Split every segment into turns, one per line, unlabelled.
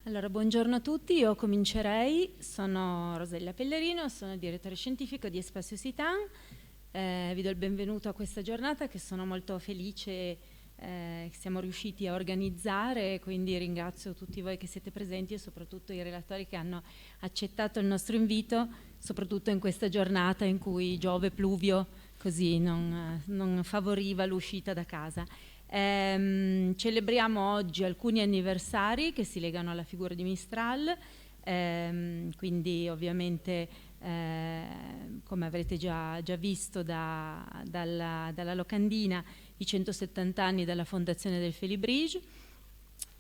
Allora, buongiorno a tutti, io comincerei, sono Rosella Pellerino, sono direttore scientifico di Espacio Citan, vi do il benvenuto a questa giornata che sono molto felice che siamo riusciti a organizzare, quindi ringrazio tutti voi che siete presenti e soprattutto i relatori che hanno accettato il nostro invito, soprattutto in questa giornata in cui Giove pluvio così non favoriva l'uscita da casa. Celebriamo oggi alcuni anniversari che si legano alla figura di Mistral, quindi ovviamente come avrete già visto dalla locandina, i 170 anni dalla fondazione del Félibrige,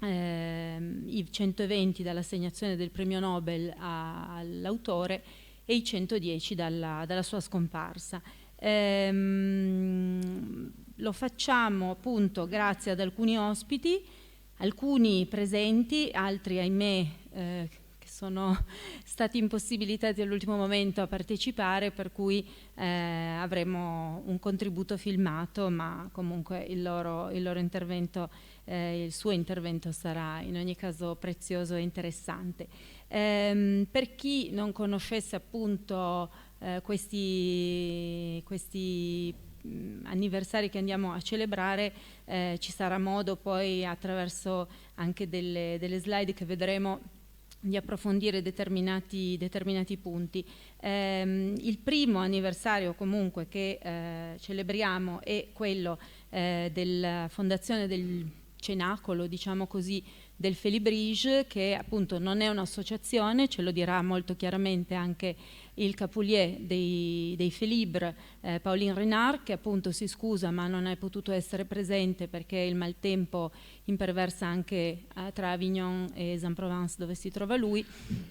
i 120 dall'assegnazione del premio Nobel all'autore e i 110 dalla sua scomparsa. Lo facciamo appunto grazie ad alcuni ospiti, alcuni presenti, altri ahimè che sono stati impossibilitati all'ultimo momento a partecipare, per cui avremo un contributo filmato, ma comunque il loro intervento, il suo intervento sarà in ogni caso prezioso e interessante. Per chi non conoscesse appunto questi anniversari che andiamo a celebrare, ci sarà modo poi attraverso anche delle slide che vedremo di approfondire determinati punti. Il primo anniversario comunque che celebriamo è quello della fondazione del cenacolo, diciamo così, del Félibrige, che appunto non è un'associazione, ce lo dirà molto chiaramente anche il capulier dei Félibres, Pauline Renard, che appunto si scusa ma non è potuto essere presente perché il maltempo imperversa anche tra Avignon e Aix-en-Provence, dove si trova lui,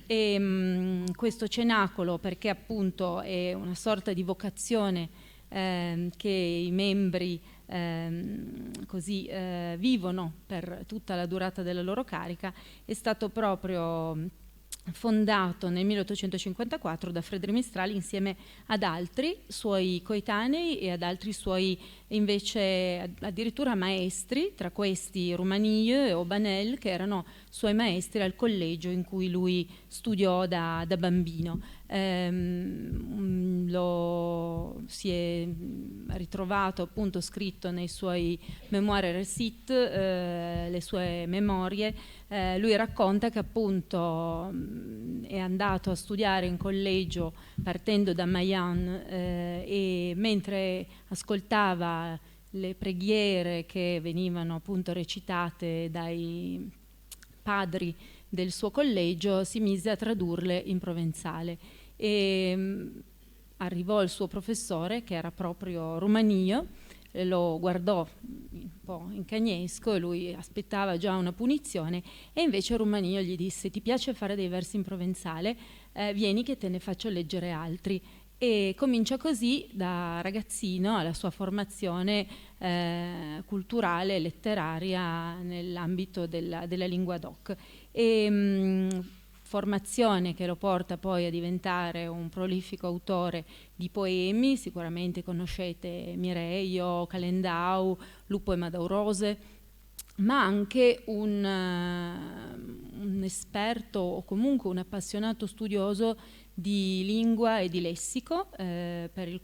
e questo cenacolo, perché appunto è una sorta di vocazione che i membri vivono per tutta la durata della loro carica, è stato proprio fondato nel 1854 da Frédéric Mistral insieme ad altri suoi coetanei e ad altri suoi invece addirittura maestri, tra questi Romanille e Aubanel, che erano suoi maestri al collegio in cui lui studiò da bambino. Lo si è ritrovato appunto scritto nei suoi memoire récit, le sue memorie. Lui racconta che appunto è andato a studiare in collegio partendo da Mayenne e mentre ascoltava le preghiere che venivano appunto recitate dai padri del suo collegio, si mise a tradurle in provenzale e arrivò il suo professore, che era proprio Romanillo, lo guardò un po' in cagnesco e lui aspettava già una punizione, e invece Romanillo gli disse: ti piace fare dei versi in provenzale? Vieni che te ne faccio leggere altri. E comincia così da ragazzino alla sua formazione culturale e letteraria nell'ambito della lingua doc. Formazione che lo porta poi a diventare un prolifico autore di poemi. Sicuramente conoscete Mireio, Calendau, Lupo e Madaurose, ma anche un esperto o comunque un appassionato studioso di lingua e di lessico, per il,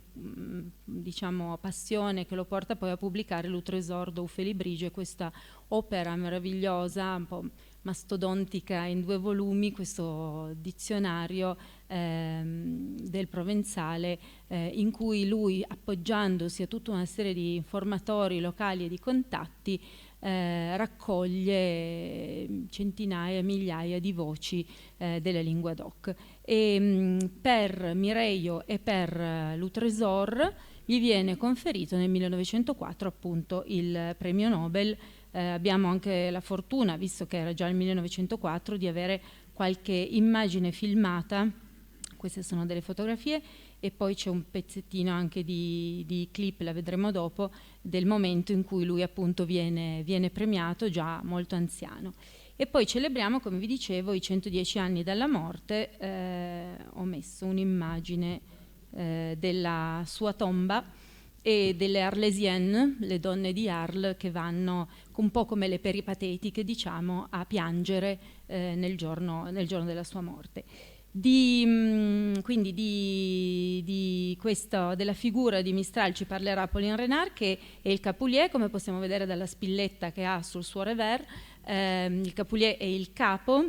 diciamo, passione che lo porta poi a pubblicare Le Trésor du Félibrige, questa opera meravigliosa, un po' mastodontica in 2 volumi, questo dizionario del provenzale, in cui lui, appoggiandosi a tutta una serie di informatori locali e di contatti, raccoglie centinaia, migliaia di voci della lingua doc. E per Mireio e per Le Trésor gli viene conferito nel 1904 appunto il premio Nobel. Abbiamo anche la fortuna, visto che era già il 1904, di avere qualche immagine filmata. Queste sono delle fotografie e poi c'è un pezzettino anche di clip, la vedremo dopo, del momento in cui lui appunto viene premiato, già molto anziano. E poi celebriamo, come vi dicevo, i 110 anni dalla morte. Ho messo un'immagine della sua tomba, e delle Arlésiennes, le donne di Arles, che vanno un po' come le peripatetiche, diciamo, a piangere nel giorno della sua morte. Quindi della figura di Mistral ci parlerà Pauline Renard, che è il Capulier, come possiamo vedere dalla spilletta che ha sul suo revers. Il Capulier è il capo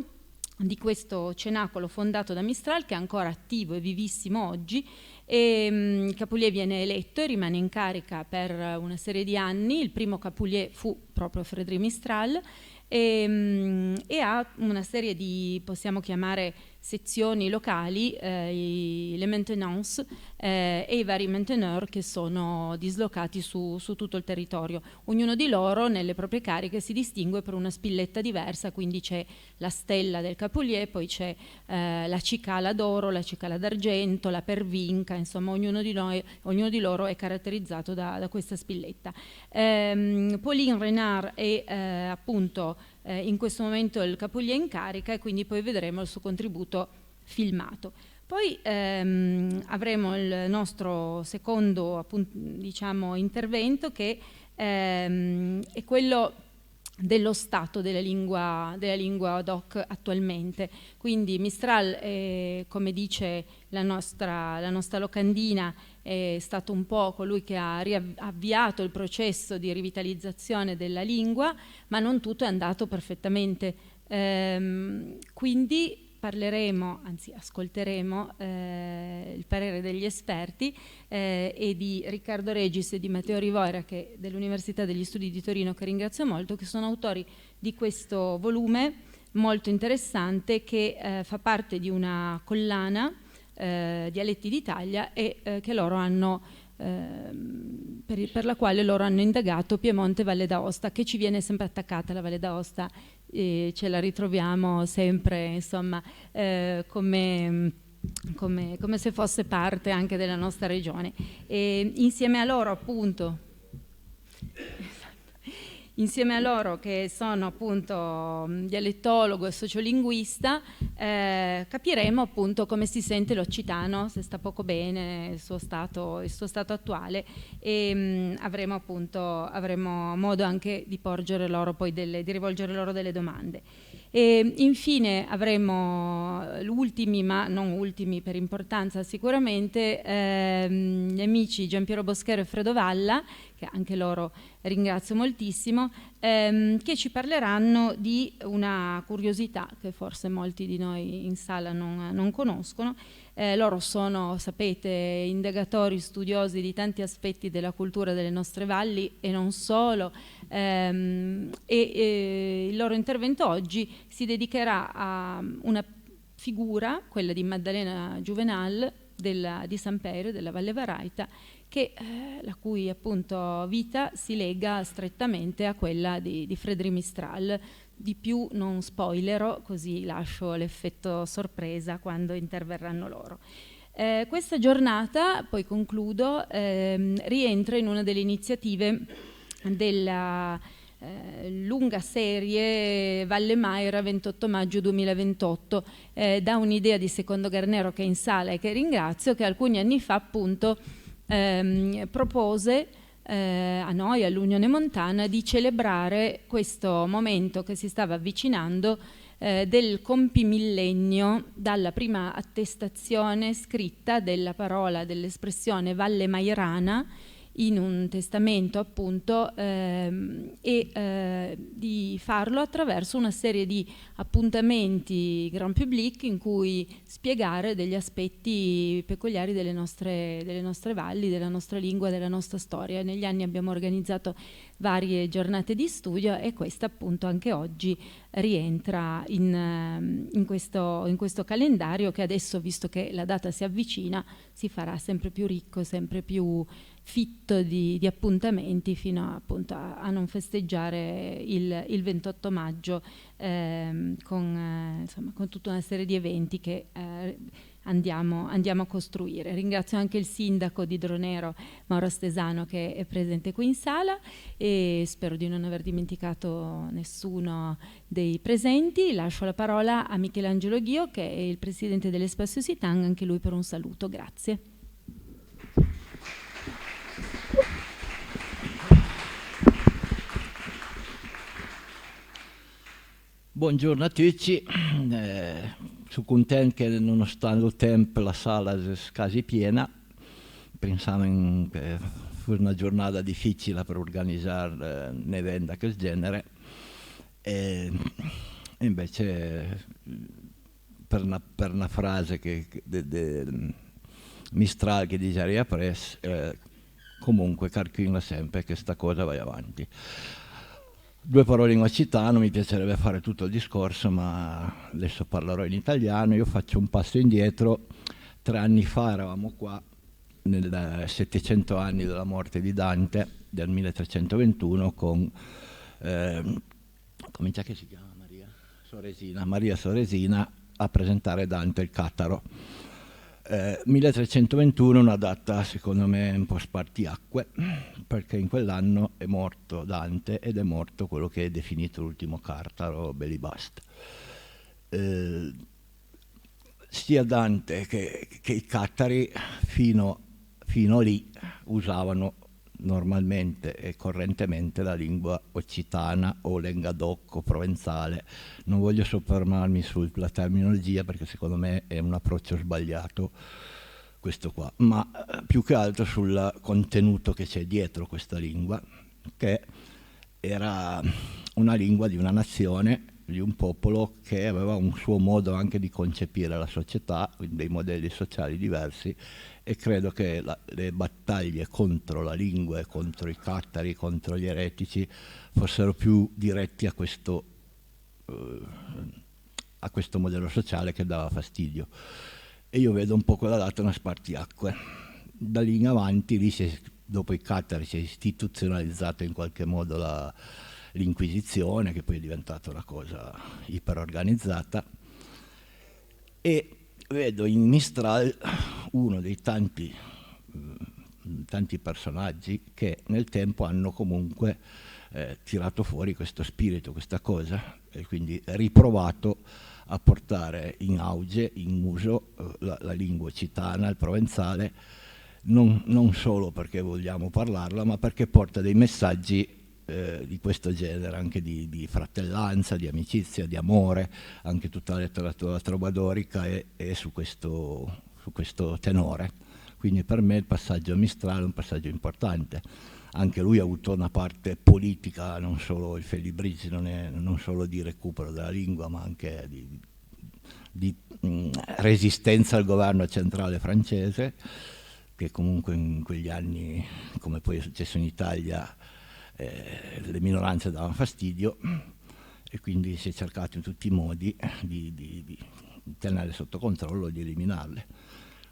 di questo cenacolo fondato da Mistral, che è ancora attivo e vivissimo oggi, e Capulier viene eletto e rimane in carica per una serie di anni. Il primo Capulier fu proprio Frédéric Mistral, e ha una serie di, possiamo chiamare, sezioni locali, le maintenance e i vari mainteneur, che sono dislocati su tutto il territorio. Ognuno di loro nelle proprie cariche si distingue per una spilletta diversa, quindi c'è la stella del Capulier, poi c'è la cicala d'oro, la cicala d'argento, la pervinca, insomma ognuno di loro è caratterizzato da questa spilletta. Pauline Renard è appunto in questo momento il Capulier in carica, e quindi poi vedremo il suo contributo filmato. Poi avremo il nostro secondo, appunto, diciamo, intervento, che è quello dello stato della lingua DOC attualmente. Quindi Mistral, come dice la nostra locandina, è stato un po' colui che ha riavviato il processo di rivitalizzazione della lingua, ma non tutto è andato perfettamente. Quindi ascolteremo il parere degli esperti e di Riccardo Regis e di Matteo Rivoira, che dell'Università degli Studi di Torino, che ringrazio molto, che sono autori di questo volume molto interessante, che fa parte di una collana, Dialetti d'Italia, e che loro hanno per la quale loro hanno indagato Piemonte e Valle d'Aosta, che ci viene sempre attaccata la Valle d'Aosta, ce la ritroviamo sempre, insomma, come se fosse parte anche della nostra regione. E insieme a loro, appunto, che sono appunto dialettologo e sociolinguista, capiremo appunto come si sente l'occitano, se sta poco bene, il suo stato attuale, e avremo modo anche di porgere loro poi di rivolgere loro delle domande. E infine avremo ultimi, ma non ultimi per importanza sicuramente, gli amici Giampiero Boschero e Fredo Valla, che anche loro ringrazio moltissimo, che ci parleranno di una curiosità che forse molti di noi in sala non conoscono. Loro sono, sapete, indagatori, studiosi di tanti aspetti della cultura delle nostre valli e non solo, e il loro intervento oggi si dedicherà a una figura, quella di Maddalena Juvenal di Samperio, della Valle Varaita, la cui appunto vita si lega strettamente a quella di Frédéric Mistral. Di più non spoilerò, così lascio l'effetto sorpresa quando interverranno loro. Questa giornata, poi concludo, rientra in una delle iniziative della lunga serie Valle Maira 28 maggio 2028, da un'idea di Secondo Garnero, che è in sala e che ringrazio, che alcuni anni fa appunto propose a noi, all'Unione Montana, di celebrare questo momento che si stava avvicinando del compimillennio dalla prima attestazione scritta della parola, dell'espressione Valle Mairana in un testamento, appunto, di farlo attraverso una serie di appuntamenti grand public in cui spiegare degli aspetti peculiari delle nostre valli, della nostra lingua, della nostra storia. Negli anni abbiamo organizzato varie giornate di studio, e questa appunto anche oggi rientra in questo calendario, che adesso, visto che la data si avvicina, si farà sempre più ricco, sempre più fitto di appuntamenti, fino appunto a non festeggiare il 28 maggio con tutta una serie di eventi che andiamo a costruire. Ringrazio anche il sindaco di Dronero, Mauro Stesano, che è presente qui in sala, e spero di non aver dimenticato nessuno dei presenti. Lascio la parola a Michelangelo Ghio, che è il presidente dell'Espacio Sitan, anche lui per un saluto. Grazie.
Buongiorno a tutti, sono contento che nonostante il tempo la sala è quasi piena, pensavo che fosse una giornata difficile per organizzare un evento di questo genere e invece per una frase Mistral che dice Aria Press, comunque calcola sempre che questa cosa va avanti. Due parole in occitano, mi piacerebbe fare tutto il discorso, ma adesso parlerò in italiano. Io faccio un passo indietro. 3 anni fa eravamo qua, nel 700 anni della morte di Dante, del 1321, con, come già che si chiama Maria Soresina, a presentare Dante il Cataro. 1321 è una data secondo me un po' spartiacque, perché in quell'anno è morto Dante ed è morto quello che è definito l'ultimo Cartaro, Belibast. Sia Dante che i Cattari fino lì usavano normalmente e correntemente la lingua occitana o lengadocco provenzale. Non voglio soffermarmi sulla terminologia perché secondo me è un approccio sbagliato questo qua, ma più che altro sul contenuto che c'è dietro questa lingua, che era una lingua di una nazione, di un popolo che aveva un suo modo anche di concepire la società, quindi dei modelli sociali diversi, e credo che le battaglie contro la lingua e contro i cattari, contro gli eretici, fossero più diretti a questo modello sociale che dava fastidio. E io vedo un po' quella data una spartiacque. Da lì in avanti, dopo i cattari, si è istituzionalizzato in qualche modo l'Inquisizione, che poi è diventata una cosa iperorganizzata, e vedo in Mistral uno dei tanti personaggi che nel tempo hanno comunque tirato fuori questo spirito, questa cosa, e quindi riprovato a portare in auge, in uso la lingua occitana, il provenzale, non solo perché vogliamo parlarla, ma perché porta dei messaggi di questo genere, anche di fratellanza, di amicizia, di amore. Anche tutta la letteratura trobadorica è su questo tenore. Quindi per me il passaggio a Mistral è un passaggio importante. Anche lui ha avuto una parte politica, non solo il Felibrigi, non solo di recupero della lingua, ma anche di resistenza al governo centrale francese, che comunque in quegli anni, come poi è successo in Italia, le minoranze davano fastidio, e quindi si è cercato in tutti i modi di tenere sotto controllo, di eliminarle.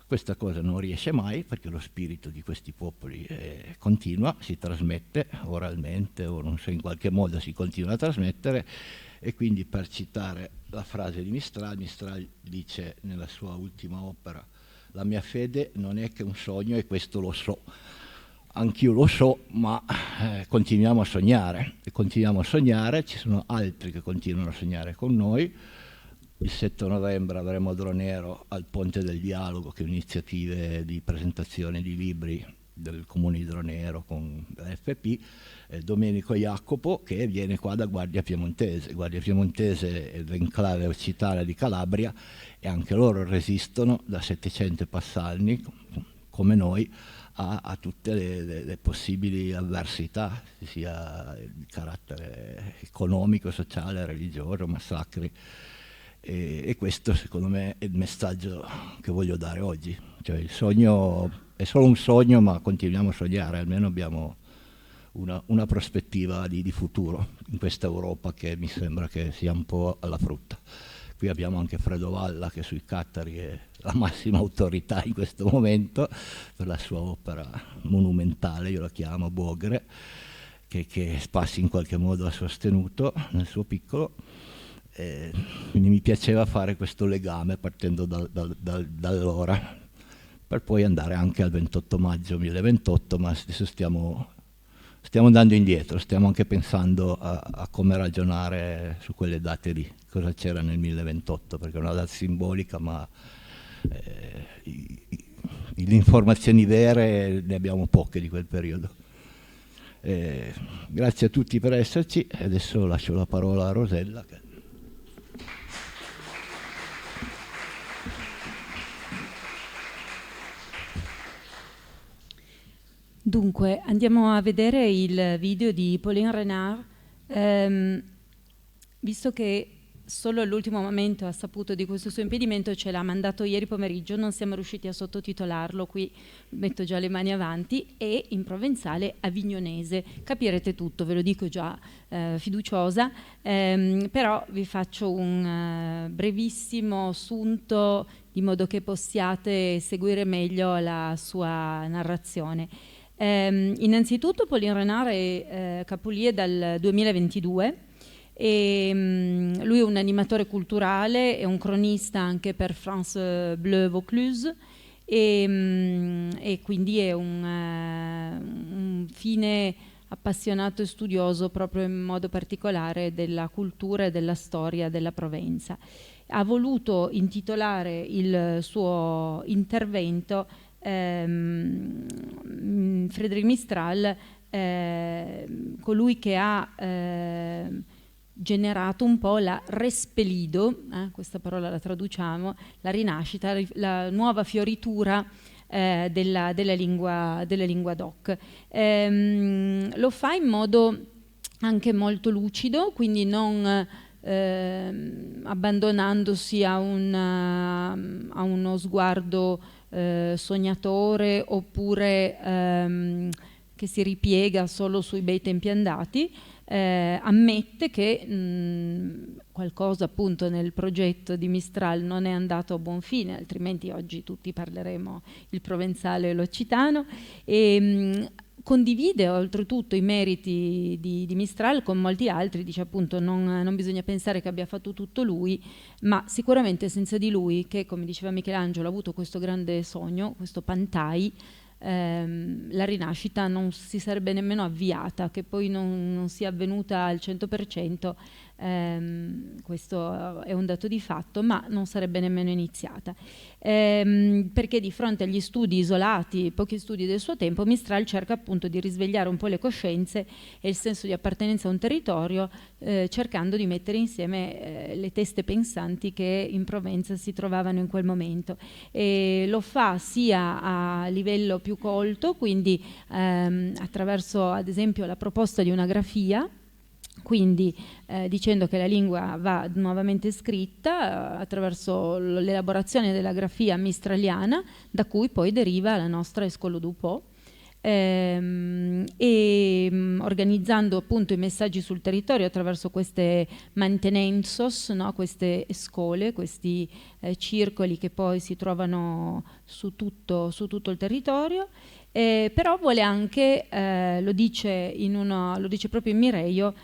Questa cosa non riesce mai perché lo spirito di questi popoli continua, si trasmette oralmente o non so, in qualche modo si continua a trasmettere, e quindi, per citare la frase di Mistral dice nella sua ultima opera: la mia fede non è che un sogno e questo lo so. Anch'io lo so, ma continuiamo a sognare, ci sono altri che continuano a sognare con noi. Il 7 novembre avremo Dronero al Ponte del Dialogo, che è un'iniziativa di presentazione di libri del Comune di Dronero con l'FP, Domenico Jacopo, che viene qua da Guardia Piemontese è l'enclave occitana di Calabria, e anche loro resistono da 700 passanni, come noi, a tutte le possibili avversità, sia di carattere economico, sociale, religioso, massacri. E questo secondo me è il messaggio che voglio dare oggi. Cioè, il sogno è solo un sogno, ma continuiamo a sognare, almeno abbiamo una prospettiva di futuro in questa Europa che mi sembra che sia un po' alla frutta. Qui abbiamo anche Fredo Valla, che sui cattari è la massima autorità in questo momento per la sua opera monumentale, io la chiamo Bogre, che Spassi in qualche modo ha sostenuto nel suo piccolo. Quindi mi piaceva fare questo legame partendo da allora, per poi andare anche al 28 maggio 2028, ma adesso stiamo andando indietro, stiamo anche pensando a come ragionare su quelle date lì, cosa c'era nel 1028, perché è una data simbolica, ma le informazioni vere ne abbiamo poche di quel periodo. Grazie a tutti per esserci, e adesso lascio la parola a Rosella.
Dunque, andiamo a vedere il video di Pauline Renard. Visto che solo all'ultimo momento ha saputo di questo suo impedimento, ce l'ha mandato ieri pomeriggio, non siamo riusciti a sottotitolarlo, qui metto già le mani avanti, e in provenzale avignonese. Capirete tutto, ve lo dico già fiduciosa, però vi faccio un brevissimo assunto di modo che possiate seguire meglio sua narrazione. Innanzitutto Pauline Renard è capolinea dal 2022 e lui è un animatore culturale e un cronista anche per France Bleu Vaucluse e quindi è un fine appassionato e studioso proprio in modo particolare della cultura e della storia della Provenza. Ha voluto intitolare il suo intervento Frédéric Mistral, colui che ha generato un po' la respelido, questa parola la traduciamo, la rinascita, la nuova fioritura della lingua doc. Lo fa in modo anche molto lucido, quindi non abbandonandosi a uno sguardo sognatore oppure che si ripiega solo sui bei tempi andati. Ammette che qualcosa appunto nel progetto di Mistral non è andato a buon fine, altrimenti oggi tutti parleremo il provenzale e l'occitano, e condivide oltretutto i meriti di Mistral con molti altri, dice appunto non bisogna pensare che abbia fatto tutto lui, ma sicuramente senza di lui, che come diceva Michelangelo ha avuto questo grande sogno, questo Pantai, la rinascita non si sarebbe nemmeno avviata, che poi non sia avvenuta al 100%, questo è un dato di fatto, ma non sarebbe nemmeno iniziata, perché di fronte agli studi isolati, pochi studi del suo tempo, Mistral cerca appunto di risvegliare un po' le coscienze e il senso di appartenenza a un territorio, cercando di mettere insieme le teste pensanti che in Provenza si trovavano in quel momento, e lo fa sia a livello più colto, quindi attraverso ad esempio la proposta di una grafia, quindi dicendo che la lingua va nuovamente scritta attraverso l'elaborazione della grafia mistraliana, da cui poi deriva la nostra Escolo du Po, organizzando appunto i messaggi sul territorio attraverso queste mantenensos, no? Queste escole, questi circoli che poi si trovano su tutto il territorio. Però vuole anche, lo dice proprio in Mireio,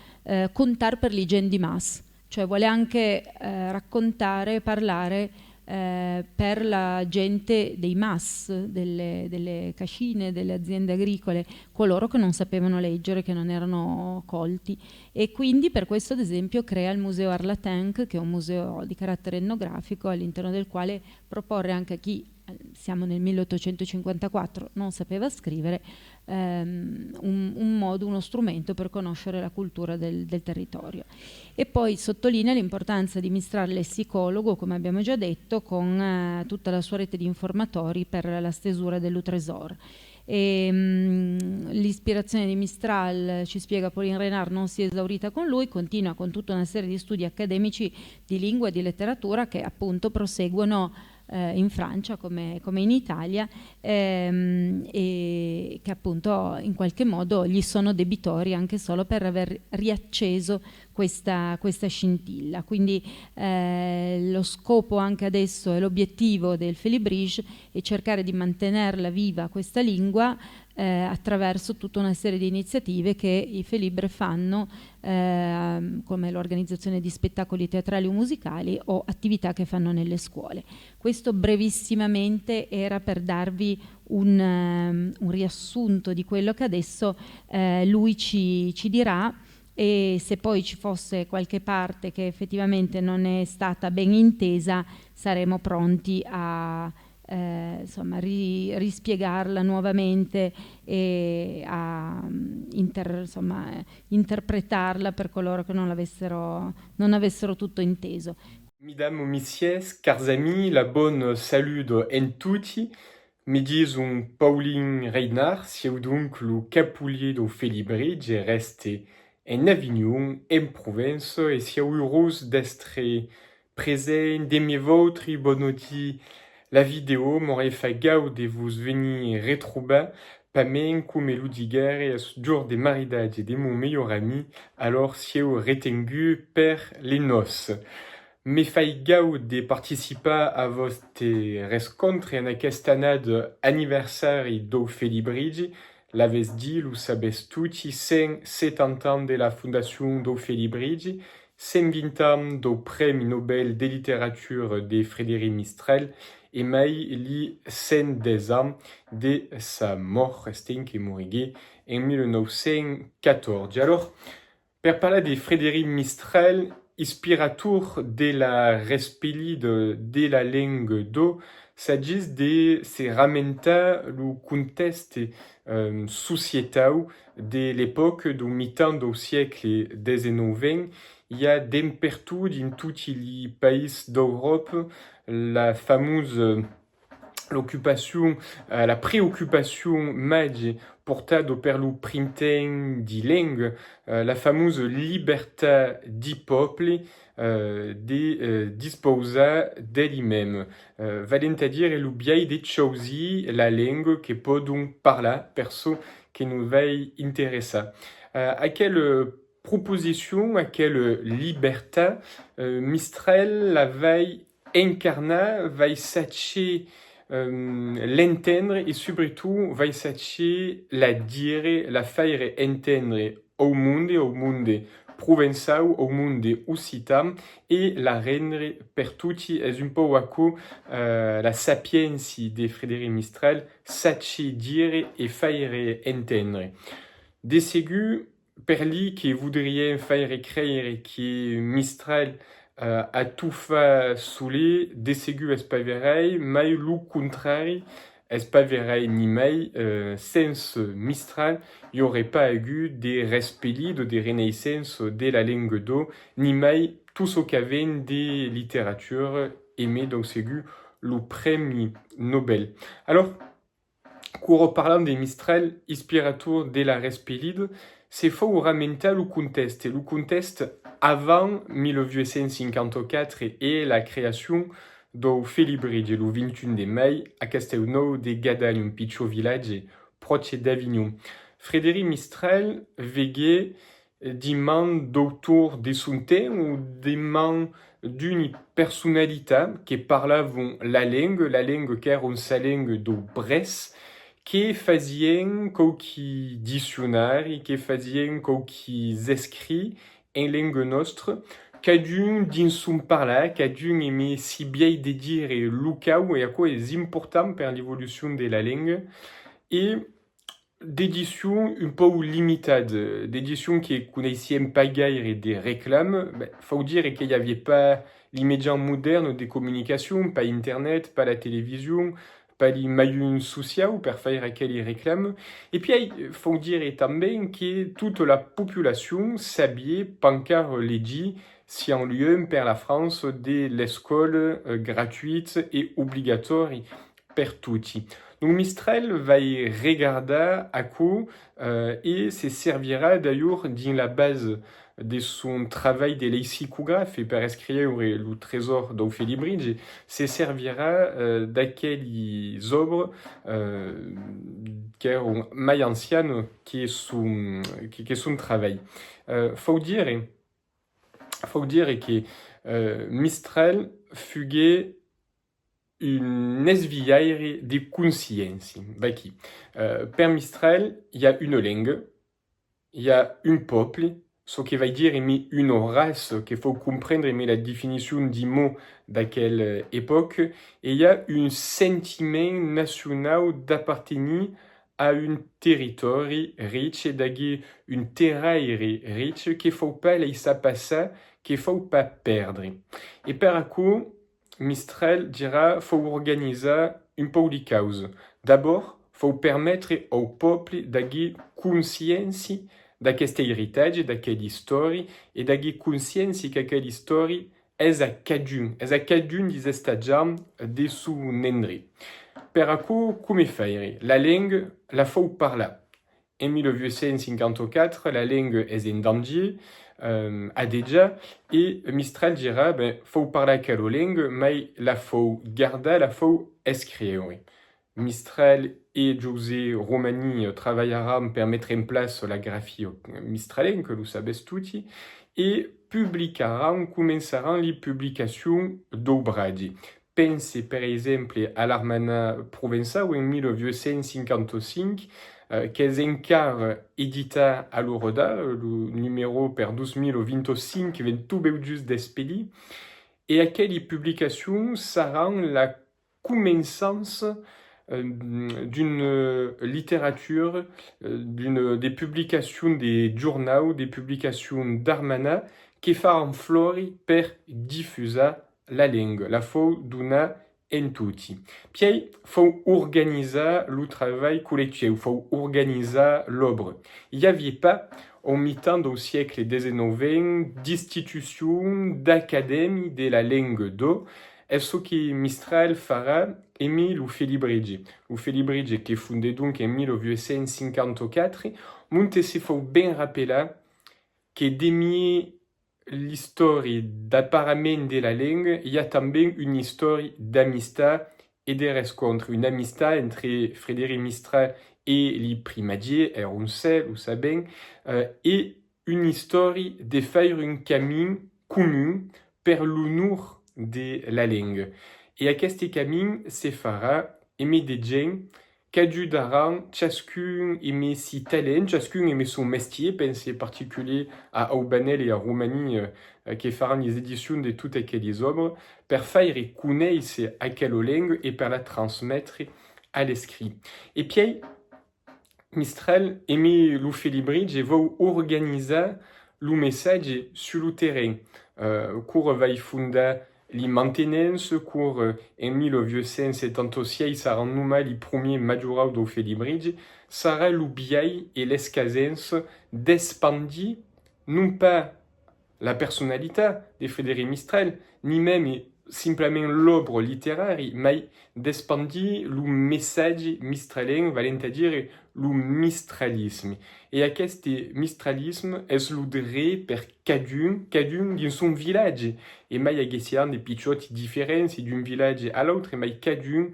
contar per l'igen di mas, cioè vuole anche raccontare, parlare per la gente dei mas, delle cascine, delle aziende agricole, coloro che non sapevano leggere, che non erano colti, e quindi per questo ad esempio crea il Museo Arlatenc, che è un museo di carattere etnografico all'interno del quale proporre anche a chi, siamo nel 1854, non sapeva scrivere, un modo, uno strumento per conoscere la cultura del territorio. E poi sottolinea l'importanza di Mistral lessicologo, come abbiamo già detto, con tutta la sua rete di informatori per la stesura dell'Utresor. L'ispirazione di Mistral, ci spiega Pauline Renard, non si è esaurita con lui, continua con tutta una serie di studi accademici di lingua e di letteratura che appunto proseguono in Francia come in Italia, e che appunto in qualche modo gli sono debitori anche solo per aver riacceso questa scintilla. Quindi lo scopo anche adesso e l'obiettivo del Félibrige è cercare di mantenerla viva questa lingua attraverso tutta una serie di iniziative che i Félibre fanno, come l'organizzazione di spettacoli teatrali o musicali o attività che fanno nelle scuole. Questo brevissimamente era per darvi un riassunto di quello che adesso lui ci dirà, e se poi ci fosse qualche parte che effettivamente non è stata ben intesa saremo pronti a insomma rispiegarla nuovamente e a interpretarla per coloro che non avessero tutto inteso.
Mesdames, messieurs, cars amis, la bonne saludo en tutti. mi diz un Pauline Reinhardt, sieu donc lo capoulier do Felibridge e reste en Avignon, en Provence, e sieu heureus d'estre present, demie votre, bonodi la vidéo, m'aurait fait gaud de vous venir retrouver, pas même comme eludiger et jour des maridages et de mon meilleur ami, alors sieu retengu per les noces. Me fai gaud de participer a voste rescontre en aquest anad anniversari do Felibridge, l'avez dit, lo sabes tutti, 170 ans de la fondation do Felibridge, 120 ans do Premi Nobel de littérature de Frédéric Mistral, et mai li 110 ans de sa mort, restent que morigué en 1914. Alors, per parlar de Frédéric Mistral, inspirator de la respelide de la langue do, s'agis de se ramenta lo contexte societau de l'époque do mitan do siècle XIX. Il y a d'impertud in tutti i païs d'Europe la fameuse l'occupation, la préoccupation maggi portado per lo printemps di langue, la fameuse libertà di popoli de disposa d'elli même. Valent a dire lo biai de chosi la langue che podon parlar perso che nous vai interessa. À quelle proposition, à quelle libertà Mistral la vai incarna, vai sacer l'entendre e surtout vai sacer la dire, la faire entendre au monde provençau, au monde occitan, e la rendre per tutti es un po' aco la sapienza de Frédéric Mistral, sacer dire e faire entendre. De segur, per li che voudrien faire creire che Mistral a tout fa soler, de segur es pas verei, mai lo contrari es pas verei ni mai, sens Mistral, y aurait pas eu de respelide, de renaissance de la langue do, ni mai tout ce qu'aven de littérature aimé, donc segur, lo premi Nobel. Alors, cour parlant de Mistral, inspirator de la respelide, c'est faux ramenta lo contexte avant 1954 et la création do Felibridge le 21 de mai a Castelnau de Gadagne, un piccolo village proche d'Avignon. Frédéric Mistral vegué diman d'autor de son temps ou diman d'une personnalité qui parlavon la langue qu'era sa langue do Bresse, que fazien qualqui diccionari, que fazien qualqui escrits en langue nostre, cadun dins son parlar, cadun aimé si biai de dire e lucau e a quoi est important per l'évolution de la langue, et d'édition un peu limitade, d'édition qui connaissiem pas gaire des réclames, faut dire qu'il n'y avait pas l'immédiat moderne des communications, pas internet, pas la télévision, pas les maillots sociaux per faire aquelles réclames. Et puis, il faut dire também que toute la population s'habillait pancar les dit si en lieu per la France de l'école gratuite et obligatoire per tutti. Donc Mistral va y regarder à quoi et se servira d'ailleurs dans la base de son travail de lexicographe et per écrire le trésor do Felibridge, se servira d'aquelles œuvres qui sont mai anciennes qui est son travail. Faut dire que Mistral fuguait une esviaire de conscience. Baki. Per Mistral, il y a une langue, il y a un peuple, ce qui veut dire une race, qu'il faut comprendre la définition du mot d'aquelle époque, et il y a un sentiment national d'appartenir à un territoire riche et d'avoir une terre riche qu'il ne faut pas laisser passer, qu'il ne faut pas perdre. Et par coup, Mistral dira faut organiser un peu de cause. D'abord, faut permettre au peuple d'avoir conscience d'aquest héritage, d'aquelle histoire, et d'avoir conscience qu'aquelle histoire est à cadun des estats de son endre. Esperaco come faire? La langue la faut parler. En 1954, la langue est en danger, a déjà, et Mistral dira, faut parler quelle langue, mais la faut garder, la faut écrire. Mistral et José Romani travailleront pour mettre en place la graphie mistralienne, que vous savez tutti, et commenceront les publications d'obradi. Pense per exemple à l'Armana Provença en 1955, che è encara edita a l'Oroda, le numéro per 2025, 20 just d'espedi, et aquelle publication sera la commençance d'une littérature, des publications des journaux, des publications d'Armana, qui faran flori per diffuser la langue, la faut d'una en tutti. Puis, faut organiser le travail collectif, faut organiser l'œuvre. Il n'y avait pas, au mi-temps du siècle XIX, d'institutions, d'académies de la langue d'eau, et ce que Mistral fera Emile Felibrigi. Le Felibrigi, qui est fondé donc en 1954, monte se faut bien rappeler que demi l'histoire d'apparemment de la langue, il y a também une histoire d'amistad et de rencontres. Une amistad entre Frédéric Mistral et les primadiers, et on sait, vous savez, et une histoire de faire un camin commun per l'honneur de la langue. Et à aquest camin se farà aimer des gens qui ajudaran chacun aimer ses talents, chacun aimer son métier, pense particulier à Aubanel et à Romani qui faront les éditions de toutes aquelles œuvres, per faire connaître aquelle langue et per la transmettre à l'esprit. Et puis, Mistral aimé le Felibrigi et va organiser le message sur le terrain. Cour va fonder les maintenance, cour en 1976 sarà numai les premiers majoraux do Felibrigi, sarà le biais et l'escasence d'expandir non pas la personnalité de Frédéric Mistral, ni même simplement l'œuvre littéraire, mais d'expandir le message mistralien, valent à dire le mistralisme. Et aquest mistralisme est le dret per cadun dans son village. Et mai aguessian des pichots différents d'un village à l'autre, mais cadun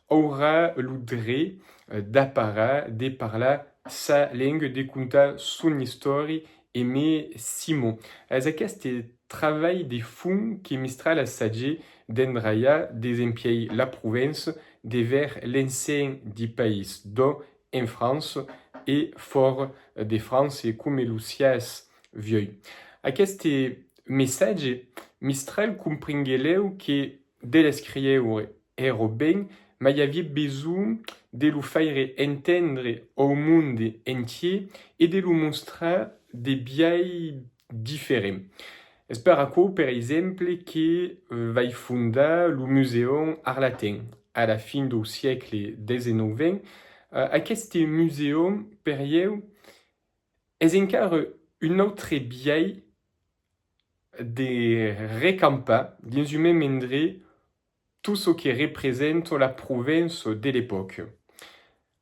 aura le dret d'apparer, de parler sa langue, de contar son histoire, et mais Simon. És aquest travail de fond que Mistral a sagé d'endraia des empiei la Provence de vers l'enseigne du pays, dont en France et fort de France et comme Lucias vieux. Aquest message, Mistral comprengueleu que de l'escriure era ben, mais il y avait besoin de le faire entendre au monde entier et de le montrer des biais différents. Esperaco, per exemple, que va fonder le Muséum Arlatin à la fin du siècle XIX. Aquest muséum, per eux, est encore un autre biais de recamper dans un même endroit tout ce qui représente la province de l'époque.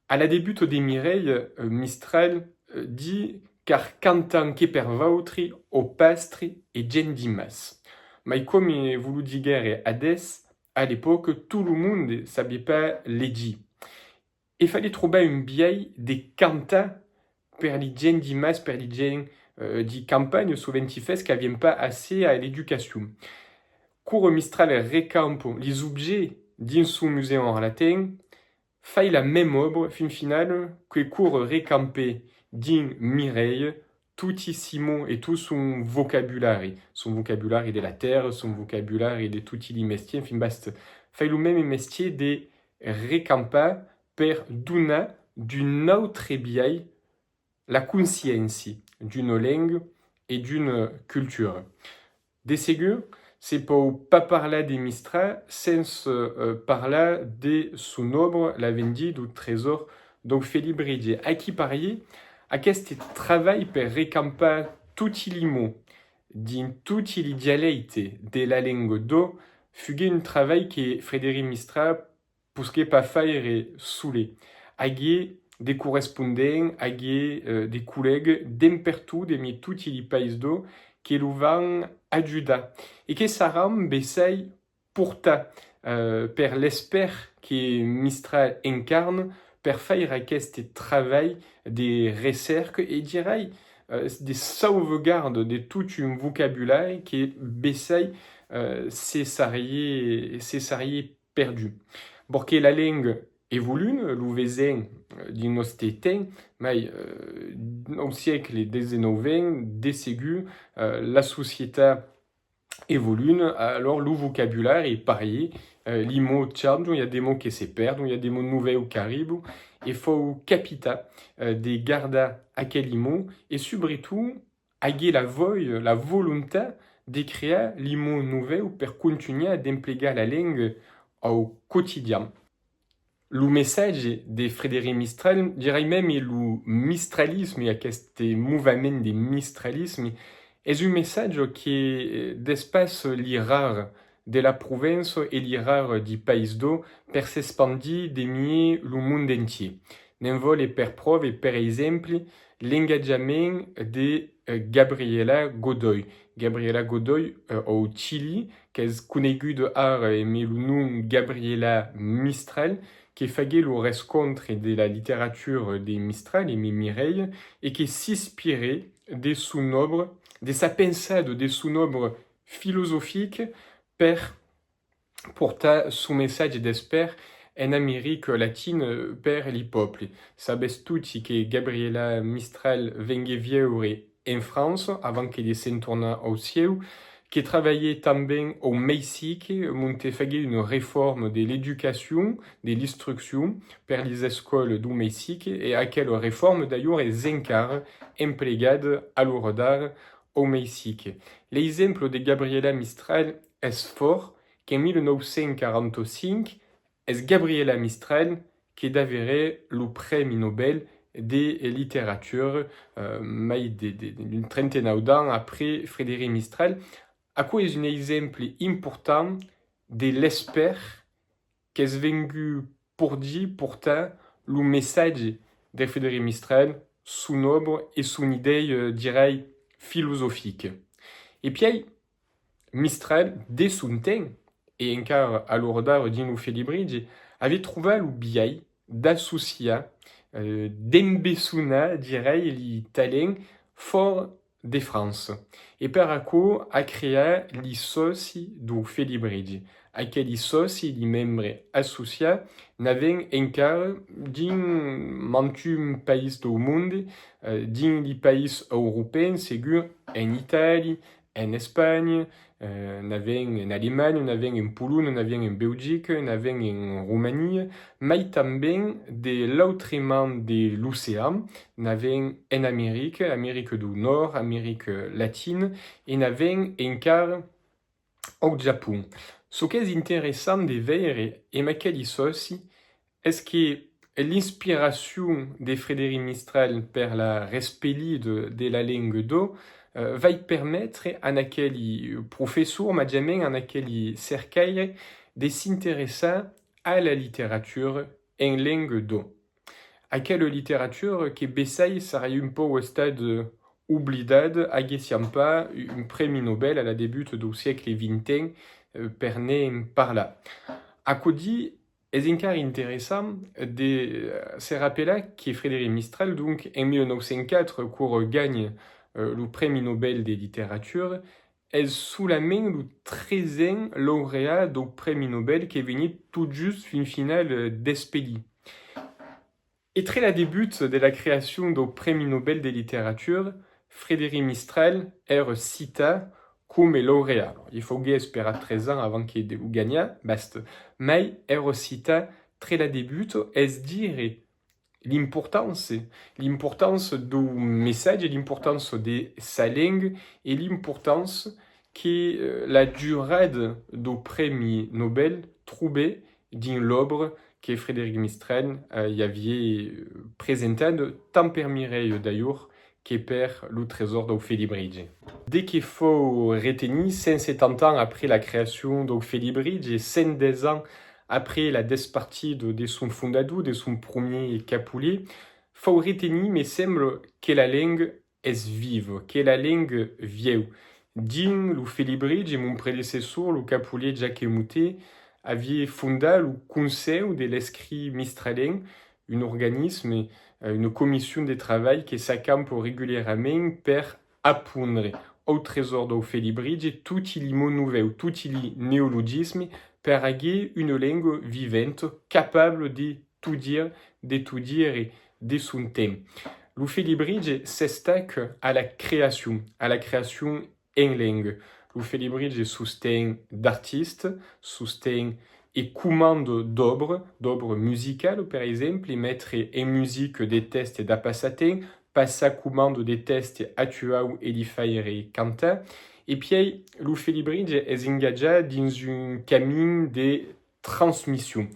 À la début des Mireilles, Mistral dit car cantant que per vautri au pastre et gen dimas. Mais comme vous le diguez Hades, à l'époque, tout le monde ne savait pas les dire. Il fallait trouver un biais de cantar per les gens dimas, per les gens di campagne, souvent qui n'avaient pas assez à l'éducation. Cour Mistral recampe les objets dans son musée en latin, fait la même œuvre, fin finale, que cour recampé dans Mireille, tout Simon et tout son vocabulaire de la terre, son vocabulaire de tout les mestiers, fin bast, fait le même mestier de recamper per donar d'une autre biais la conscience d'une langue et d'une culture. De ségur, c'est pour pas parler de Mistral sans parler de son œuvre, la vendue du trésor de Felibrigi. À qui parier, aquest travail per recamper tutti les mots dans tutti les dialectes de la langue d'eau fut un travail que Frédéric Mistral pusque pa faire soule. Hagé des correspondents, hagé des collègues d'empertout, de mi tutti li pays do, que lo van ajuda. Et que saram besai porta per l'esper que Mistral incarne per faire aquest travail de recerche et dirais des sauvegardes de tout un vocabulaire qui besai cessarié perdu. Porque la langue évolue, lo vezin din nostre temps, mais au siècle XIX, de segur, la société évolue, alors le vocabulaire est pareil, les mots changent, il y a des mots qui se perdent, il y a des mots nouveaux qui arrivent, il faut capita de garder aquelli mots, et surtout, avoir la volonté de créer les mots nouveaux pour continuer à employer la langue au quotidien. Le message de Frédéric Mistral, dirais même le mistralisme, et aquest mouvement de mistralisme, est un message qui d'espace li rare de la province et li rare du pays d'eau per s'expandir de mieux le monde entier. N'en vole per preuve et per exemple l'engagement de Gabriela Godoy. Gabriela Godoy au Chili, qui est connue de art et le nom Gabriela Mistral, qui faisait le rencontre de la littérature de Mistral et Mireille, et qui s'inspirait de son œuvre, de sa pensée, de son œuvre philosophique, pour porter son message d'espoir en Amérique latine per les peuples. Sabes tutti que Gabriela Mistral venait vivre en France avant qu'elle se tourne au ciel, qui travaillait também au Mexique, monte faisait une réforme de l'éducation, de l'instruction per les écoles du Mexique, et à quelle réforme d'ailleurs est encara emplegada à l'heure d'art au Mexique. L'exemple de Gabriela Mistral est fort qu'en 1945, est Gabriela Mistral qui d'avérer le prix Nobel de littérature, d'une trentaine d'années après Frédéric Mistral. À quoi est un exemple important de l'espoir qu'est venu pour dire pourtant le message de Frédéric Mistral, son œuvre et son idée, dirais, philosophique. Et puis, Mistral, dès son temps, et encore à l'heure d'art d'Ino Felibridge, avait trouvé le biais d'associer, d'embessuna, dirais, les talents forts de France. Et par accord, a créé les soci du Felibridge. Aquelli soci, les membres associés, n'avaient encore d'un mantum pays du monde, d'un les pays européens, ségur, en Italie, en Espagne, n'avaient en Allemagne, n'avaient en Pologne, n'avaient en Belgique, n'avaient en Roumanie, mais também de l'autre monde de l'océan, n'avaient en Amérique, Amérique du Nord, Amérique latine, et n'avaient encore au Japon. Ce qui est intéressant de voir, et maquelli soci, est que l'inspiration de Frédéric Mistral per la respect de la langue d'eau va permettre à aquel professeur, mais jamais à aquel cercueil, de s'intéresser à la littérature en langue d'eau. À quelle littérature qui bessaille serait un peu au stade oublié, agessiam pas un prix Nobel à la début du siècle XX, perné par là. À Cody, est encore intéressant de se rappeler que Frédéric Mistral, donc, en 1904, court gagne le prix Nobel de littérature, est sous la main le 13e lauréat du prix Nobel qui est venu tout juste une finale d'Espélie. Et très la début de la création du prix Nobel de littérature, Frédéric Mistral est cité comme lauréat. Alors, il faut espérer 13 ans avant qu'il gagne, basta. Mais est cité très la début, est dire l'importance du message, l'importance de sa langue et l'importance que la durée du prix Nobel trouvait dans l'œuvre que Frédéric Mistral y avait présenté, tant per Mireille d'ailleurs que per le trésor du Felibridge. Dès qu'il faut retenir, 170 ans après la création du Felibridge et 110 ans après la despartida de son fundador, de son premier capoulier, faut retenir, me semble, que la langue est vive, que la langue vieu. Din, le Felibridge, mon prédécesseur, le capoulier Jacques Moutet, avait fondé le Conseil de l'Escrit Mistralien, un organisme, une commission de travail qui s'accampe régulièrement pour apprendre au trésor de Felibridge tous les mots nouveaux, tous les néologismes, pour avoir une langue vivante, capable de tout dire et de son thème. Le Felibridge s'estaque à la création en langue. Le Felibridge soutient d'artistes, soutient et commande d'obres musicales, par exemple, et mettre en musique des textes d'apassaten, passa commande des textes à tuau et di faire cantar. Et puis, le Felibridge est engagé dans un camin de transmission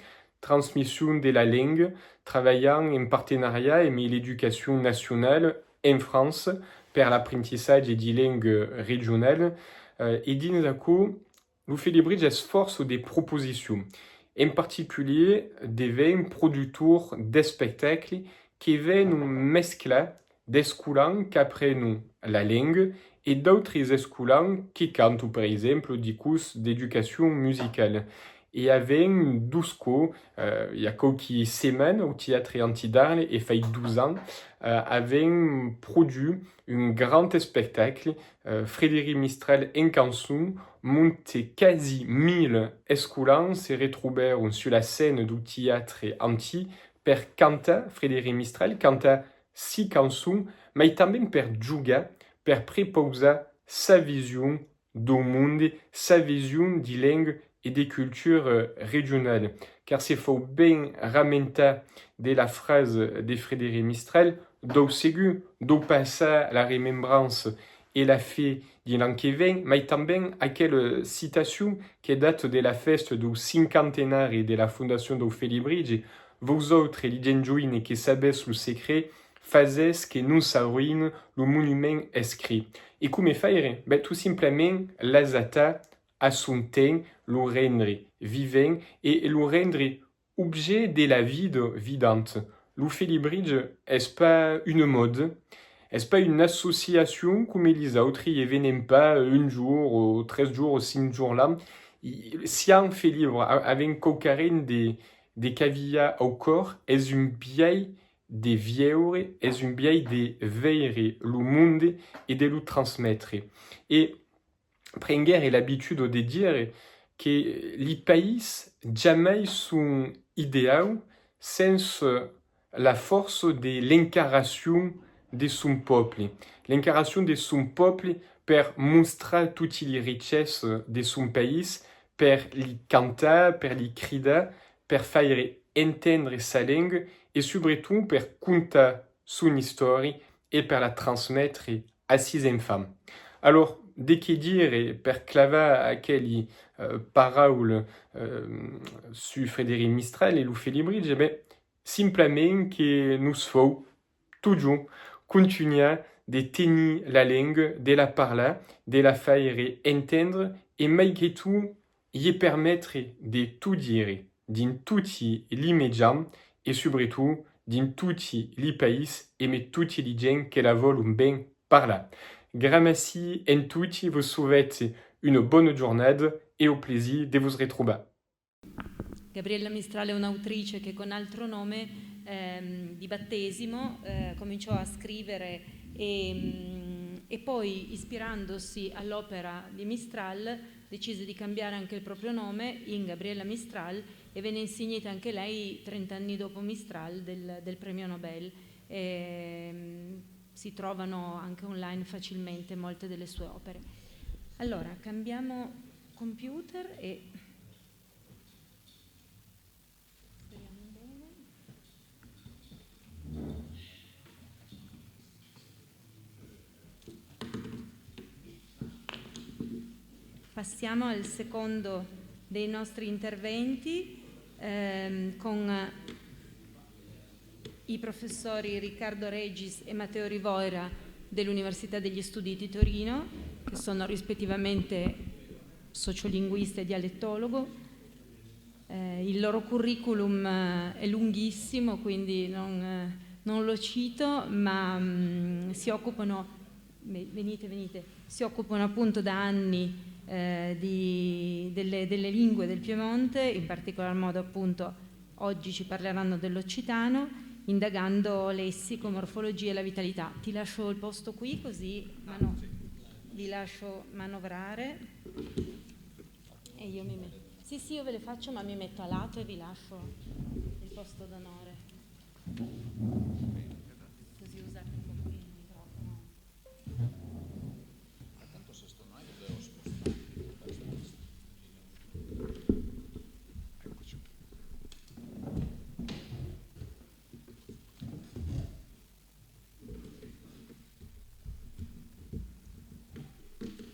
de la langue, travaillant en partenariat avec l'éducation nationale en France pour l'apprentissage des langues régionales. Et dans ce cas, le Felibridge esforce des propositions, en particulier des producteurs de spectacles qui viennent mescler des escolans qui apprennent la langue et d'autres escolans qui cantent, par exemple, des cours d'éducation musicale. Et avec 12 cours, il y a quelques semaines au théâtre Antidarle, et fait 12 ans, avait produit un grand spectacle. Frédéric Mistral en canson monté quasi 1000 escolans se retrouvèrent sur la scène du théâtre Anti per cantar, Frédéric Mistral canta 6 chansons, mais aussi per jugar, per préposer sa vision du monde, sa vision de langue et des cultures régionales. Car c'est faut bien ramenter de la phrase de Frédéric Mistral, d'où ségu, d'où passa la remembrance et la fée de l'an qui vient, mais aussi à quelle citation qui date de la fête du cinquantenaire de la fondation de Felibridge. Vous autres, les gens qui savez le secret, faisaient que nous s'arruine le monument inscrit. Et comment faire? Ben, tout simplement, l'azata à son temps, le rendre vivant et le rendre objet de la vie vivante. Le Felibridge est pas une mode, est pas une association comme les autres, ils viennent pas un jour, 13 jours, 5 jours là. Si un Felibridge avec cocarine des cavillas au corps, est une vieille de vieure, est une vieille de veiller le monde et de le transmettre. Et Prenger a l'habitude de dire que les pays jamais sont idéaux sans la force de l'incarnation de son peuple. L'incarnation de son peuple per montrer toutes les richesses de son pays, per les cantar, per les crider, per faire entendre sa langue et surtout per conter son histoire et per la transmettre à ses enfants. Alors, dès que dire per clava aquelle parole sur Frédéric Mistral et le Felibridge, simplement que nous faut toujours continuer de tenir la langue, de la parler, de la faire entendre et malgré tout y permettre de tout dire dans tutti les médias et surtout dans tutti les pays et mais tutti les gens qui la veulent bien parler. Gramercy en tutti vous souhaite une bonne journée et au plaisir de vous retrouver.
Gabriella Mistral è un'autrice che con altro nome di battesimo cominciò a scrivere e poi, ispirandosi all'opera di Mistral, decise di cambiare anche il proprio nome in Gabriella Mistral e venne insignita anche lei 30 anni dopo Mistral del premio Nobel. Si trovano anche online facilmente molte delle sue opere. Allora, cambiamo computer e speriamo bene. Passiamo al secondo dei nostri interventi con i professori Riccardo Regis e Matteo Rivoira dell'Università degli Studi di Torino, che sono rispettivamente sociolinguista e dialettologo, Il loro curriculum è lunghissimo, quindi non lo cito, ma si occupano, si occupano appunto da anni delle lingue del Piemonte, in particolar modo appunto oggi ci parleranno dell'occitano, indagando lessico, morfologia e la vitalità. Ti lascio il posto qui così vi lascio manovrare e io mi metto. Sì, io ve le faccio, ma mi metto a lato e vi lascio il posto d'onore. Così usate un po' qui il microfono.
Tanto se sto noi lo devo spostare. Eccoci.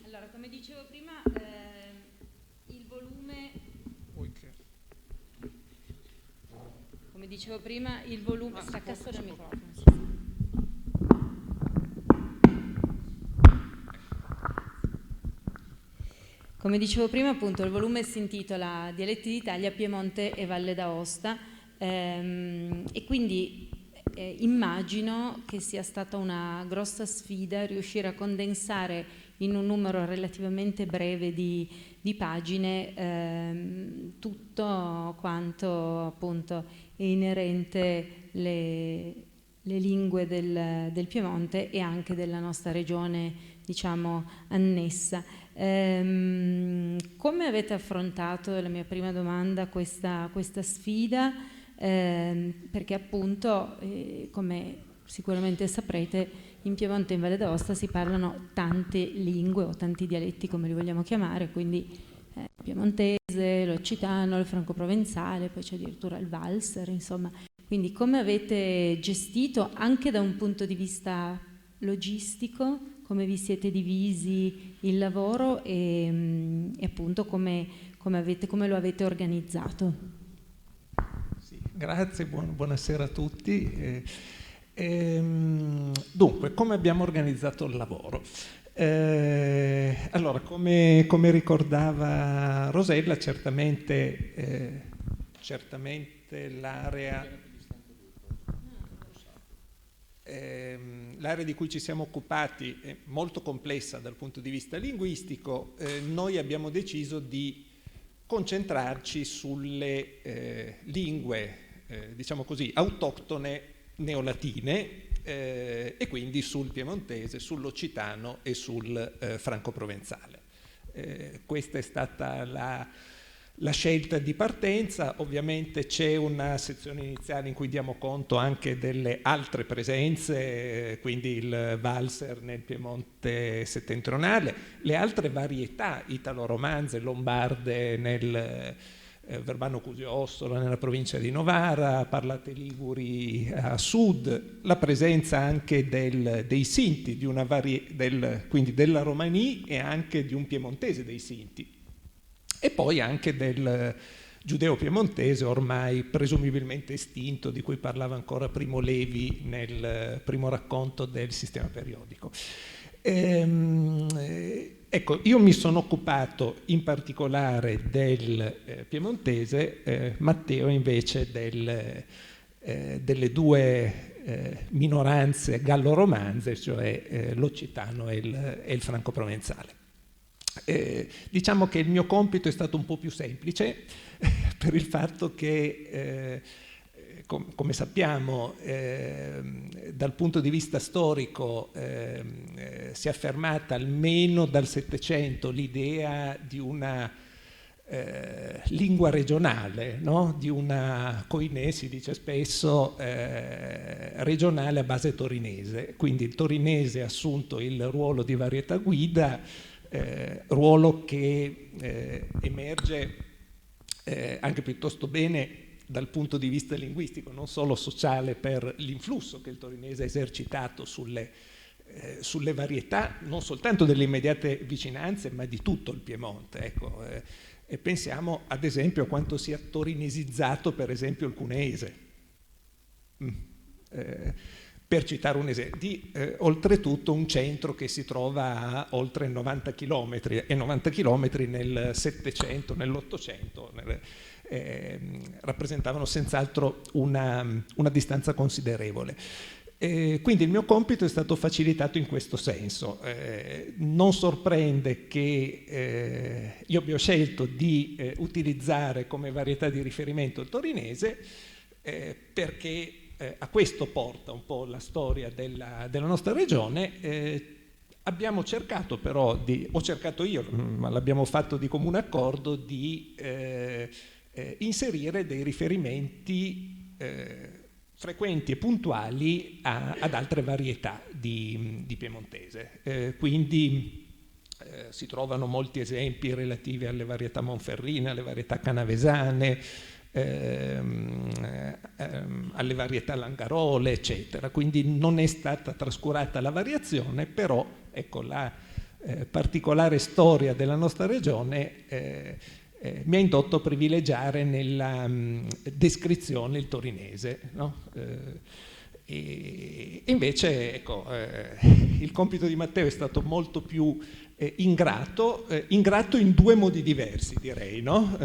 Allora, come dicevo prima, il volume... Come dicevo prima, il volume... Stacca solo il microfono. Come dicevo prima, appunto, il volume si intitola Dialetti d'Italia, Piemonte e Valle d'Aosta e quindi immagino che sia stata una grossa sfida riuscire a condensare in un numero relativamente breve di pagine tutto quanto appunto è inerente le lingue del Piemonte e anche della nostra regione, diciamo, annessa. Come avete affrontato, la mia prima domanda, questa sfida? Perché appunto, come sicuramente saprete, in Piemonte e in Valle d'Aosta si parlano tante lingue o tanti dialetti, come li vogliamo chiamare, quindi il piemontese, l'occitano, il franco-provenzale, poi c'è addirittura il valser, insomma. Quindi come avete gestito, anche da un punto di vista logistico, come vi siete divisi il lavoro e appunto come lo avete organizzato?
Sì, grazie, buonasera a tutti. Dunque, come abbiamo organizzato il lavoro? Allora, come ricordava Rosella, certamente l'area di cui ci siamo occupati è molto complessa dal punto di vista linguistico. Noi abbiamo deciso di concentrarci sulle lingue, diciamo così, autoctone neolatine e quindi sul piemontese, sull'occitano e sul franco-provenzale. Questa è stata la scelta di partenza. Ovviamente c'è una sezione iniziale in cui diamo conto anche delle altre presenze, quindi il valser nel Piemonte settentrionale, le altre varietà italo-romanze, lombarde nel Verbano Cusio-Ossola nella provincia di Novara, parlate liguri a sud, la presenza anche dei Sinti, quindi della Romani e anche di un piemontese dei Sinti, e poi anche del giudeo-piemontese ormai presumibilmente estinto, di cui parlava ancora Primo Levi nel primo racconto del sistema periodico. Ecco, io mi sono occupato in particolare del piemontese, Matteo invece delle due minoranze gallo-romanze, cioè l'occitano e il franco-provenzale. Diciamo che il mio compito è stato un po' più semplice per il fatto che come sappiamo dal punto di vista storico si è affermata almeno dal Settecento l'idea di una lingua regionale, no? Di una koiné, si dice spesso, regionale a base torinese. Quindi il torinese ha assunto il ruolo di varietà guida, ruolo che emerge anche piuttosto bene dal punto di vista linguistico, non solo sociale, per l'influsso che il torinese ha esercitato sulle varietà, non soltanto delle immediate vicinanze, ma di tutto il Piemonte. Ecco, e pensiamo ad esempio a quanto sia torinesizzato per esempio il cuneese. per citare un esempio, di oltretutto un centro che si trova a oltre 90 chilometri, e 90 chilometri nel Settecento, nell'Ottocento rappresentavano senz'altro una distanza considerevole. Quindi il mio compito è stato facilitato in questo senso. Non sorprende che io abbia scelto di utilizzare come varietà di riferimento il torinese, perché a questo porta un po' la storia della nostra regione. Abbiamo cercato però ho cercato io, ma l'abbiamo fatto di comune accordo, di inserire dei riferimenti frequenti e puntuali ad altre varietà di piemontese. Quindi si trovano molti esempi relativi alle varietà monferrine, alle varietà canavesane, alle varietà langarole, eccetera. Quindi non è stata trascurata la variazione, però ecco, la particolare storia della nostra regione mi ha indotto a privilegiare nella descrizione il torinese, no? E invece ecco, il compito di Matteo è stato molto più ingrato in due modi diversi, direi, no?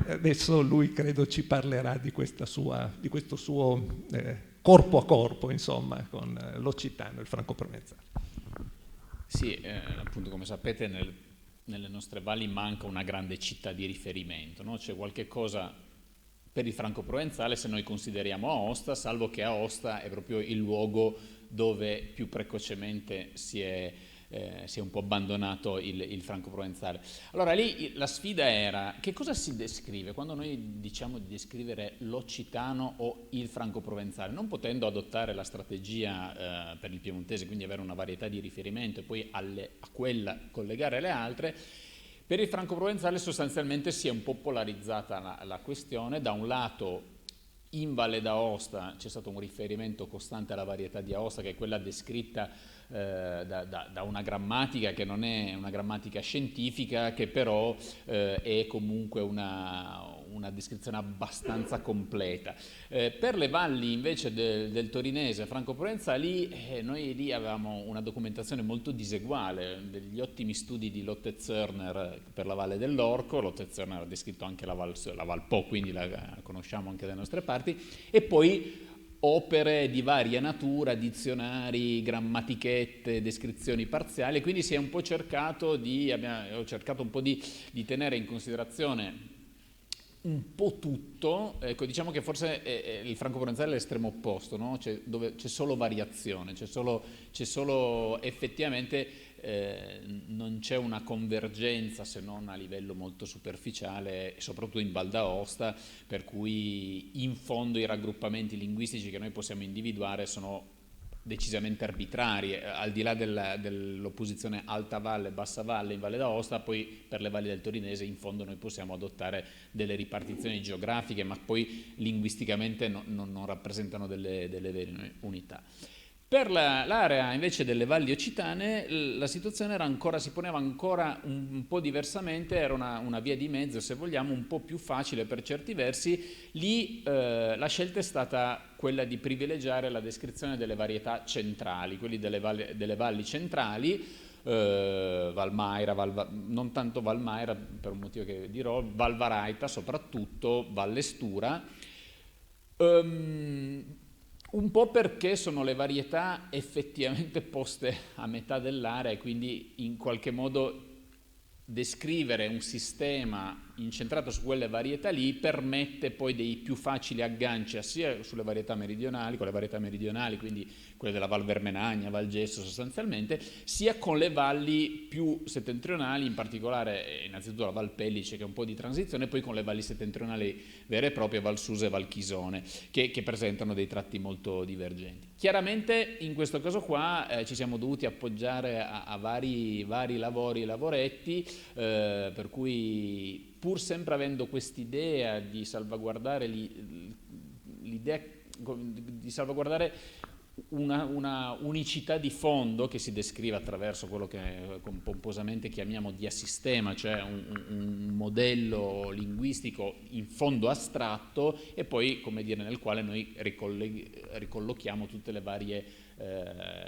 Adesso lui credo ci parlerà di questo suo corpo a corpo, insomma, con l'occitano e il franco-provenzale.
Sì, appunto, come sapete nelle nostre valli manca una grande città di riferimento, no? C'è qualche cosa per il franco-provenzale se noi consideriamo Aosta, salvo che Aosta è proprio il luogo dove più precocemente si è un po' abbandonato il franco-provenzale. Allora lì la sfida era: che cosa si descrive quando noi diciamo di descrivere l'occitano o il franco-provenzale, non potendo adottare la strategia per il piemontese, quindi avere una varietà di riferimento e poi a quella collegare le altre. Per il franco-provenzale sostanzialmente si è un po' polarizzata la questione. Da un lato in Valle d'Aosta c'è stato un riferimento costante alla varietà di Aosta, che è quella descritta da una grammatica che non è una grammatica scientifica, che però è comunque una descrizione abbastanza completa. Per le valli invece del torinese franco-provenzali, noi lì avevamo una documentazione molto diseguale, degli ottimi studi di Lotte Zörner per la Valle dell'Orco. Lotte Zörner ha descritto anche la Val Po, quindi la conosciamo anche dalle nostre parti, e poi opere di varia natura, dizionari, grammatichette, descrizioni parziali. Quindi si è un po' cercato ho cercato un po' di tenere in considerazione un po' tutto. Ecco, diciamo che forse il franco-provenzale è l'estremo opposto, no? Dove c'è solo variazione, c'è solo effettivamente non c'è una convergenza, se non a livello molto superficiale, soprattutto in Val d'Aosta, per cui in fondo i raggruppamenti linguistici che noi possiamo individuare sono decisamente arbitrari, al di là dell'opposizione alta valle, bassa valle in Valle d'Aosta. Poi per le valli del torinese in fondo noi possiamo adottare delle ripartizioni geografiche, ma poi linguisticamente non rappresentano delle vere unità. Per l'area invece delle valli occitane la situazione si poneva ancora un po' diversamente, era una via di mezzo, se vogliamo, un po' più facile per certi versi. Lì la scelta è stata quella di privilegiare la descrizione delle varietà centrali, quelli delle valli centrali, Valmaira, non tanto Valmaira per un motivo che dirò, Valvaraita soprattutto, Vallestura, un po' perché sono le varietà effettivamente poste a metà dell'area, e quindi in qualche modo descrivere un sistema incentrato su quelle varietà lì permette poi dei più facili agganci sia sulle varietà meridionali, con le varietà meridionali, quindi quelle della Val Vermenagna, Val Gesso sostanzialmente, sia con le valli più settentrionali, in particolare innanzitutto la Val Pellice, che è un po' di transizione, e poi con le valli settentrionali vere e proprie, Val Susa e Val Chisone, che presentano dei tratti molto divergenti. Chiaramente in questo caso qua ci siamo dovuti appoggiare a vari lavori e lavoretti, per cui pur sempre avendo quest'idea di salvaguardare una unicità di fondo che si descrive attraverso quello che pomposamente chiamiamo diasistema, cioè un modello linguistico in fondo astratto e poi, come dire, nel quale noi ricollochiamo tutte le varie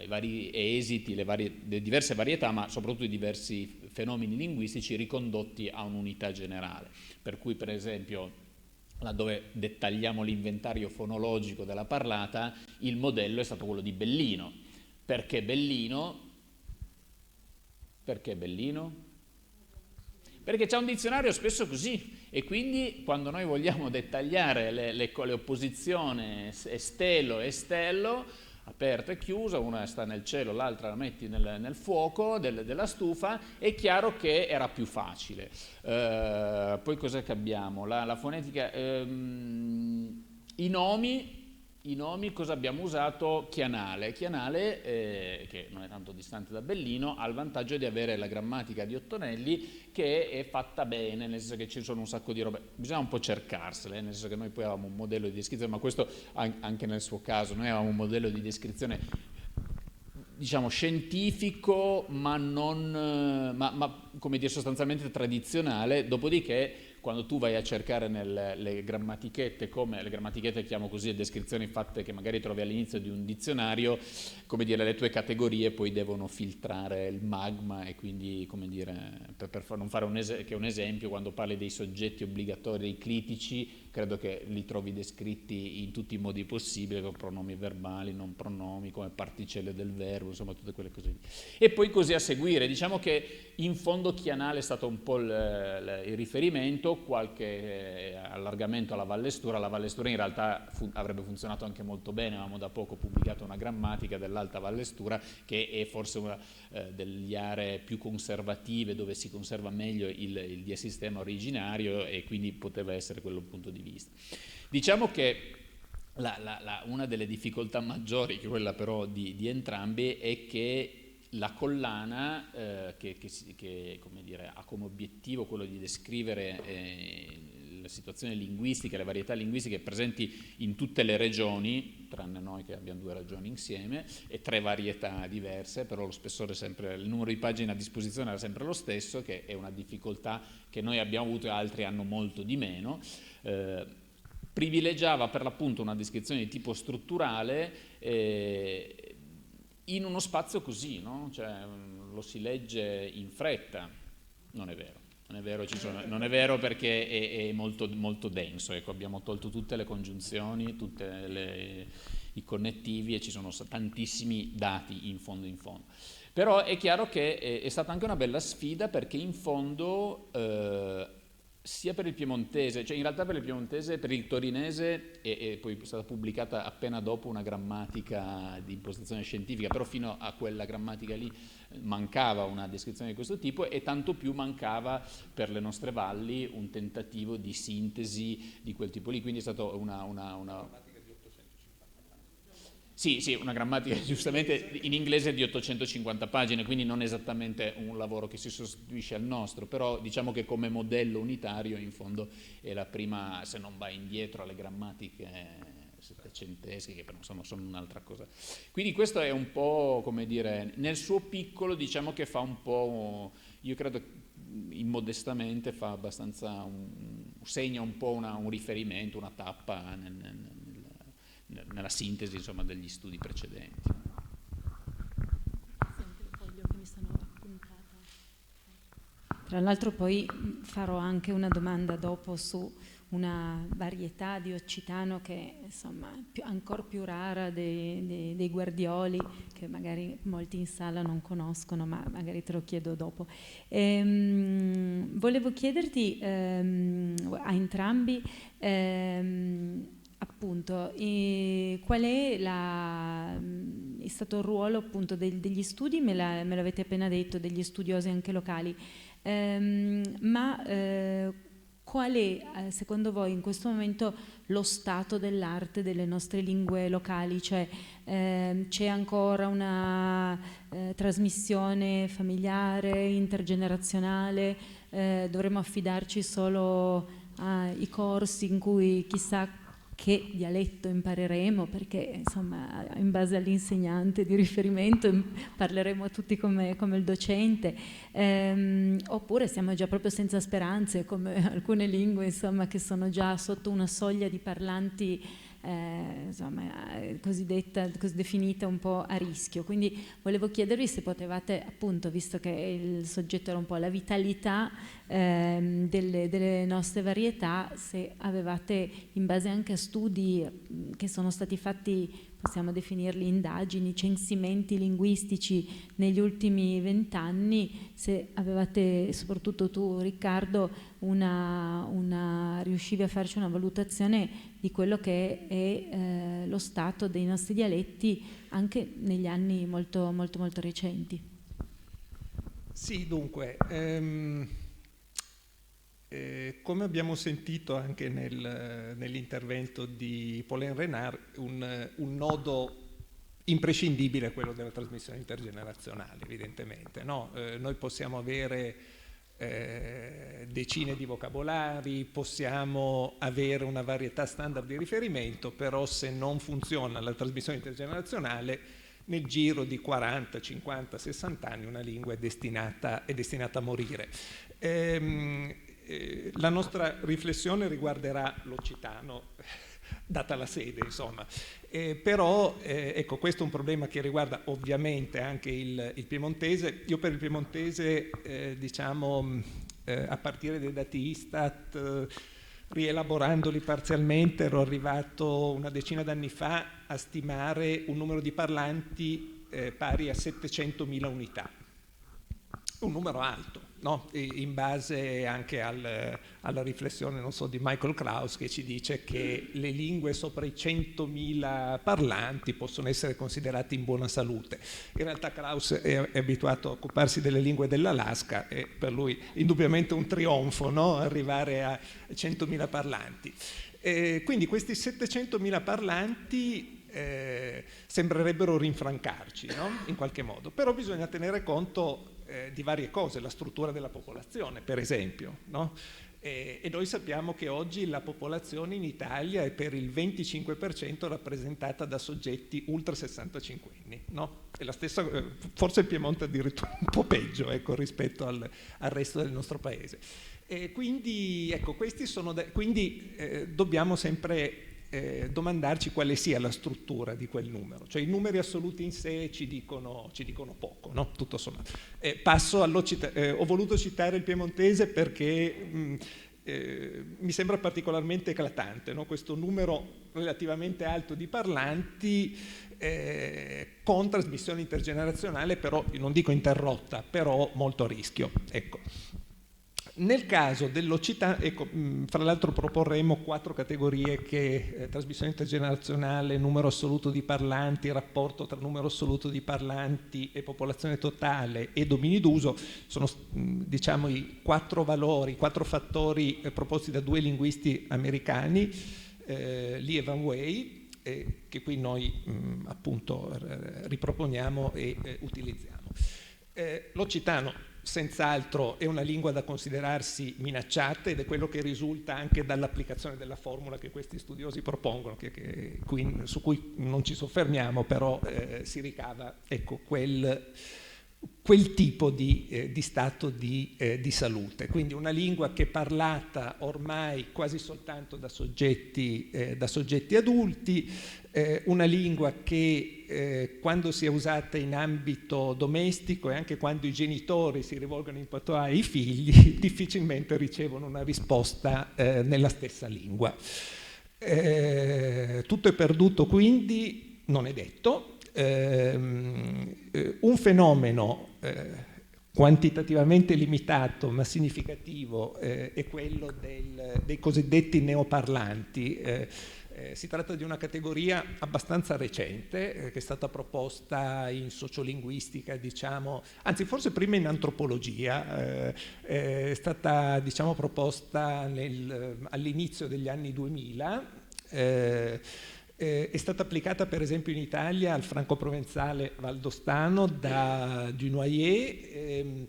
i vari esiti, le diverse varietà, ma soprattutto i diversi fenomeni linguistici ricondotti a un'unità generale. Per cui, per esempio, laddove dettagliamo l'inventario fonologico della parlata, il modello è stato quello di Bellino. Perché Bellino? Perché Bellino? Perché c'è un dizionario spesso così, e quindi quando noi vogliamo dettagliare le opposizioni stelo e stello, aperta e chiusa, una sta nel cielo, l'altra la metti nel fuoco della stufa, è chiaro che era più facile. Poi cos'è che abbiamo? La fonetica, i nomi, cosa abbiamo usato? Chianale, che non è tanto distante da Bellino, ha il vantaggio di avere la grammatica di Ottonelli che è fatta bene, nel senso che ci sono un sacco di robe, bisogna un po' cercarsele, nel senso che noi poi avevamo un modello di descrizione, ma questo anche nel suo caso, noi avevamo un modello di descrizione, diciamo, scientifico, ma non, ma come dire, sostanzialmente tradizionale, dopodiché quando tu vai a cercare nelle grammatichette, come le grammatichette chiamo così, le descrizioni fatte che magari trovi all'inizio di un dizionario, come dire, le tue categorie poi devono filtrare il magma, e quindi, come dire, per non fare un esempio, quando parli dei soggetti obbligatori, dei clitici, credo che li trovi descritti in tutti i modi possibili, con pronomi verbali, non pronomi, come particelle del verbo, insomma tutte quelle cose lì. E poi così a seguire, diciamo che in fondo Chianale è stato un po' il riferimento, qualche allargamento alla Vallestura. La Vallestura in realtà avrebbe funzionato anche molto bene, avevamo da poco pubblicato una grammatica dell'Alta Vallestura, che è forse una delle aree più conservative, dove si conserva meglio il diasistema originario, e quindi poteva essere quello punto di vista. Diciamo che una delle difficoltà maggiori, che è quella però di entrambi, è che la collana, che come dire, ha come obiettivo quello di descrivere la situazione linguistica, le varietà linguistiche presenti in tutte le regioni, tranne noi che abbiamo 2 regioni insieme, e 3 varietà diverse, però lo spessore sempre, il numero di pagine a disposizione era sempre lo stesso, che è una difficoltà che noi abbiamo avuto e altri hanno molto di meno. Privilegiava per l'appunto una descrizione di tipo strutturale, in uno spazio così, no? Cioè, lo si legge in fretta. Non è vero. Non è vero perché è molto, molto denso. Ecco, abbiamo tolto tutte le congiunzioni, tutti i connettivi, e ci sono tantissimi dati in fondo. Però è chiaro che è stata anche una bella sfida, perché in fondo sia per il piemontese, cioè in realtà per il piemontese, per il torinese, e poi è stata pubblicata appena dopo una grammatica di impostazione scientifica, però fino a quella grammatica lì mancava una descrizione di questo tipo, e tanto più mancava per le nostre valli un tentativo di sintesi di quel tipo lì, quindi è stato una Sì, una grammatica giustamente in inglese di 850 pagine, quindi non esattamente un lavoro che si sostituisce al nostro, però diciamo che come modello unitario in fondo è la prima, se non va indietro alle grammatiche settecentesche, che però insomma sono un'altra cosa. Quindi questo è un po', come dire, nel suo piccolo, diciamo che fa un po', io credo immodestamente fa abbastanza, segna un po' un riferimento, una tappa nella sintesi, insomma, degli studi precedenti.
Tra l'altro poi farò anche una domanda dopo su una varietà di occitano che insomma è ancora più rara dei guardioli, che magari molti in sala non conoscono, ma magari te lo chiedo dopo. Volevo chiederti a entrambi appunto qual è stato il ruolo appunto degli studi, me l'avete appena detto, degli studiosi anche locali, ma qual è secondo voi in questo momento lo stato dell'arte delle nostre lingue locali? Cioè c'è ancora una trasmissione familiare, intergenerazionale? Dovremmo affidarci solo ai corsi in cui chissà che dialetto impareremo, perché insomma in base all'insegnante di riferimento parleremo tutti come il docente, oppure siamo già proprio senza speranze, come alcune lingue insomma che sono già sotto una soglia di parlanti insomma, così definita un po' a rischio. Quindi volevo chiedervi se potevate, appunto, visto che il soggetto era un po' la vitalità delle nostre varietà, se avevate, in base anche a studi che sono stati fatti, possiamo definirli indagini, censimenti linguistici negli ultimi 20 anni, se avevate, soprattutto tu Riccardo, riuscivi a farci una valutazione di quello che è lo stato dei nostri dialetti anche negli anni molto, molto, molto recenti.
Sì, dunque, come abbiamo sentito anche nell'intervento di Pauline Renard, un nodo imprescindibile è quello della trasmissione intergenerazionale, evidentemente, no? Noi possiamo avere decine di vocabolari, possiamo avere una varietà standard di riferimento, però se non funziona la trasmissione intergenerazionale, nel giro di 40, 50, 60 anni una lingua è destinata a morire. La nostra riflessione riguarderà l'occitano, data la sede, insomma. Però ecco, questo è un problema che riguarda ovviamente anche il piemontese. Io per il piemontese, diciamo, a partire dai dati Istat, rielaborandoli parzialmente, ero arrivato una decina d'anni fa a stimare un numero di parlanti pari a 700.000 unità. Un numero alto, no? In base anche alla riflessione, non so, di Michael Krauss, che ci dice che le lingue sopra i 100.000 parlanti possono essere considerate in buona salute. In realtà Krauss è abituato a occuparsi delle lingue dell'Alaska e per lui indubbiamente un trionfo, no? Arrivare a 100.000 parlanti. Quindi questi 700.000 parlanti sembrerebbero rinfrancarci, no? In qualche modo, però bisogna tenere conto di varie cose, la struttura della popolazione per esempio, no? E noi sappiamo che oggi la popolazione in Italia è per il 25% rappresentata da soggetti ultra 65 anni, no? E la stessa, forse il Piemonte addirittura un po' peggio, ecco, rispetto al resto del nostro paese. E quindi ecco, questi sono quindi dobbiamo sempre domandarci quale sia la struttura di quel numero, cioè i numeri assoluti in sé ci dicono poco, no? Tutto sommato. Passo ho voluto citare il piemontese perché mi sembra particolarmente eclatante, no? Questo numero relativamente alto di parlanti con trasmissione intergenerazionale, però non dico interrotta, però molto a rischio, ecco. Nel caso dell'occitano, ecco, fra l'altro proporremo 4 categorie che trasmissione intergenerazionale, numero assoluto di parlanti, rapporto tra numero assoluto di parlanti e popolazione totale e domini d'uso, sono diciamo i 4 valori, 4 fattori proposti da 2 linguisti americani, Lee e Van Wey, che qui noi appunto riproponiamo e utilizziamo. L'occitano senz'altro è una lingua da considerarsi minacciata ed è quello che risulta anche dall'applicazione della formula che questi studiosi propongono, su cui non ci soffermiamo, però si ricava, ecco, quel tipo di stato di salute. Quindi una lingua che è parlata ormai quasi soltanto da soggetti adulti, una lingua che quando si è usata in ambito domestico e anche quando i genitori si rivolgono in patois ai figli difficilmente ricevono una risposta nella stessa lingua. Tutto è perduto quindi? Non è detto. Un fenomeno quantitativamente limitato ma significativo è quello dei cosiddetti neoparlanti. Si tratta di una categoria abbastanza recente che è stata proposta in sociolinguistica, diciamo, anzi forse prima in antropologia, è stata, diciamo, proposta all'inizio degli anni 2000, è stata applicata per esempio in Italia al franco-provenzale valdostano da Dunoyer.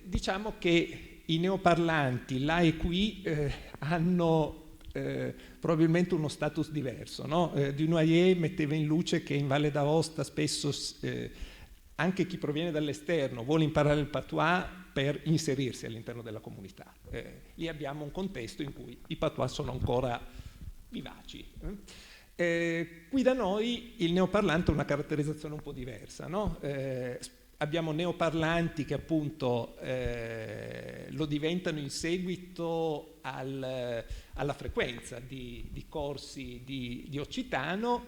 Diciamo che i neoparlanti là e qui hanno probabilmente uno status diverso, no? Dunoyer metteva in luce che in Valle d'Aosta spesso anche chi proviene dall'esterno vuole imparare il patois per inserirsi all'interno della comunità. Lì abbiamo un contesto in cui i patois sono ancora vivaci. Qui da noi il neoparlante ha una caratterizzazione un po' diversa, no? Abbiamo neoparlanti che appunto lo diventano in seguito alla frequenza di corsi di occitano.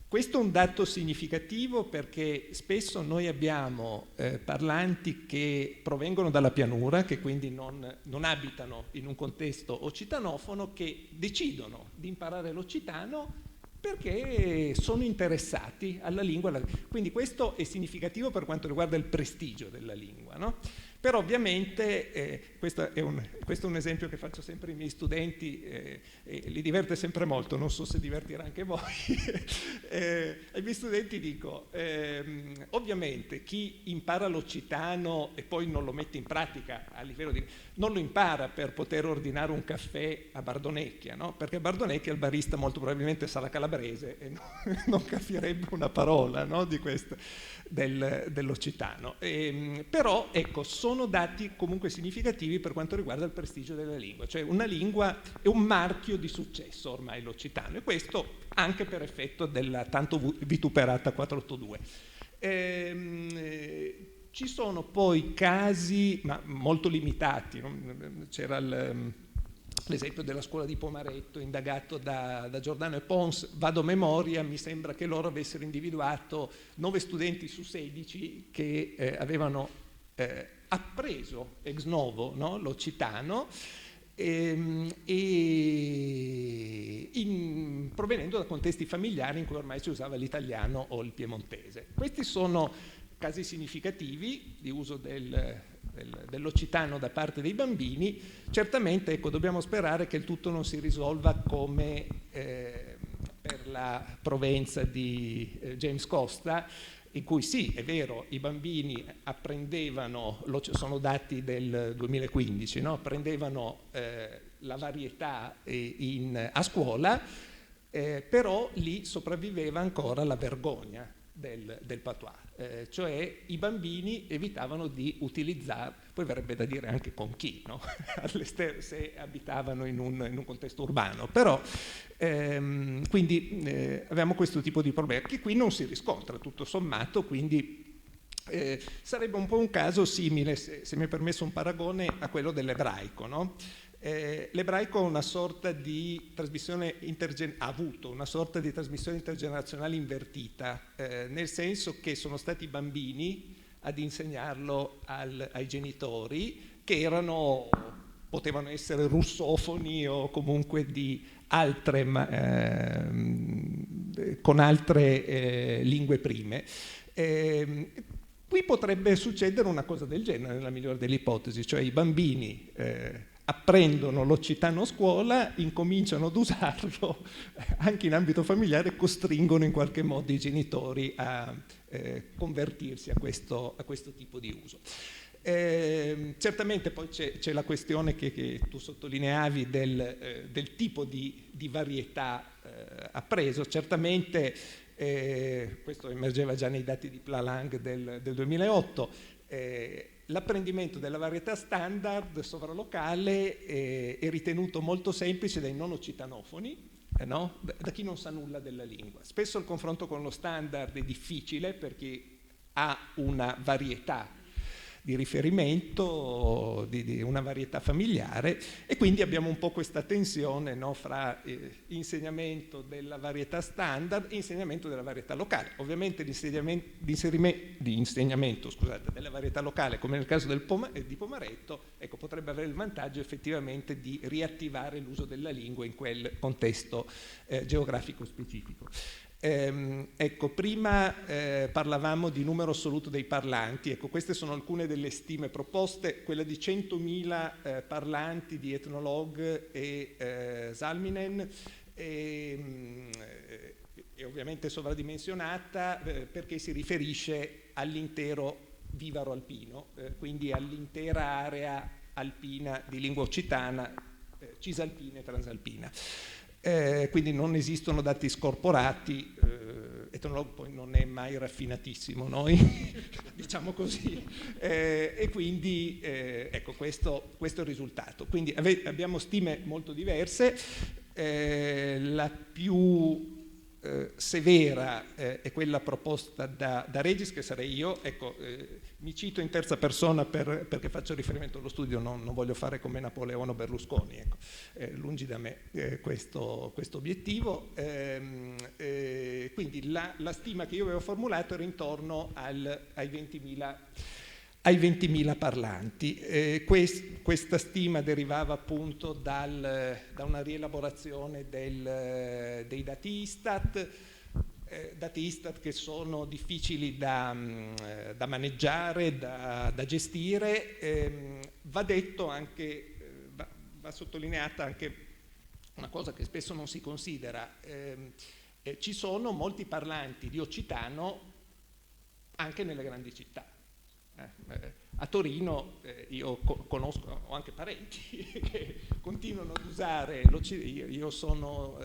Questo è un dato significativo perché spesso noi abbiamo parlanti che provengono dalla pianura, che quindi non abitano in un contesto occitanofono, che decidono di imparare l'occitano perché sono interessati alla lingua. Quindi questo è significativo per quanto riguarda il prestigio della lingua, no? Però ovviamente, questo è un esempio che faccio sempre ai miei studenti, li diverte sempre molto, non so se divertirà anche voi. Ai miei studenti dico, ovviamente chi impara l'occitano e poi non lo mette in pratica a livello di... non lo impara per poter ordinare un caffè a Bardonecchia, no? Perché a Bardonecchia il barista molto probabilmente sarà calabrese e non capirebbe una parola, no? Di questo, dell'occitano. Però ecco, sono dati comunque significativi per quanto riguarda il prestigio della lingua, cioè una lingua è un marchio di successo ormai l'occitano, e questo anche per effetto della tanto vituperata 482. Ci sono poi casi, ma molto limitati, no? C'era l'esempio della scuola di Pomaretto indagato da Giordano e Pons, vado a memoria, mi sembra che loro avessero individuato 9 studenti su 16 che avevano appreso ex novo, no? L'occitano, provenendo da contesti familiari in cui ormai si usava l'italiano o il piemontese. Questi sono casi significativi di uso dell'occitano da parte dei bambini. Certamente, ecco, dobbiamo sperare che il tutto non si risolva come per la Provenza di James Costa, in cui sì, è vero, i bambini apprendevano, sono dati del 2015, no? Apprendevano la varietà a scuola, però lì sopravviveva ancora la vergogna del patois, cioè i bambini evitavano di utilizzare, poi verrebbe da dire anche con chi, no? Se abitavano in un contesto urbano, però quindi avevamo questo tipo di problema che qui non si riscontra tutto sommato, quindi sarebbe un po' un caso simile, se mi è permesso un paragone, a quello dell'ebraico, no? L'ebraico ha una sorta di trasmissione ha avuto una sorta di trasmissione intergenerazionale invertita, nel senso che sono stati i bambini ad insegnarlo ai genitori, che potevano essere russofoni o comunque di altre con altre lingue prime. Qui potrebbe succedere una cosa del genere nella migliore delle ipotesi, cioè i bambini apprendono l'occitano a scuola, incominciano ad usarlo anche in ambito familiare, costringono in qualche modo i genitori a convertirsi a questo tipo di uso. Certamente poi c'è la questione che tu sottolineavi del tipo di varietà appreso. Certamente questo emergeva già nei dati di Plalang del 2008, l'apprendimento della varietà standard sovralocale è ritenuto molto semplice dai non occitanofoni, no? Da chi non sa nulla della lingua. Spesso il confronto con lo standard è difficile perché ha una varietà di riferimento, di una varietà familiare, e quindi abbiamo un po' questa tensione, no, fra insegnamento della varietà standard e insegnamento della varietà locale. Ovviamente l'insegnamento della varietà locale, come nel caso di Pomaretto, ecco, potrebbe avere il vantaggio effettivamente di riattivare l'uso della lingua in quel contesto geografico specifico. Ecco, prima parlavamo di numero assoluto dei parlanti. Ecco, queste sono alcune delle stime proposte, quella di 100.000 parlanti di Ethnologue e Salminen, è ovviamente sovradimensionata perché si riferisce all'intero vivaro alpino, quindi all'intera area alpina di lingua occitana, cisalpina e transalpina. Quindi non esistono dati scorporati, etenologo poi non è mai raffinatissimo noi, diciamo così, e quindi ecco questo è il risultato. Quindi abbiamo stime molto diverse, la più severa è quella proposta da Regis, che sarei io. Ecco, mi cito in terza persona perché faccio riferimento allo studio, non voglio fare come Napoleone o Berlusconi, ecco. Lungi da me questo obiettivo. Quindi la stima che io avevo formulato era intorno ai 20.000 parlanti. Questa stima derivava appunto da una rielaborazione dei dati Istat, che sono difficili da maneggiare, da gestire. Va detto anche, va sottolineata anche una cosa che spesso non si considera. Ci sono molti parlanti di occitano anche nelle grandi città. A Torino io conosco, ho anche parenti che continuano ad usare l'occitano. Io sono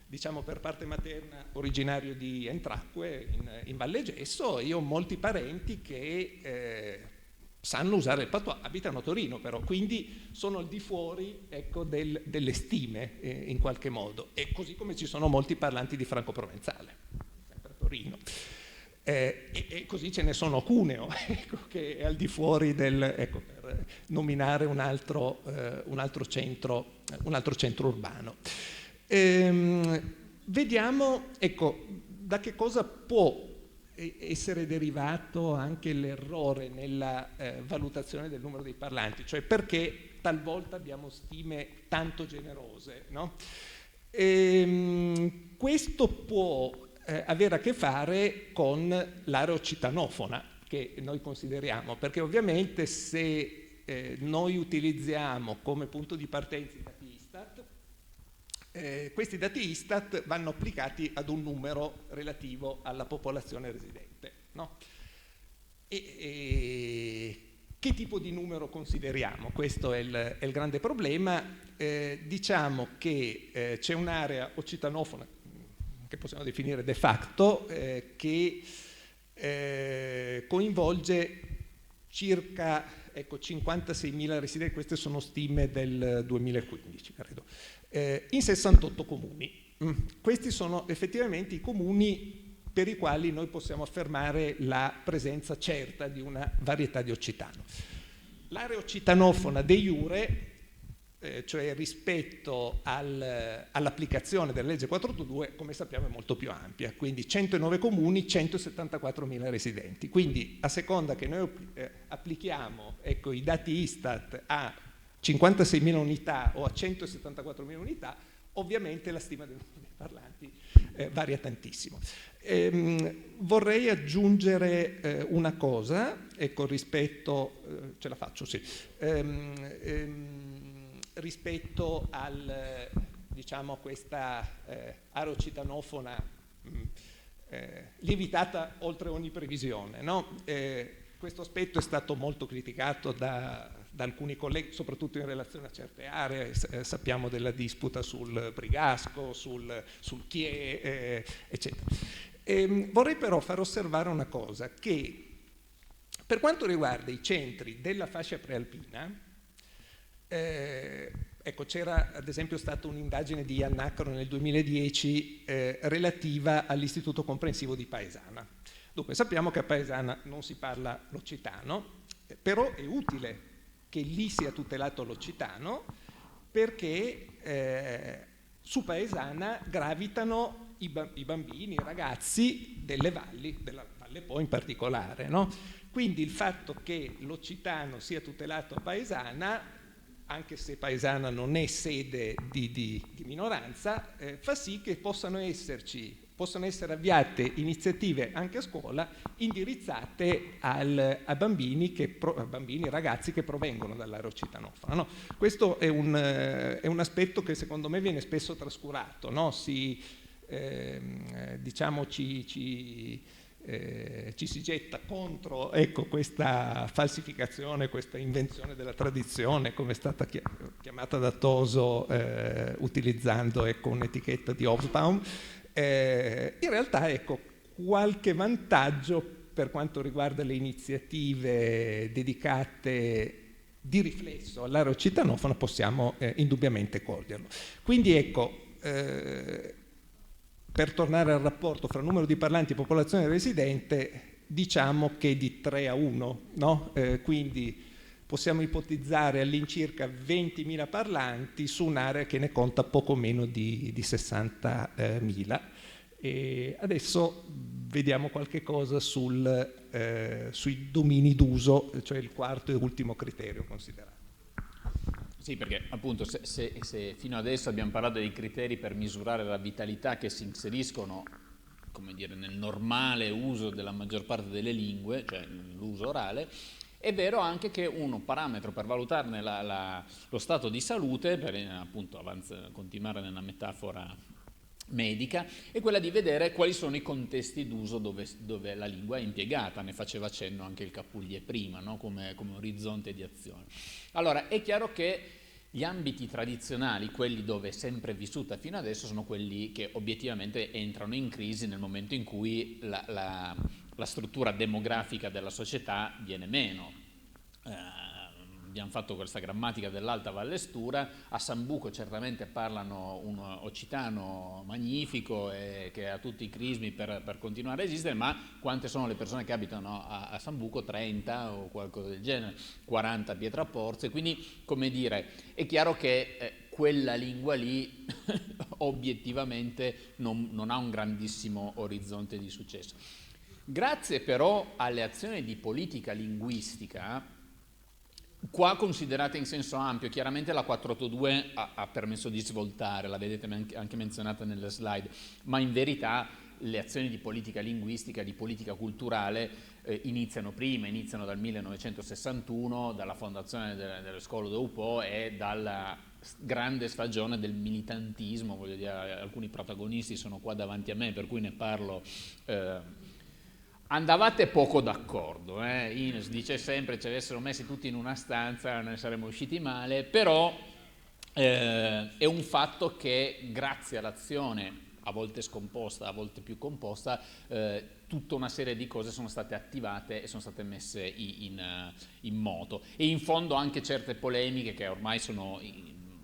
diciamo per parte materna originario di Entracque in Valle Gesso, io ho molti parenti che sanno usare il patois, abitano a Torino però, quindi sono al di fuori, ecco, delle stime in qualche modo, e così come ci sono molti parlanti di franco-provenzale sempre a Torino. E così ce ne sono a Cuneo, ecco, che è al di fuori ecco, per nominare un altro centro urbano. Vediamo, ecco, da che cosa può essere derivato anche l'errore nella valutazione del numero dei parlanti, cioè perché talvolta abbiamo stime tanto generose, no? Questo può avere a che fare con l'area occitanofona che noi consideriamo, perché ovviamente se noi utilizziamo come punto di partenza i dati Istat, questi dati Istat vanno applicati ad un numero relativo alla popolazione residente, no? Che tipo di numero consideriamo? Questo è il grande problema. Diciamo che c'è un'area occitanofona che possiamo definire de facto, che coinvolge circa 56.000 residenti, queste sono stime del 2015, credo, in 68 comuni. Questi sono effettivamente i comuni per i quali noi possiamo affermare la presenza certa di una varietà di occitano. L'area occitanofona de iure, cioè rispetto all'applicazione della legge 482, come sappiamo è molto più ampia, quindi 109 comuni, 174.000 residenti. Quindi a seconda che noi applichiamo, ecco, i dati Istat a 56.000 unità o a 174.000 unità, ovviamente la stima dei parlanti varia tantissimo. Vorrei aggiungere una cosa, ecco, rispetto, ce la faccio, sì, rispetto diciamo, a questa area occitanofona lievitata oltre ogni previsione, no? Questo aspetto è stato molto criticato da alcuni colleghi, soprattutto in relazione a certe aree. Sappiamo della disputa sul Brigasco, sul Chie, eccetera. Vorrei però far osservare una cosa, che per quanto riguarda i centri della fascia prealpina, ecco, c'era ad esempio stata un'indagine di Ian Nacro nel 2010 relativa all'Istituto Comprensivo di Paesana. Dunque sappiamo che a Paesana non si parla l'occitano, però è utile che lì sia tutelato l'occitano, perché su Paesana gravitano i bambini, i ragazzi delle valli, della Valle Po in particolare, no? Quindi il fatto che l'occitano sia tutelato a Paesana, anche se Paesana non è sede di minoranza, fa sì che possano essere avviate iniziative anche a scuola indirizzate a bambini e ragazzi che provengono dall'area occitanofona, no? Questo è un aspetto che secondo me viene spesso trascurato, no? Diciamo ci si getta contro, ecco, questa falsificazione, questa invenzione della tradizione, come è stata chiamata da Toso utilizzando, ecco, un'etichetta di Hobsbawm. In realtà, ecco, qualche vantaggio per quanto riguarda le iniziative dedicate di riflesso all'area occitanofona possiamo indubbiamente coglierlo. Quindi ecco, per tornare al rapporto fra numero di parlanti e popolazione residente, diciamo che di 3-1, no? Quindi possiamo ipotizzare all'incirca 20.000 parlanti su un'area che ne conta poco meno di 60.000. E adesso vediamo qualche cosa sui domini d'uso, cioè il quarto e ultimo criterio considerato.
Sì, perché appunto se fino adesso abbiamo parlato dei criteri per misurare la vitalità che si inseriscono, come dire, nel normale uso della maggior parte delle lingue, cioè l'uso orale, è vero anche che un parametro per valutarne lo stato di salute, per appunto continuare nella metafora medica, è quella di vedere quali sono i contesti d'uso dove la lingua è impiegata. Ne faceva cenno anche il Capuglie prima, no? come orizzonte di azione. Allora, è chiaro che gli ambiti tradizionali, quelli dove è sempre vissuta fino adesso, sono quelli che obiettivamente entrano in crisi nel momento in cui la struttura demografica della società viene meno. Abbiamo fatto questa grammatica dell'Alta Vallestura, a Sambuco certamente parlano un occitano magnifico e che ha tutti i crismi per continuare a esistere, ma quante sono le persone che abitano a Sambuco? 30 o qualcosa del genere, 40 a Pietraporze, quindi come dire, è chiaro che quella lingua lì obiettivamente non ha un grandissimo orizzonte di successo. Grazie però alle azioni di politica linguistica, qua considerate in senso ampio, chiaramente la 482 ha permesso di svoltare, la vedete anche menzionata nelle slide, ma in verità le azioni di politica linguistica, di politica culturale iniziano prima, iniziano dal 1961, dalla fondazione delle scuole d'Eupo e dalla grande stagione del militantismo, voglio dire, alcuni protagonisti sono qua davanti a me, per cui ne parlo. Andavate poco d'accordo, Ines dice sempre ci avessero messi tutti in una stanza ne saremmo usciti male, però è un fatto che grazie all'azione a volte scomposta, a volte più composta, tutta una serie di cose sono state attivate e sono state messe in moto, e in fondo anche certe polemiche che ormai sono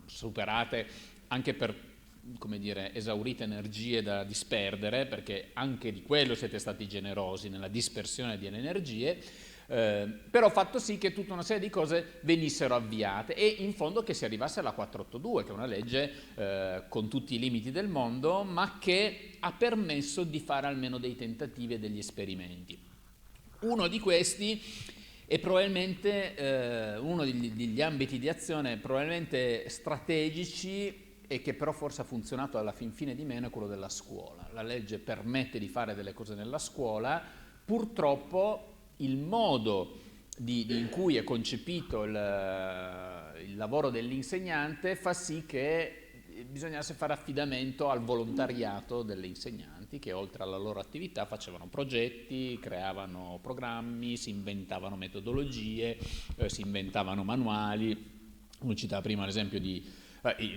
superate anche per, come dire, esaurite energie da disperdere, perché anche di quello siete stati generosi nella dispersione delle energie, però fatto sì che tutta una serie di cose venissero avviate e in fondo che si arrivasse alla 482, che è una legge con tutti i limiti del mondo, ma che ha permesso di fare almeno dei tentativi e degli esperimenti. Uno di questi è probabilmente uno degli ambiti di azione probabilmente strategici e che però forse ha funzionato alla fin fine di meno, è quello della scuola. La legge permette di fare delle cose nella scuola, purtroppo il modo in cui è concepito il lavoro dell'insegnante fa sì che bisognasse fare affidamento al volontariato delle insegnanti, che oltre alla loro attività facevano progetti, creavano programmi, si inventavano metodologie, si inventavano manuali. Uno citava prima l'esempio gli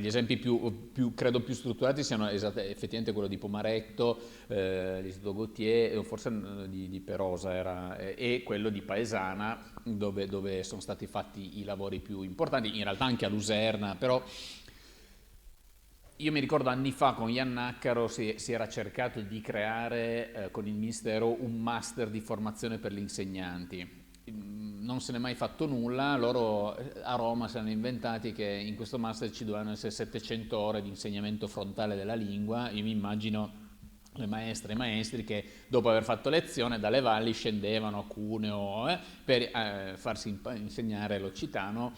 esempi più credo più strutturati siano effettivamente quello di Pomaretto, l'Istituto Gautier, forse di Perosa era, e quello di Paesana, dove sono stati fatti i lavori più importanti, in realtà anche a Luserna, però io mi ricordo anni fa con Ian Naccaro si era cercato di creare con il Ministero un master di formazione per gli insegnanti. Non se n'è mai fatto nulla, loro a Roma si hanno inventati che in questo master ci dovevano essere 700 ore di insegnamento frontale della lingua. Io mi immagino le maestre e i maestri che dopo aver fatto lezione dalle valli scendevano a Cuneo per farsi insegnare l'occitano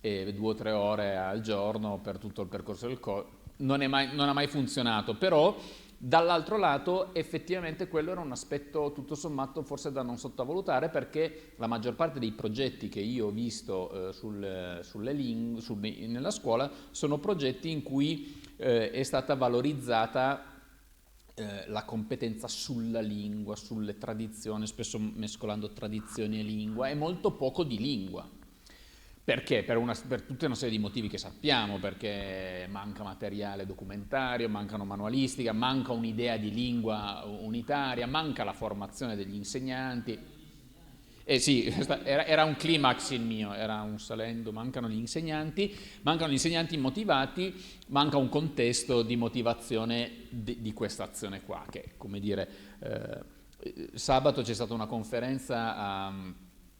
2 o 3 ore al giorno per tutto il percorso del corso. Non ha mai funzionato, però dall'altro lato effettivamente quello era un aspetto tutto sommato forse da non sottovalutare, perché la maggior parte dei progetti che io ho visto nella scuola sono progetti in cui è stata valorizzata la competenza sulla lingua, sulle tradizioni, spesso mescolando tradizioni e lingua, e molto poco di lingua. Perché? Per tutta una serie di motivi che sappiamo, perché manca materiale documentario, mancano manualistica, manca un'idea di lingua unitaria, manca la formazione degli insegnanti. Sì, era un climax il mio, era un salendo, mancano gli insegnanti motivati, manca un contesto di motivazione di questa azione qua, che, come dire, sabato c'è stata una conferenza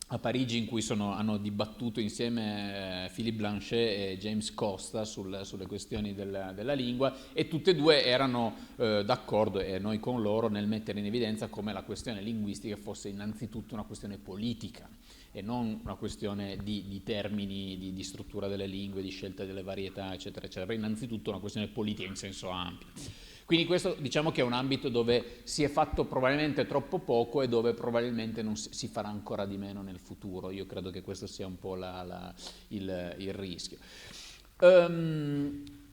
a Parigi in cui hanno dibattuto insieme Philippe Blanchet e James Costa sulle questioni della lingua, e tutte e due erano d'accordo, e noi con loro, nel mettere in evidenza come la questione linguistica fosse innanzitutto una questione politica e non una questione di termini, di struttura delle lingue, di scelta delle varietà, eccetera, eccetera, innanzitutto una questione politica in senso ampio. Quindi questo, diciamo, che è un ambito dove si è fatto probabilmente troppo poco e dove probabilmente non si farà ancora di meno nel futuro. Io credo che questo sia un po' il rischio.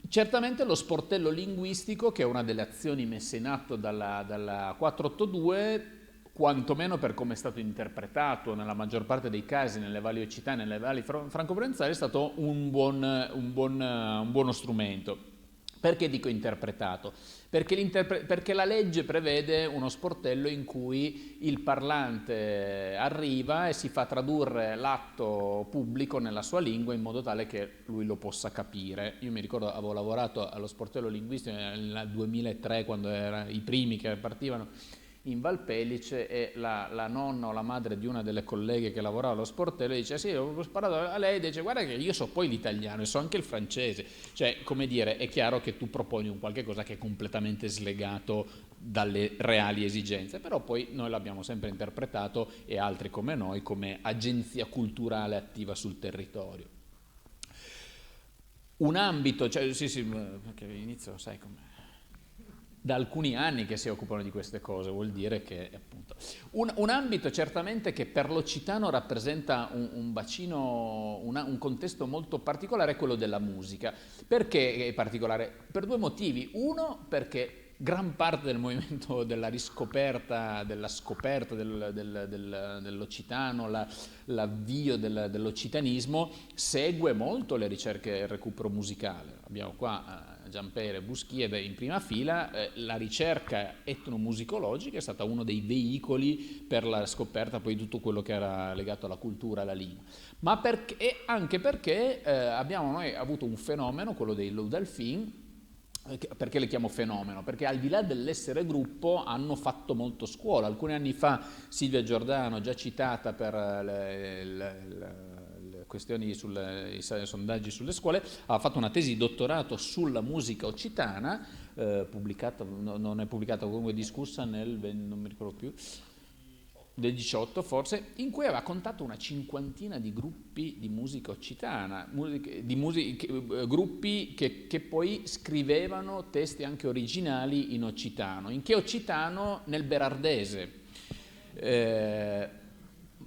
Certamente lo sportello linguistico, che è una delle azioni messe in atto dalla 482, quantomeno per come è stato interpretato nella maggior parte dei casi nelle valli occitane e nelle valli franco-provenzali, è stato un buono strumento. Perché dico interpretato? Perché la legge prevede uno sportello in cui il parlante arriva e si fa tradurre l'atto pubblico nella sua lingua in modo tale che lui lo possa capire. Io mi ricordo, avevo lavorato allo sportello linguistico nel 2003, quando erano i primi che partivano in Valpellice, e la nonna o la madre di una delle colleghe che lavorava allo sportello dice: sì, ho sparato a lei, dice: guarda che io so poi l'italiano e so anche il francese. Cioè, come dire, è chiaro che tu proponi un qualche cosa che è completamente slegato dalle reali esigenze, però poi noi l'abbiamo sempre interpretato, e altri come noi, come agenzia culturale attiva sul territorio. Un ambito, cioè, sì, perché all'inizio sai com'è, da alcuni anni che si occupano di queste cose, vuol dire che, appunto, un ambito certamente che per l'occitano rappresenta un bacino, un contesto molto particolare, è quello della musica. Perché è particolare? Per due motivi. Uno, perché gran parte del movimento della riscoperta, della scoperta dell'occitano, l'avvio dell'occitanismo segue molto le ricerche e il recupero musicale. Abbiamo qua Giampere e Buschiede in prima fila. La ricerca etnomusicologica è stata uno dei veicoli per la scoperta poi di tutto quello che era legato alla cultura e alla lingua, ma anche perché abbiamo noi avuto un fenomeno, quello dei Low Delphine. Perché le chiamo fenomeno? Perché al di là dell'essere gruppo hanno fatto molto scuola. Alcuni anni fa Silvia Giordano, già citata per le questioni i sondaggi sulle scuole, ha fatto una tesi di dottorato sulla musica occitana, pubblicata, non è pubblicata, comunque discussa non mi ricordo più, del 18 forse, in cui aveva contato una cinquantina di gruppi di musica occitana, gruppi che poi scrivevano testi anche originali in occitano. In che occitano? Nel berardese.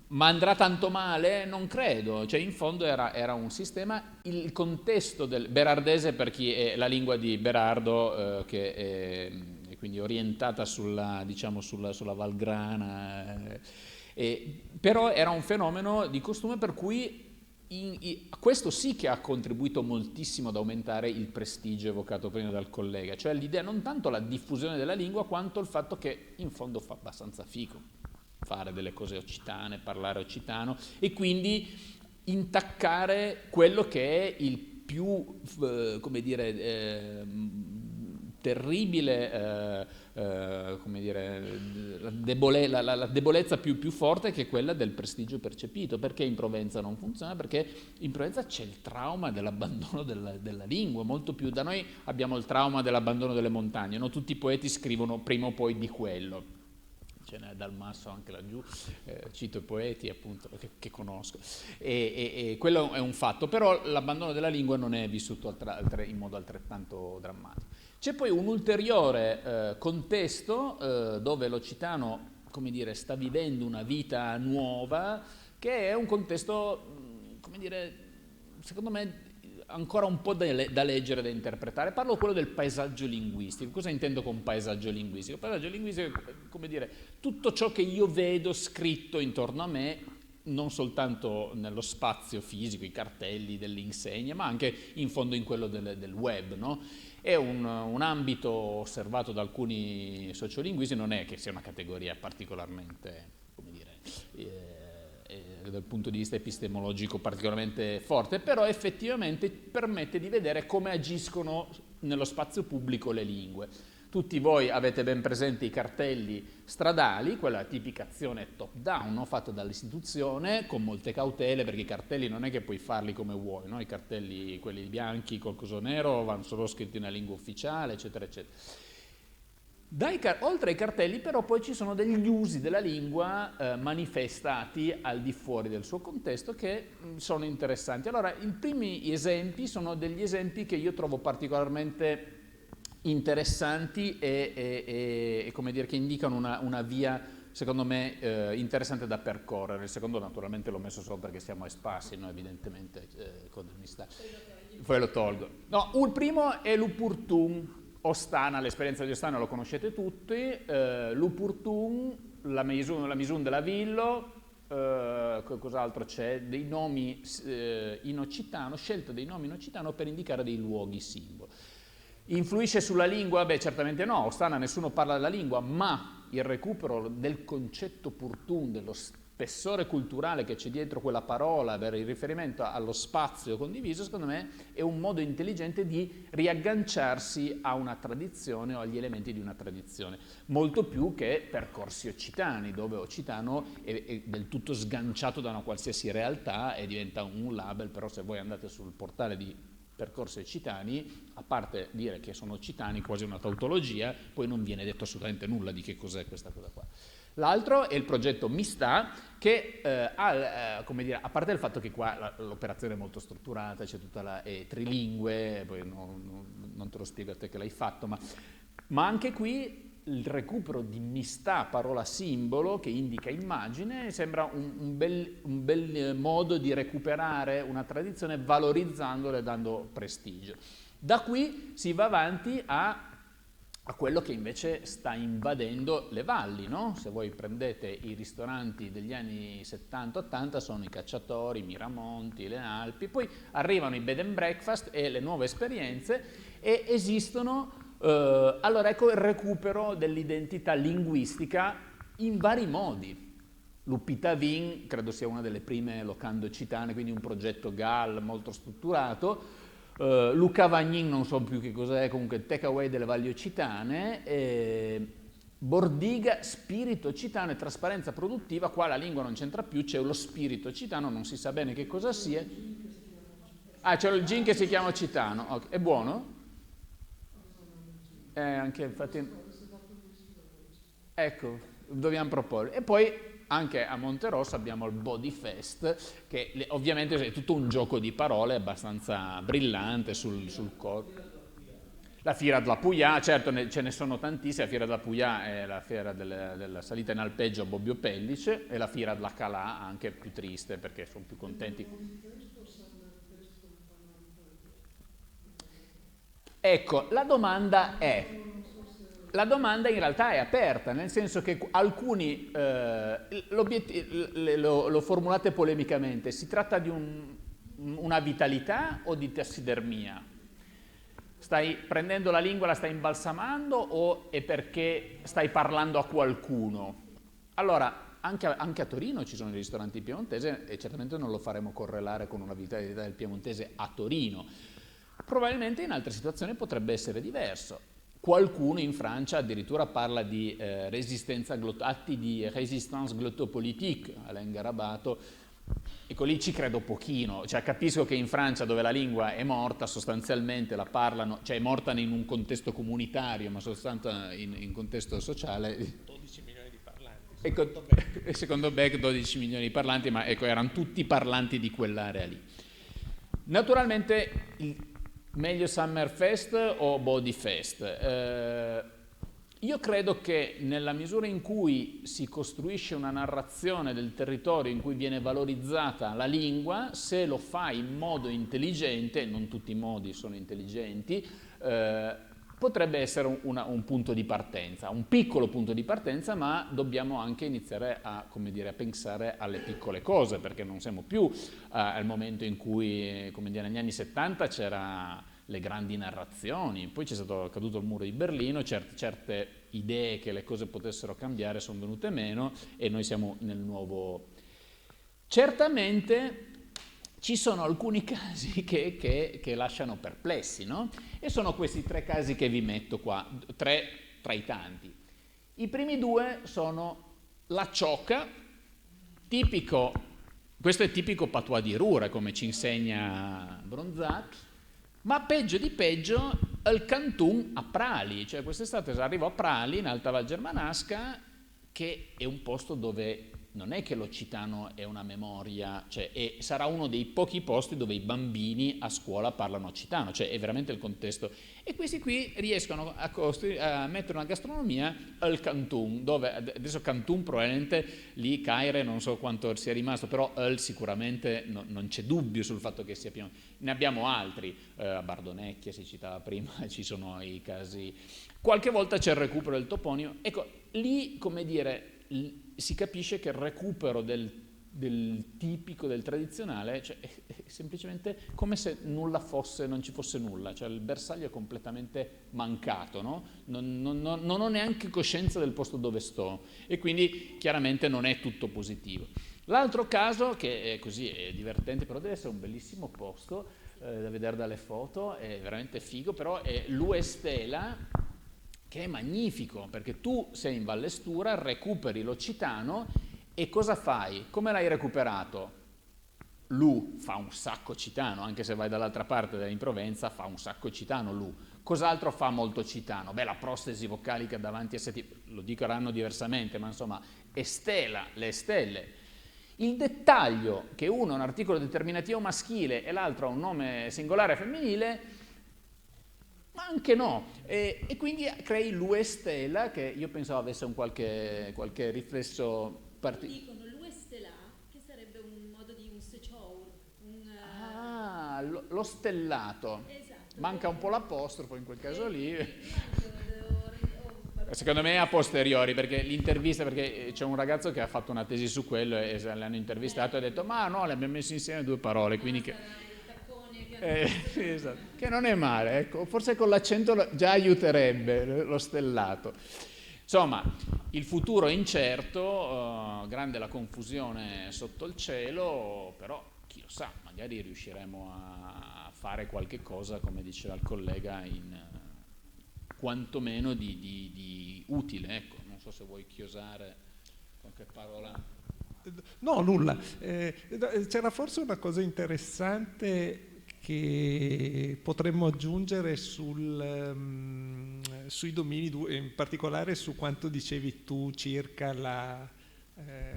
Ma andrà tanto male? Non credo, cioè in fondo era un sistema. Il contesto del berardese, per chi è la lingua di Berardo, che è quindi orientata sulla Valgrana, però era un fenomeno di costume per cui questo sì che ha contribuito moltissimo ad aumentare il prestigio evocato prima dal collega, cioè l'idea, non tanto la diffusione della lingua quanto il fatto che in fondo fa abbastanza figo fare delle cose occitane, parlare occitano, e quindi intaccare quello che è il più, come dire, terribile, come dire, la debolezza più forte, che è quella del prestigio percepito. Perché in Provenza non funziona? Perché in Provenza c'è il trauma dell'abbandono della lingua, molto più. Da noi abbiamo il trauma dell'abbandono delle montagne, no? Tutti i poeti scrivono prima o poi di quello. Ce n'è dal Masso anche laggiù, cito i poeti appunto che conosco, e quello è un fatto, però l'abbandono della lingua non è vissuto in modo altrettanto drammatico. C'è poi un ulteriore contesto dove l'occitano, come dire, sta vivendo una vita nuova, che è un contesto, come dire, secondo me ancora un po' da leggere, da interpretare. Parlo quello del paesaggio linguistico. Cosa intendo con paesaggio linguistico? Paesaggio linguistico è, come dire, tutto ciò che io vedo scritto intorno a me, non soltanto nello spazio fisico, i cartelli dell'insegna, ma anche in fondo in quello del web, no? È un ambito osservato da alcuni sociolinguisti, non è che sia una categoria particolarmente, come dire, dal punto di vista epistemologico particolarmente forte, però effettivamente permette di vedere come agiscono nello spazio pubblico le lingue. Tutti voi avete ben presente i cartelli stradali, quella tipica azione top-down, no? Fatta dall'istituzione con molte cautele, perché i cartelli non è che puoi farli come vuoi, no? I cartelli, quelli bianchi col coso nero, vanno solo scritti nella lingua ufficiale, eccetera, eccetera. Oltre ai cartelli però poi ci sono degli usi della lingua manifestati al di fuori del suo contesto che sono interessanti. Allora, i primi esempi sono degli esempi che io trovo particolarmente interessanti e come dire, che indicano una via, secondo me, interessante da percorrere. Il secondo naturalmente l'ho messo solo perché siamo a Spassi, no? Evidentemente con l'unità. Poi lo tolgo. No, il primo è l'Upurtum. Ostana, l'esperienza di Ostana lo conoscete tutti, l'Upurtum, la Maison della Villo, cos'altro c'è? Dei nomi in occitano, scelta dei nomi in occitano per indicare dei luoghi simbolo. Influisce sulla lingua? Beh, certamente no, Ostana nessuno parla della lingua, ma il recupero del concetto Purtum, dello spessore culturale che c'è dietro quella parola per il riferimento allo spazio condiviso, secondo me è un modo intelligente di riagganciarsi a una tradizione o agli elementi di una tradizione, molto più che percorsi occitani, dove occitano è del tutto sganciato da una qualsiasi realtà e diventa un label. Però se voi andate sul portale di percorsi occitani, a parte dire che sono occitani, quasi una tautologia, poi non viene detto assolutamente nulla di che cos'è questa cosa qua. L'altro è il progetto Mistà, che come dire, a parte il fatto che qua l'operazione è molto strutturata, c'è tutta è trilingue, poi non te lo spiego a te che l'hai fatto, ma anche qui il recupero di Mistà, parola simbolo, che indica immagine, sembra un bel modo di recuperare una tradizione valorizzandola e dando prestigio. Da qui si va avanti a quello che invece sta invadendo le valli, no? Se voi prendete i ristoranti degli anni 70-80 sono i Cacciatori, i Miramonti, le Alpi, poi arrivano i bed and breakfast e le nuove esperienze e esistono, allora ecco il recupero dell'identità linguistica in vari modi. L'Upitavin credo sia una delle prime locande occitane, quindi un progetto GAL molto strutturato. Luca Vagnin non so più che cos'è, comunque takeaway delle valli occitane, Bordiga, spirito occitano e trasparenza produttiva. Qua la lingua non c'entra più, c'è lo spirito occitano, non si sa bene che cosa sia. C'è il gin che si chiama occitano, okay. È buono? Anche infatti, ecco, dobbiamo proporre. E poi anche a Monterosso abbiamo il Body Fest, che ovviamente è tutto un gioco di parole abbastanza brillante sul corpo. La Fiera della Puglia, certo ce ne sono tantissime. La Fiera della Puglia è la fiera della salita in alpeggio a Bobbio Pellice, e la Fiera della Calà, anche più triste perché sono più contenti. Ecco, la domanda in realtà è aperta, nel senso che alcuni lo formulate polemicamente: si tratta di una vitalità o di tassidermia? Stai prendendo la lingua, la stai imbalsamando, o è perché stai parlando a qualcuno? Allora, anche a Torino ci sono i ristoranti piemontesi e certamente non lo faremo correlare con una vitalità del piemontese a Torino. Probabilmente in altre situazioni potrebbe essere diverso. Qualcuno in Francia addirittura parla di atti di résistance glottopolitique, Alain Garabato. Ecco, lì ci credo pochino, cioè capisco che in Francia, dove la lingua è morta, sostanzialmente la parlano, cioè è morta in un contesto comunitario, ma sostanzialmente in contesto sociale.
12 milioni di parlanti.
Ecco, secondo Beck 12 milioni di parlanti, ma ecco, erano tutti parlanti di quell'area lì. Naturalmente meglio Summer Fest o Body Fest? Io credo che nella misura in cui si costruisce una narrazione del territorio in cui viene valorizzata la lingua, se lo fa in modo intelligente, non tutti i modi sono intelligenti, potrebbe essere un punto di partenza, un piccolo punto di partenza, ma dobbiamo anche iniziare a, come dire, a pensare alle piccole cose, perché non siamo più al momento in cui, come dire, negli anni 70 c'era le grandi narrazioni, poi caduto il muro di Berlino, certe idee che le cose potessero cambiare sono venute meno e noi siamo nel nuovo. Certamente ci sono alcuni casi che lasciano perplessi, no? E sono questi 3 casi che vi metto qua, 3 tra i tanti. I primi 2 sono la ciocca, tipico, questo è tipico patois di Rura, come ci insegna Bronzat, ma peggio di peggio il cantun a Prali, cioè quest'estate arrivo a Prali in Alta Val Germanasca, che è un posto dove non è che l'occitano è una memoria, cioè sarà uno dei pochi posti dove i bambini a scuola parlano occitano, cioè è veramente il contesto. E questi qui riescono a mettere una gastronomia al cantun, dove adesso cantun probabilmente lì Caire non so quanto sia rimasto, però sicuramente non c'è dubbio sul fatto che sia pieno. Ne abbiamo altri, a Bardonecchia si citava prima, ci sono i casi, qualche volta c'è il recupero del toponimo, ecco lì come dire si capisce che il recupero del tipico, del tradizionale, cioè, è semplicemente come se nulla fosse, non ci fosse nulla, cioè il bersaglio è completamente mancato, no? Non ho neanche coscienza del posto dove sto e quindi chiaramente non è tutto positivo. L'altro caso, che è così, è divertente, però deve essere un bellissimo posto da vedere dalle foto, è veramente figo, però è l'Uestela, che è magnifico, perché tu sei in Vallestura, recuperi l'occitano e cosa fai? Come l'hai recuperato? Lu fa un sacco occitano, anche se vai dall'altra parte in Provenza, fa un sacco occitano Lu. Cos'altro fa molto occitano? Beh, la prostesi vocalica davanti a sé, lo dicono diversamente, ma insomma, estela, le stelle. Il dettaglio che uno ha un articolo determinativo maschile e l'altro ha un nome singolare femminile, ma anche no, e quindi crei l'Uestela, che io pensavo avesse un qualche riflesso particolare.
Dicono l'Uestela, che sarebbe un modo di un secior.
Lo stellato.
Esatto.
Manca un po' l'apostrofo in quel caso lì. Secondo me è a posteriori, perché l'intervista, perché c'è un ragazzo che ha fatto una tesi su quello e l'hanno intervistato e ha detto ma no, le abbiamo messo insieme 2 parole, quindi che... esatto. Che non è male, ecco. Forse con l'accento già aiuterebbe lo stellato. Insomma, il futuro è incerto, grande la confusione sotto il cielo, però chi lo sa, magari riusciremo a fare qualche cosa, come diceva il collega, quantomeno di utile. Ecco, non so se vuoi chiosare qualche parola.
No, nulla. C'era forse una cosa interessante che potremmo aggiungere sui domini, in particolare su quanto dicevi tu circa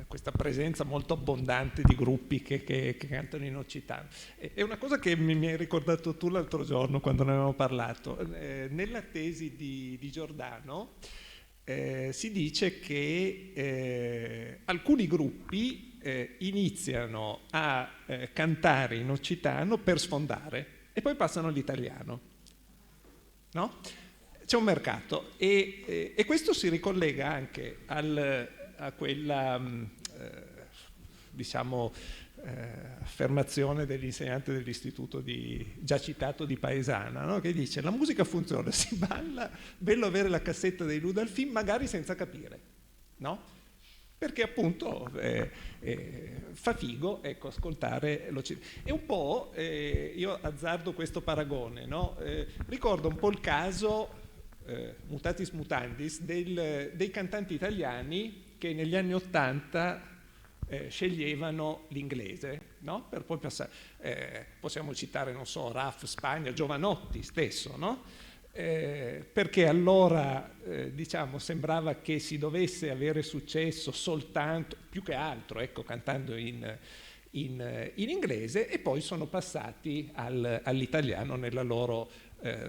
questa presenza molto abbondante di gruppi che cantano in occitano. È una cosa che mi hai ricordato tu l'altro giorno quando ne avevamo parlato. Nella tesi di Giordano si dice che alcuni gruppi iniziano a cantare in occitano per sfondare e poi passano all'italiano, no? C'è un mercato e questo si ricollega anche a quella affermazione dell'insegnante dell'istituto già citato di Paesana, no? Che dice: la musica funziona, si balla, bello avere la cassetta dei Ludalfin, magari senza capire, no? Perché appunto fa figo, ecco, ascoltare l'occitano. E un po', io azzardo questo paragone, no? Ricordo un po' il caso, mutatis mutandis, dei cantanti italiani che negli anni '80 sceglievano l'inglese, no? Per poi passare, possiamo citare, non so, Raff, Spagna, Giovanotti stesso, no? Perché allora sembrava che si dovesse avere successo soltanto, più che altro, ecco, cantando in in inglese, e poi sono passati all'italiano nella loro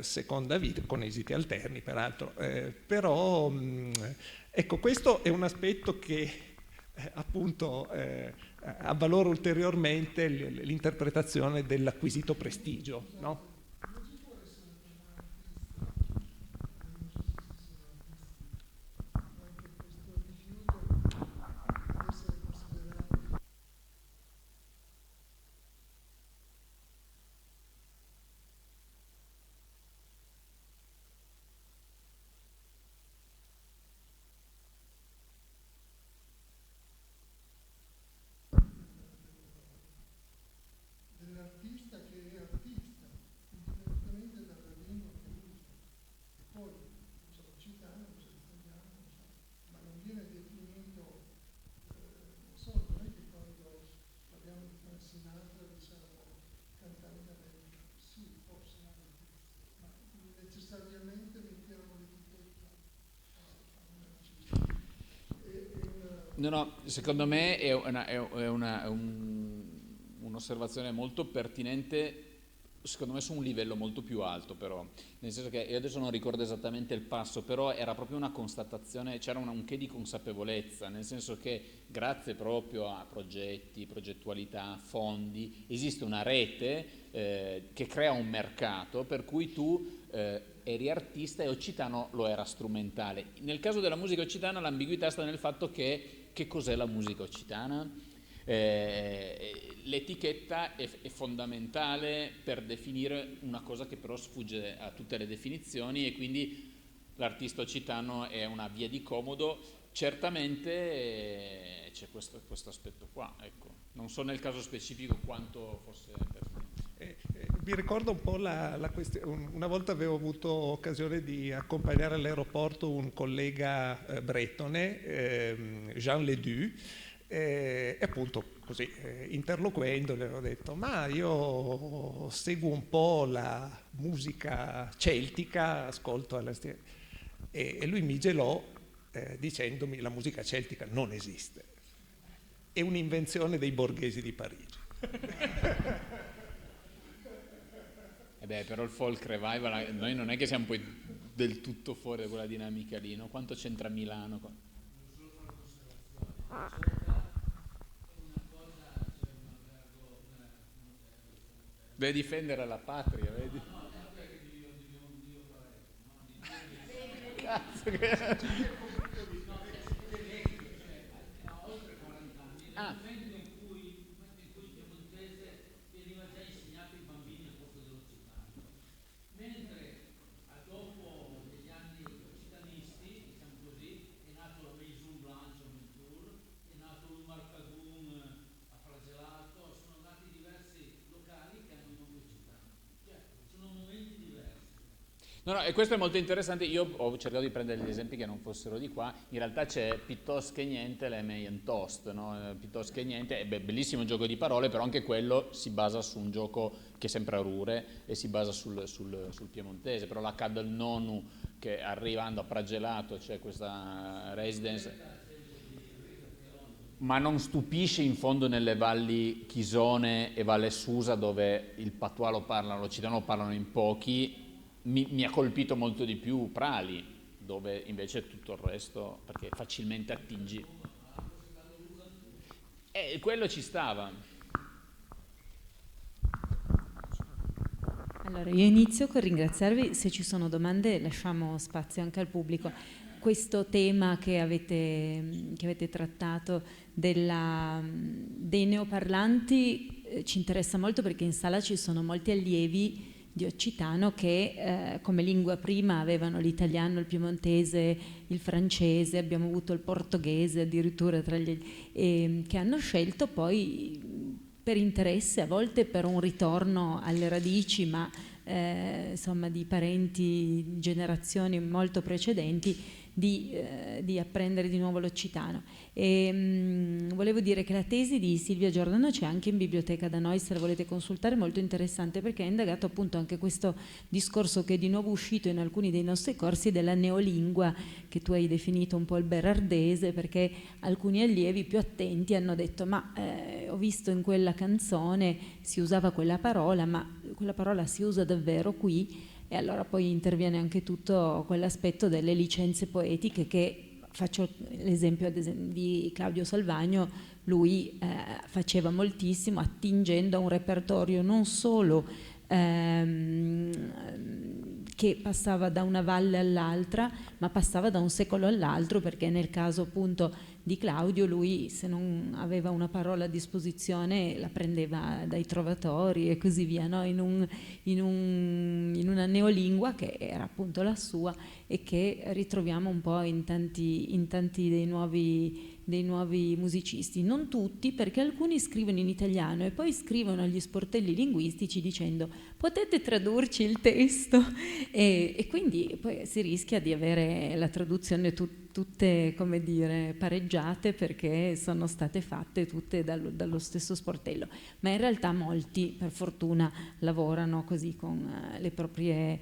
seconda vita, con esiti alterni peraltro. Però ecco, questo è un aspetto che appunto avvalora ulteriormente l'interpretazione dell'acquisito prestigio, no?
No, secondo me è un'osservazione molto pertinente, secondo me su un livello molto più alto però, nel senso che io adesso non ricordo esattamente il passo, però era proprio una constatazione, c'era un che di consapevolezza, nel senso che grazie proprio a progetti, progettualità, fondi, esiste una rete che crea un mercato per cui tu eri artista e Occitano lo era strumentale. Nel caso della musica occitana l'ambiguità sta nel fatto che cos'è la musica occitana? L'etichetta è fondamentale per definire una cosa che però sfugge a tutte le definizioni, e quindi l'artista occitano è una via di comodo. Certamente c'è questo aspetto qua, ecco. Non so nel caso specifico quanto fosse
mi ricordo un po' la questione. Una volta avevo avuto occasione di accompagnare all'aeroporto un collega bretone, Jean Ledoux, e appunto così interloquendo le ho detto: ma io seguo un po' la musica celtica, ascolto e lui mi gelò dicendomi: la musica celtica non esiste, è un'invenzione dei borghesi di Parigi.
Però il folk revival, noi non è che siamo poi del tutto fuori da quella dinamica lì, no? Quanto c'entra Milano? Deve difendere la patria, vedi? Cazzo che... No, e questo è molto interessante. Io ho cercato di prendere degli esempi che non fossero di qua. In realtà c'è piuttosto che niente l'Emeyen Toast, no? Piuttosto che niente, è bellissimo gioco di parole, però anche quello si basa su un gioco che è sempre a Rure e si basa sul piemontese. Però la Cadel Nonu, che arrivando a Pragelato c'è questa residence, ma non stupisce in fondo nelle valli Chisone e Valle Susa, dove il patois lo parlano, l'occitano lo parlano in pochi. Mi ha colpito molto di più Prali, dove invece tutto il resto, perché facilmente attingi. Quello ci stava.
Allora, io inizio con ringraziarvi. Se ci sono domande lasciamo spazio anche al pubblico. Questo tema che avete trattato dei neoparlanti ci interessa molto, perché in sala ci sono molti allievi di occitano che come lingua prima avevano l'italiano, il piemontese, il francese, abbiamo avuto il portoghese addirittura tra che hanno scelto poi per interesse, a volte per un ritorno alle radici, ma insomma di parenti, generazioni molto precedenti, di apprendere di nuovo l'occitano. E volevo dire che la tesi di Silvia Giordano c'è anche in biblioteca da noi, se la volete consultare, molto interessante, perché ha indagato appunto anche questo discorso che è di nuovo uscito in alcuni dei nostri corsi della neolingua, che tu hai definito un po' il berardese, perché alcuni allievi più attenti hanno detto ma ho visto in quella canzone si usava quella parola, ma quella parola si usa davvero qui? E allora poi interviene anche tutto quell'aspetto delle licenze poetiche, che faccio l'esempio di Claudio Salvagno. Lui faceva moltissimo attingendo a un repertorio non solo che passava da una valle all'altra, ma passava da un secolo all'altro, perché nel caso appunto di Claudio, lui se non aveva una parola a disposizione la prendeva dai trovatori e così via, no? in una neolingua che era appunto la sua e che ritroviamo un po' in tanti dei nuovi musicisti. Non tutti, perché alcuni scrivono in italiano e poi scrivono agli sportelli linguistici dicendo potete tradurci il testo, e quindi poi si rischia di avere la traduzione tutte, come dire, pareggiate, perché sono state fatte tutte dallo stesso sportello, ma in realtà molti per fortuna lavorano così con le proprie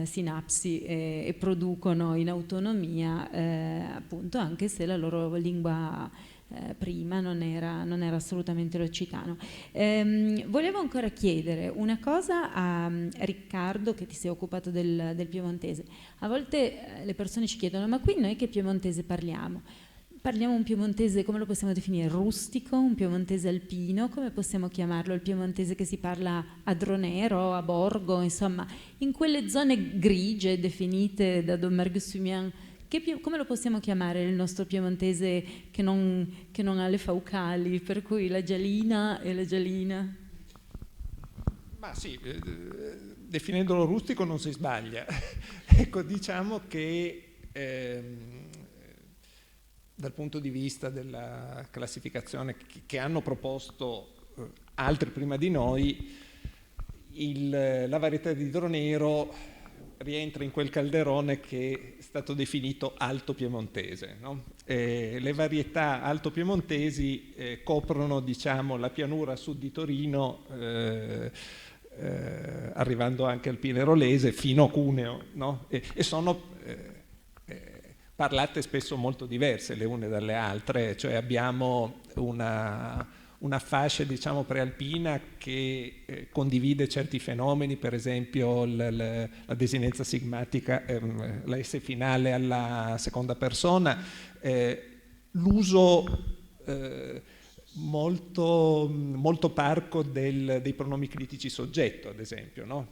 sinapsi e producono in autonomia, appunto, anche se la loro lingua prima non era assolutamente l'occitano. Volevo ancora chiedere una cosa a Riccardo, che ti sei occupato del piemontese. A volte le persone ci chiedono ma qui noi che piemontese parliamo? Parliamo un piemontese, come lo possiamo definire? Rustico, un piemontese alpino, come possiamo chiamarlo? Il piemontese che si parla a Dronero, a Borgo, insomma, in quelle zone grigie definite da Domergue-Sumien. Come lo possiamo chiamare il nostro piemontese che non ha le faucali, per cui la gialina e la gialina?
Ma sì, definendolo rustico non si sbaglia. Ecco, diciamo che dal punto di vista della classificazione che hanno proposto altri prima di noi, la varietà di Dronero rientra in quel calderone che è stato definito alto piemontese, no? Le varietà alto piemontesi coprono, diciamo, la pianura a sud di Torino, arrivando anche al Pinerolese fino a Cuneo, no? E sono parlate spesso molto diverse le une dalle altre, cioè abbiamo una fascia, diciamo, prealpina che condivide certi fenomeni, per esempio la desinenza sigmatica, la S finale alla seconda persona, l'uso molto parco dei pronomi critici soggetto, ad esempio, no?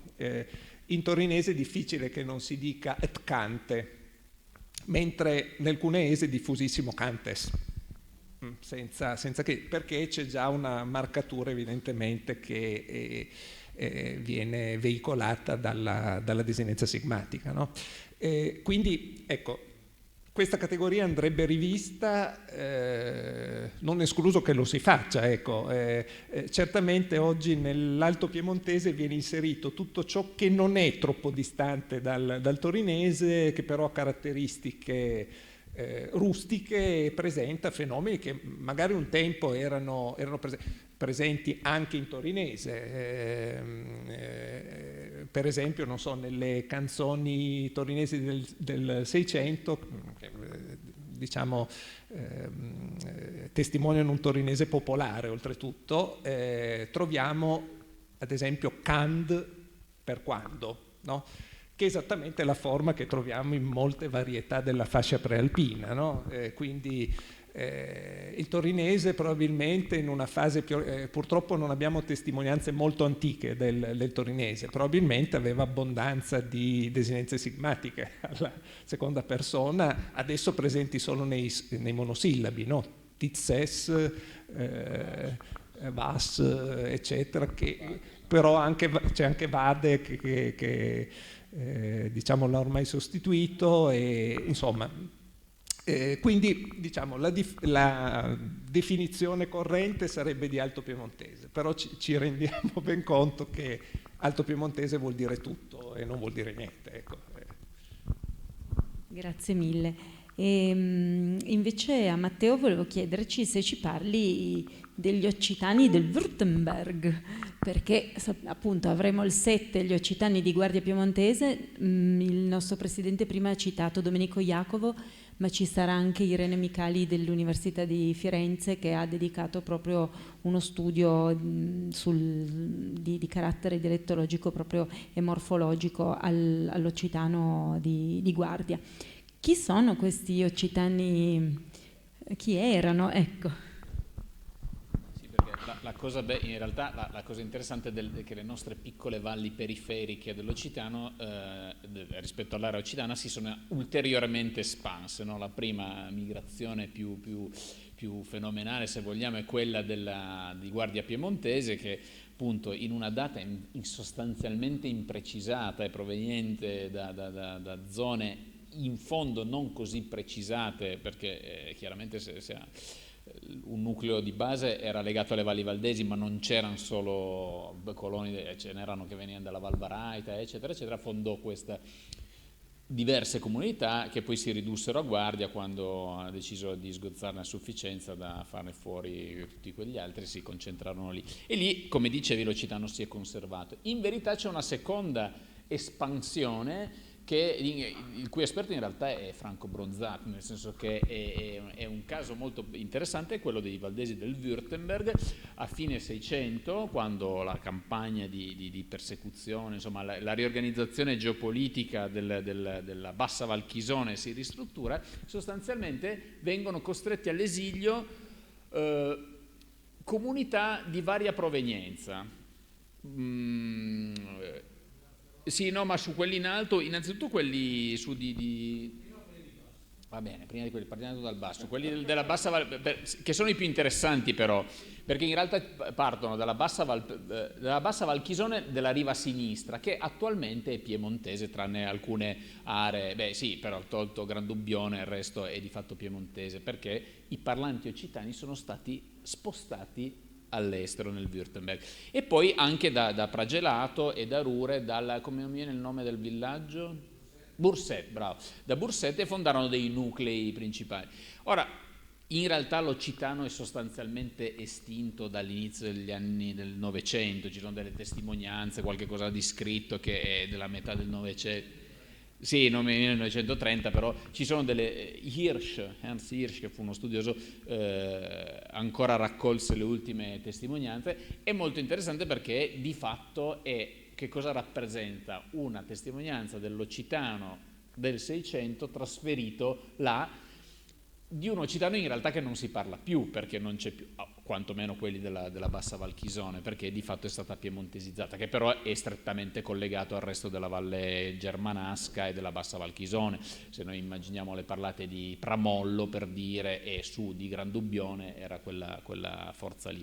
In torinese è difficile che non si dica et cante, mentre nel cuneese è diffusissimo cantes. Senza che, perché c'è già una marcatura evidentemente che viene veicolata dalla desinenza sigmatica, no? Quindi ecco, questa categoria andrebbe rivista, non escluso che lo si faccia, ecco. Certamente oggi nell'alto piemontese viene inserito tutto ciò che non è troppo distante dal torinese, che però ha caratteristiche rustiche e presenta fenomeni che magari un tempo erano presenti anche in torinese, per esempio, non so, nelle canzoni torinesi del Seicento, diciamo, testimoniano un torinese popolare oltretutto, troviamo ad esempio cand per quando, no? Che è esattamente la forma che troviamo in molte varietà della fascia prealpina, no? Quindi il torinese probabilmente in una fase più, purtroppo non abbiamo testimonianze molto antiche del torinese, probabilmente aveva abbondanza di desinenze sigmatiche alla seconda persona, adesso presenti solo nei monosillabi, no? Tizes, vas, eccetera, che però c'è anche vade che diciamo l'ha ormai sostituito, e insomma quindi diciamo la definizione corrente sarebbe di alto piemontese, però ci rendiamo ben conto che alto piemontese vuol dire tutto e non vuol dire niente, ecco.
Grazie mille. Invece a Matteo volevo chiederci se ci parli degli occitani del Württemberg, perché appunto avremo il 7, gli occitani di Guardia Piemontese. Il nostro presidente prima ha citato Domenico Iacovo, ma ci sarà anche Irene Micali dell'Università di Firenze, che ha dedicato proprio uno studio di carattere dialettologico proprio e morfologico all'occitano di Guardia. Chi sono questi occitani? Chi erano? Ecco.
La cosa, in realtà la cosa interessante è che le nostre piccole valli periferiche dell'Occitano rispetto all'area occitana si sono ulteriormente espanse, no? La prima migrazione più fenomenale, se vogliamo, è quella di Guardia Piemontese, che appunto in una data sostanzialmente imprecisata e proveniente da zone in fondo non così precisate, perché chiaramente se ha un nucleo di base era legato alle valli valdesi, ma non c'erano solo coloni, ce n'erano che venivano dalla Val Baraita, eccetera, eccetera. Fondò queste diverse comunità che poi si ridussero a Guardia quando ha deciso di sgozzarne a sufficienza da farne fuori tutti quegli altri, si concentrarono lì. E lì, come dicevi, l'occitano si è conservato. In verità c'è una seconda espansione il cui esperto in realtà è Franco Bronzato, nel senso che è un caso molto interessante, quello dei valdesi del Württemberg a fine 600, quando la campagna di persecuzione, insomma la riorganizzazione geopolitica della Bassa Val Chisone si ristruttura. Sostanzialmente vengono costretti all'esilio comunità di varia provenienza. Sì, no, ma su quelli in alto, innanzitutto quelli su va bene, prima di quelli partiamo dal basso, quelli della bassa che sono i più interessanti però, perché in realtà partono dalla bassa Val Chisone della riva sinistra, che attualmente è piemontese tranne alcune aree, beh sì, però tolto Grandubbione il resto è di fatto piemontese, perché i parlanti occitani sono stati spostati all'estero nel Württemberg. E poi anche da Pragelato e da Rure, come mi viene il nome del villaggio? Burset, bravo. Da Burset fondarono dei nuclei principali. Ora, in realtà l'occitano è sostanzialmente estinto dall'inizio degli anni del Novecento, ci sono delle testimonianze, qualche cosa di scritto che è della metà del Novecento. Sì, non mi viene nel 1930, però ci sono delle Ernst Hirsch, che fu uno studioso, ancora raccolse le ultime testimonianze. È molto interessante perché di fatto che cosa rappresenta? Una testimonianza dell'occitano del 600 trasferito là, di un occitano in realtà che non si parla più, perché non c'è più, quantomeno quelli della Bassa Val Chisone, perché di fatto è stata piemontesizzata, che però è strettamente collegato al resto della Valle Germanasca e della Bassa Val Chisone. Se noi immaginiamo le parlate di Pramollo, per dire, e su di Grandubbione, era quella forza lì.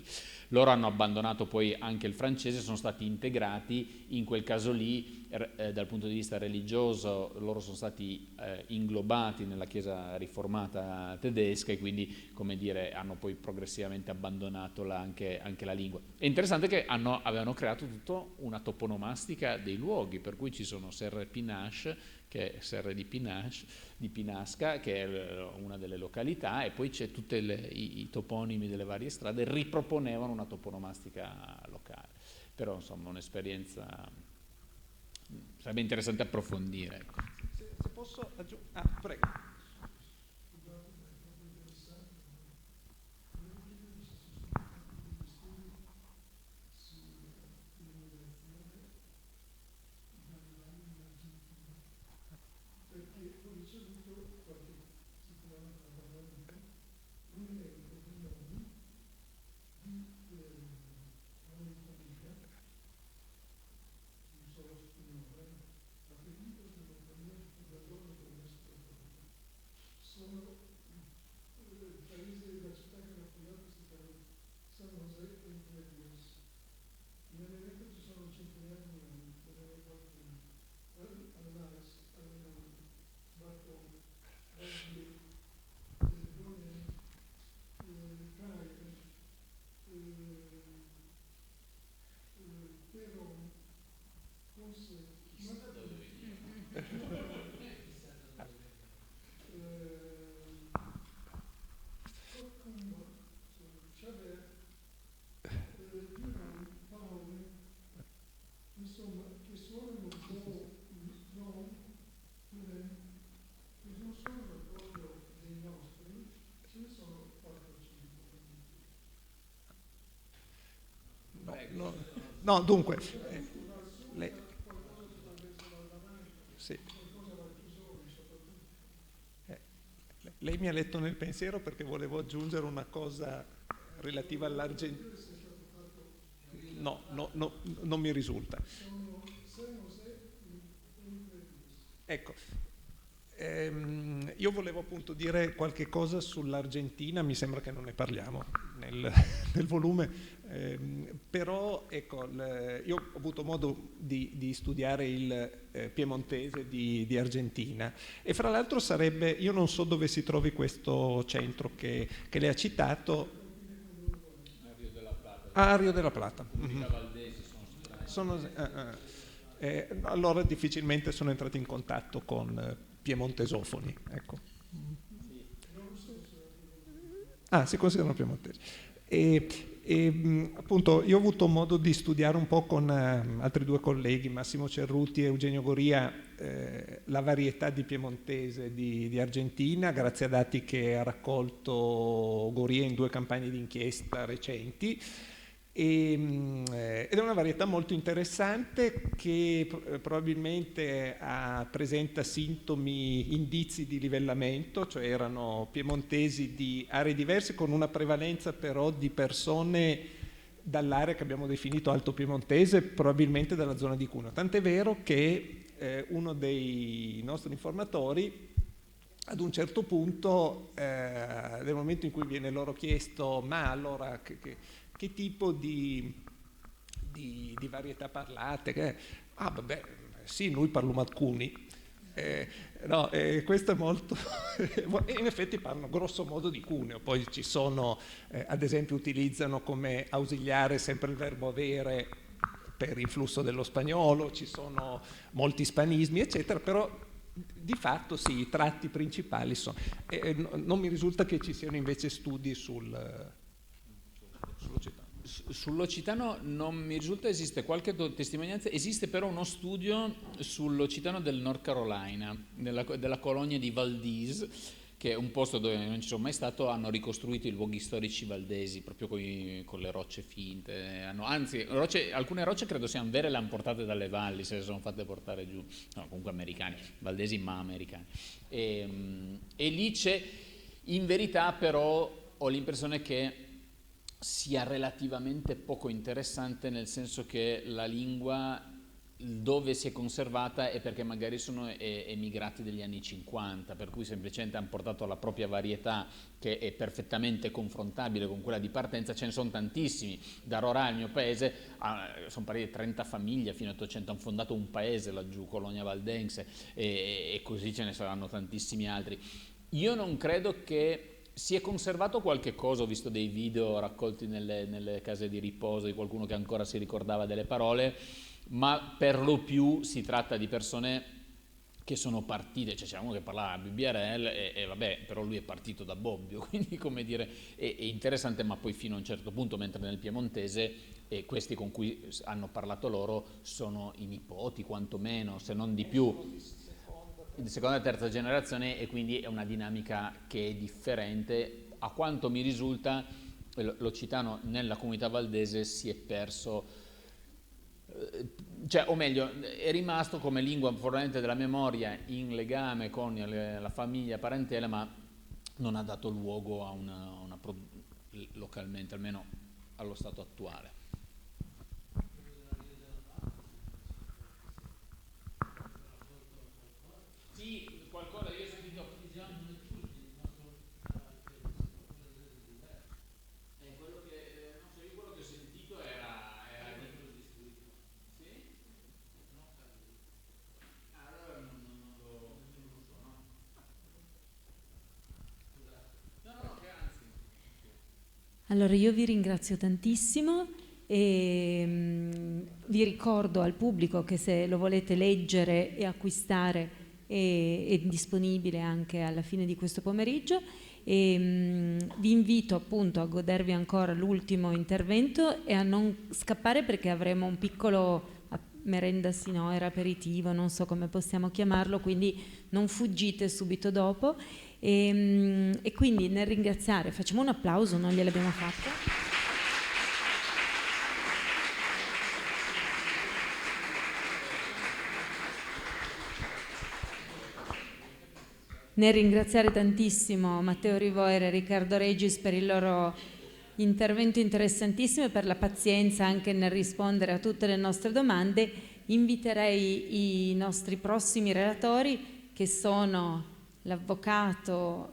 Loro hanno abbandonato poi anche il francese, sono stati integrati, in quel caso lì dal punto di vista religioso loro sono stati inglobati nella Chiesa riformata tedesca e quindi, come dire, hanno poi progressivamente abbandonato anche la lingua. È interessante che avevano creato tutta una toponomastica dei luoghi, per cui ci sono Serre Pinache, che è Serre di Pinasca, che è una delle località, e poi c'è tutti i toponimi delle varie strade, riproponevano una toponomastica locale. Però insomma un'esperienza sarebbe interessante approfondire. Ecco.
Se posso aggiungere... prego. no, dunque, lei, sì. Lei mi ha letto nel pensiero perché volevo aggiungere una cosa relativa all'Argentina. No, non mi risulta. Ecco, io volevo appunto dire qualche cosa sull'Argentina, mi sembra che non ne parliamo nel volume, però ecco, io ho avuto modo di studiare il piemontese di Argentina e fra l'altro io non so dove si trovi questo centro che lei ha citato. Rio della Plata. Mm-hmm. Allora difficilmente sono entrato in contatto con piemontesofoni, ecco. Si considerano piemontesi. Appunto io ho avuto modo di studiare un po' con altri due colleghi, Massimo Cerruti e Eugenio Goria, la varietà di piemontese di Argentina, grazie a dati che ha raccolto Goria in 2 campagne di inchiesta recenti. Ed è una varietà molto interessante che probabilmente presenta sintomi, indizi di livellamento, cioè erano piemontesi di aree diverse con una prevalenza però di persone dall'area che abbiamo definito alto piemontese, probabilmente dalla zona di Cuneo. Tant'è vero che uno dei nostri informatori ad un certo punto, nel momento in cui viene loro chiesto ma allora che tipo di varietà parlate? Vabbè, sì, noi parliamo alcuni. No, questo è molto... in effetti parlano grosso modo di Cuneo, poi ci sono, ad esempio utilizzano come ausiliare sempre il verbo avere per il flusso dello spagnolo, ci sono molti spanismi, eccetera, però di fatto sì, i tratti principali sono... non mi risulta che ci siano invece studi sull'occitano.
Sull'occitano non mi risulta esiste qualche testimonianza, esiste però uno studio sull'occitano del North Carolina, della colonia di Valdese, che è un posto dove non ci sono mai stato, hanno ricostruito i luoghi storici valdesi proprio con le rocce finte, anzi alcune rocce credo siano vere, le hanno portate dalle valli, se le sono fatte portare giù, no, comunque americani, valdesi ma americani, e lì c'è, in verità però ho l'impressione che sia relativamente poco interessante, nel senso che la lingua dove si è conservata è perché magari sono emigrati degli anni 50, per cui semplicemente hanno portato la propria varietà che è perfettamente confrontabile con quella di partenza. Ce ne sono tantissimi, da Rorà, il mio paese, sono partite 30 famiglie fino all'800, hanno fondato un paese laggiù, Colonia Valdense, e così ce ne saranno tantissimi altri. Io non credo che si è conservato qualche cosa, ho visto dei video raccolti nelle case di riposo di qualcuno che ancora si ricordava delle parole, ma per lo più si tratta di persone che sono partite, cioè c'è uno che parlava BBRL e vabbè, però lui è partito da Bobbio, quindi come dire, è interessante, ma poi fino a un certo punto, mentre nel piemontese questi con cui hanno parlato loro sono i nipoti, quantomeno, se non di più, di seconda e terza generazione, e quindi è una dinamica che è differente. A quanto mi risulta, l'occitano nella comunità valdese si è perso, cioè, o meglio, è rimasto come lingua probabilmente della memoria in legame con la famiglia, parentela, ma non ha dato luogo a una localmente, almeno allo stato attuale. Sì, qualcosa io ho sentito. Quello che non so, io quello che ho sentito era sì? Allora non lo so, no? No, che anzi.
Allora io vi ringrazio tantissimo e vi ricordo al pubblico che se lo volete leggere e acquistare è disponibile anche alla fine di questo pomeriggio, e vi invito appunto a godervi ancora l'ultimo intervento e a non scappare, perché avremo un piccolo merenda sinoera, aperitivo, non so come possiamo chiamarlo, quindi non fuggite subito dopo, e quindi nel ringraziare facciamo un applauso, non gliel'abbiamo fatto. nel ringraziare tantissimo Matteo Rivoire e Riccardo Regis per il loro intervento interessantissimo e per la pazienza anche nel rispondere a tutte le nostre domande. Inviterei i nostri prossimi relatori, che sono l'avvocato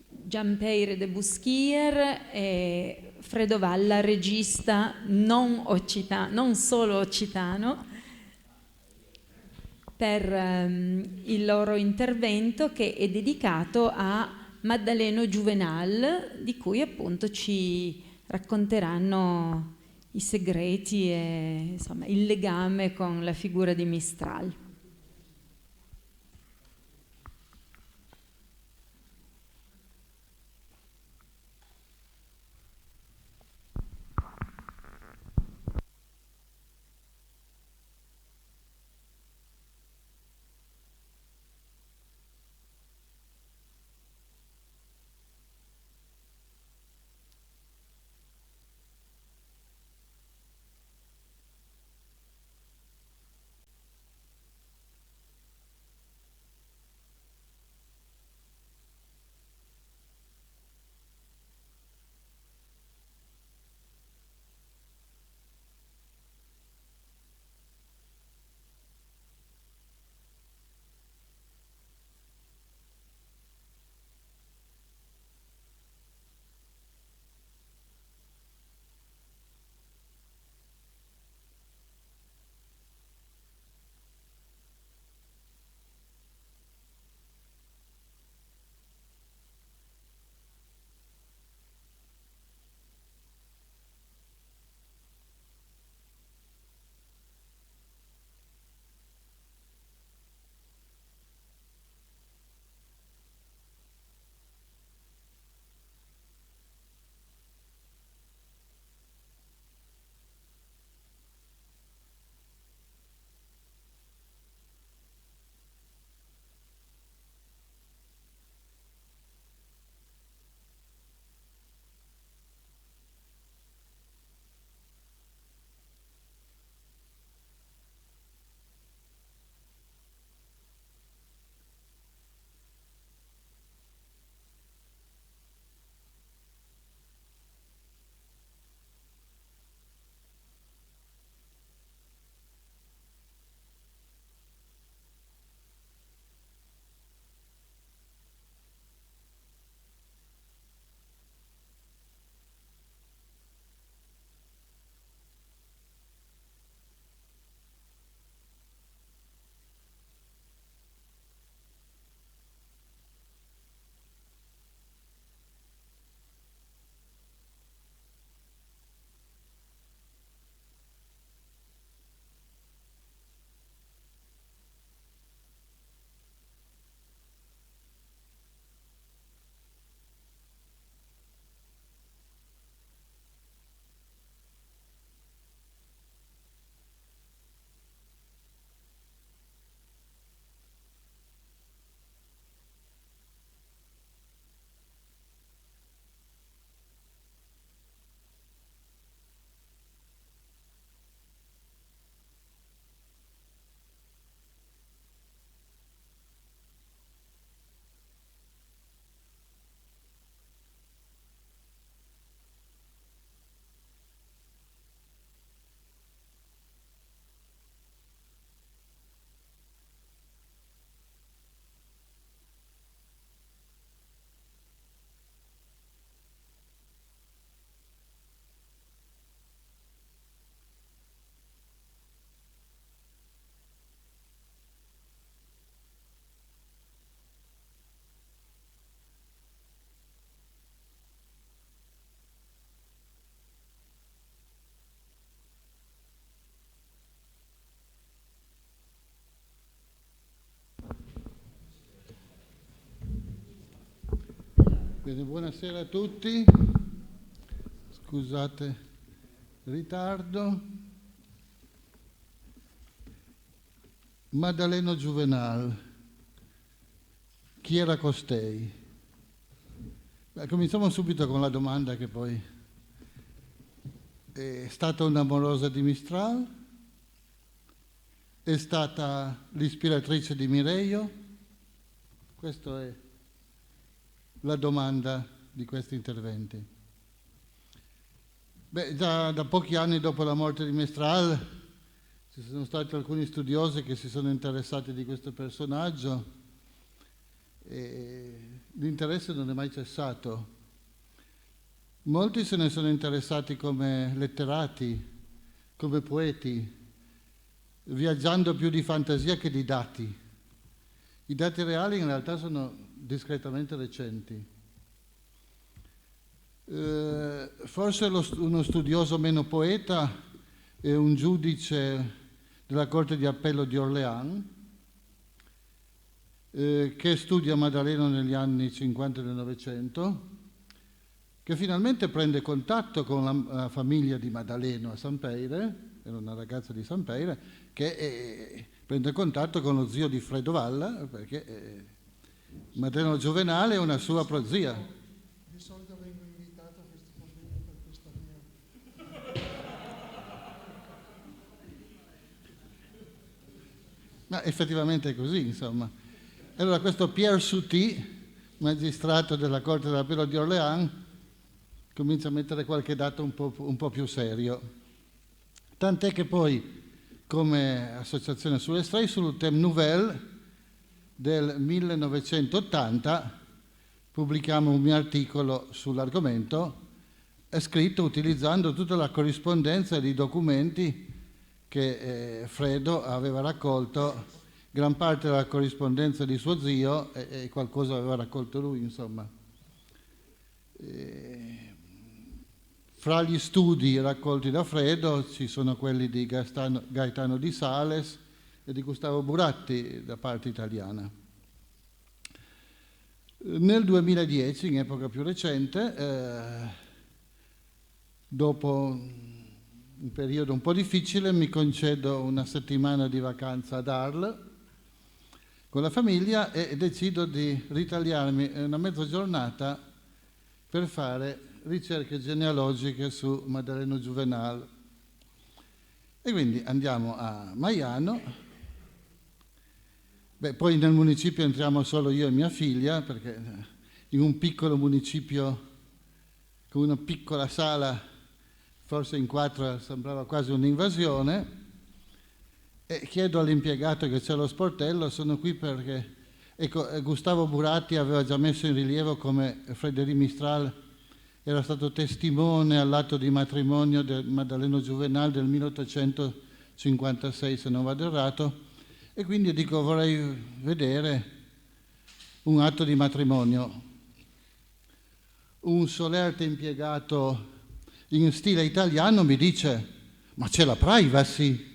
Gianpeire de Buschier e Fredo Valla, regista non solo occitano, per il loro intervento, che è dedicato a Maddaleno Juvenal, di cui appunto ci racconteranno i segreti e insomma il legame con la figura di Mistral.
Bene, buonasera a tutti, scusate il ritardo. Maddaleno Juvenal, chi era costei? Beh, cominciamo subito con la domanda che poi è stata un'amorosa di Mistral, è stata l'ispiratrice di Mireio, Questa è la domanda di questi interventi. Beh, già da pochi anni dopo la morte di Mestral ci sono stati alcuni studiosi che si sono interessati di questo personaggio e l'interesse non è mai cessato. Molti se ne sono interessati come letterati, come poeti, viaggiando più di fantasia che di dati. I dati reali in realtà sono discretamente recenti. Forse uno studioso meno poeta è un giudice della Corte di Appello di Orléans che studia Maddaleno negli anni 50 del Novecento, che finalmente prende contatto con la famiglia di Maddaleno a Sampeire, era una ragazza di Sampeire, che prende contatto con lo zio di Fredo Valla, perché Maddaleno Giovenale è una sua prozia.
Di solito vengo invitato a questi convegni per questa mia...
Ma effettivamente è così, insomma. Allora questo Pierre Souty, magistrato della Corte d'Appello di Orléans, comincia a mettere qualche dato un po' più serio. Tant'è che poi, come associazione sull'Estray, sul Thème Nouvelle del 1980, pubblichiamo un mio articolo sull'argomento, scritto utilizzando tutta la corrispondenza di documenti che Fredo aveva raccolto, gran parte della corrispondenza di suo zio e qualcosa aveva raccolto lui, insomma. Fra gli studi raccolti da Fredo ci sono quelli di Gaetano di Sales e di Gustavo Buratti da parte italiana. Nel 2010, in epoca più recente, dopo un periodo un po' difficile, mi concedo una settimana di vacanza ad Arles con la famiglia e decido di ritagliarmi una mezza giornata per fare ricerche genealogiche su Maddaleno Juvenal. E quindi andiamo a Maiano. Beh, poi nel municipio entriamo solo io e mia figlia, perché in un piccolo municipio con una piccola sala, forse in 4 sembrava quasi un'invasione, e chiedo all'impiegato che c'è lo sportello, sono qui perché Gustavo Buratti aveva già messo in rilievo come Frédéric Mistral era stato testimone all'atto di matrimonio del Maddaleno Juvenal del 1856, se non vado errato, e quindi dico vorrei vedere un atto di matrimonio. Un solerte impiegato in stile italiano mi dice: ma c'è la privacy?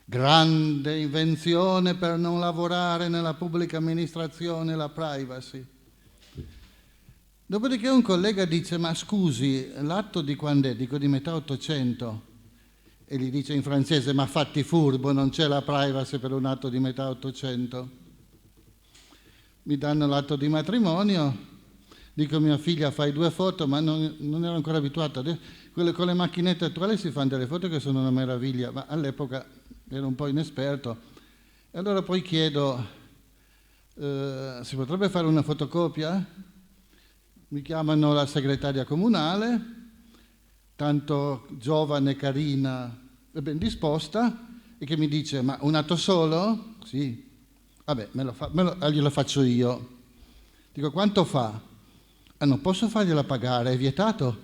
Grande invenzione per non lavorare nella pubblica amministrazione, la privacy. Dopodiché un collega dice: ma scusi, l'atto di quando è? Dico di metà Ottocento. E gli dice in francese: ma fatti furbo, non c'è la privacy per un atto di metà Ottocento. Mi danno l'atto di matrimonio, dico a mia figlia: fai 2 foto, ma non ero ancora abituato. Quelle con le macchinette attuali si fanno delle foto che sono una meraviglia, ma all'epoca ero un po' inesperto. E allora poi chiedo: si potrebbe fare una fotocopia? Mi chiamano la segretaria comunale, tanto giovane, carina e ben disposta, e che mi dice: ma un atto solo? Sì. Vabbè, glielo faccio io. Dico: quanto fa? Non posso fargliela pagare, è vietato.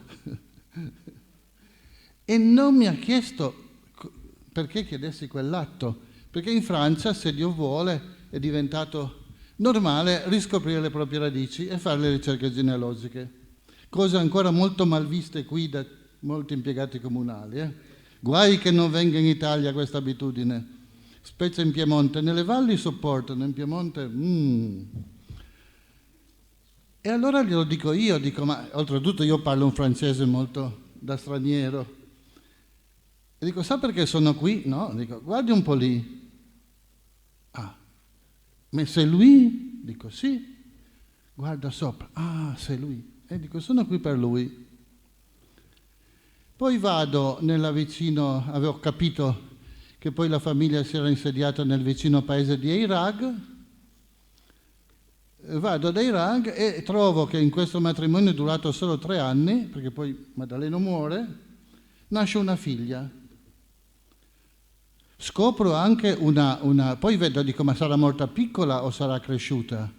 E non mi ha chiesto perché chiedessi quell'atto, perché in Francia, se Dio vuole, è diventato normale riscoprire le proprie radici e fare le ricerche genealogiche, cose ancora molto mal viste qui da molti impiegati comunali. Guai che non venga in Italia questa abitudine, specie in Piemonte. Nelle valli sopportano, in Piemonte... E allora glielo dico io, dico: ma oltretutto io parlo un francese molto da straniero. E dico: sa perché sono qui? No, dico: guardi un po' lì. Ah, ma c'est lui? Dico: sì. Guarda sopra. Ah, c'est lui. E dico: sono qui per lui. Poi vado nella vicino, avevo capito che poi la famiglia si era insediata nel vicino paese di Eirag, vado dai Rag e trovo che in questo matrimonio durato solo 3 anni, perché poi Maddaleno muore, nasce una figlia. Scopro anche poi vedo, dico, ma sarà morta piccola o sarà cresciuta?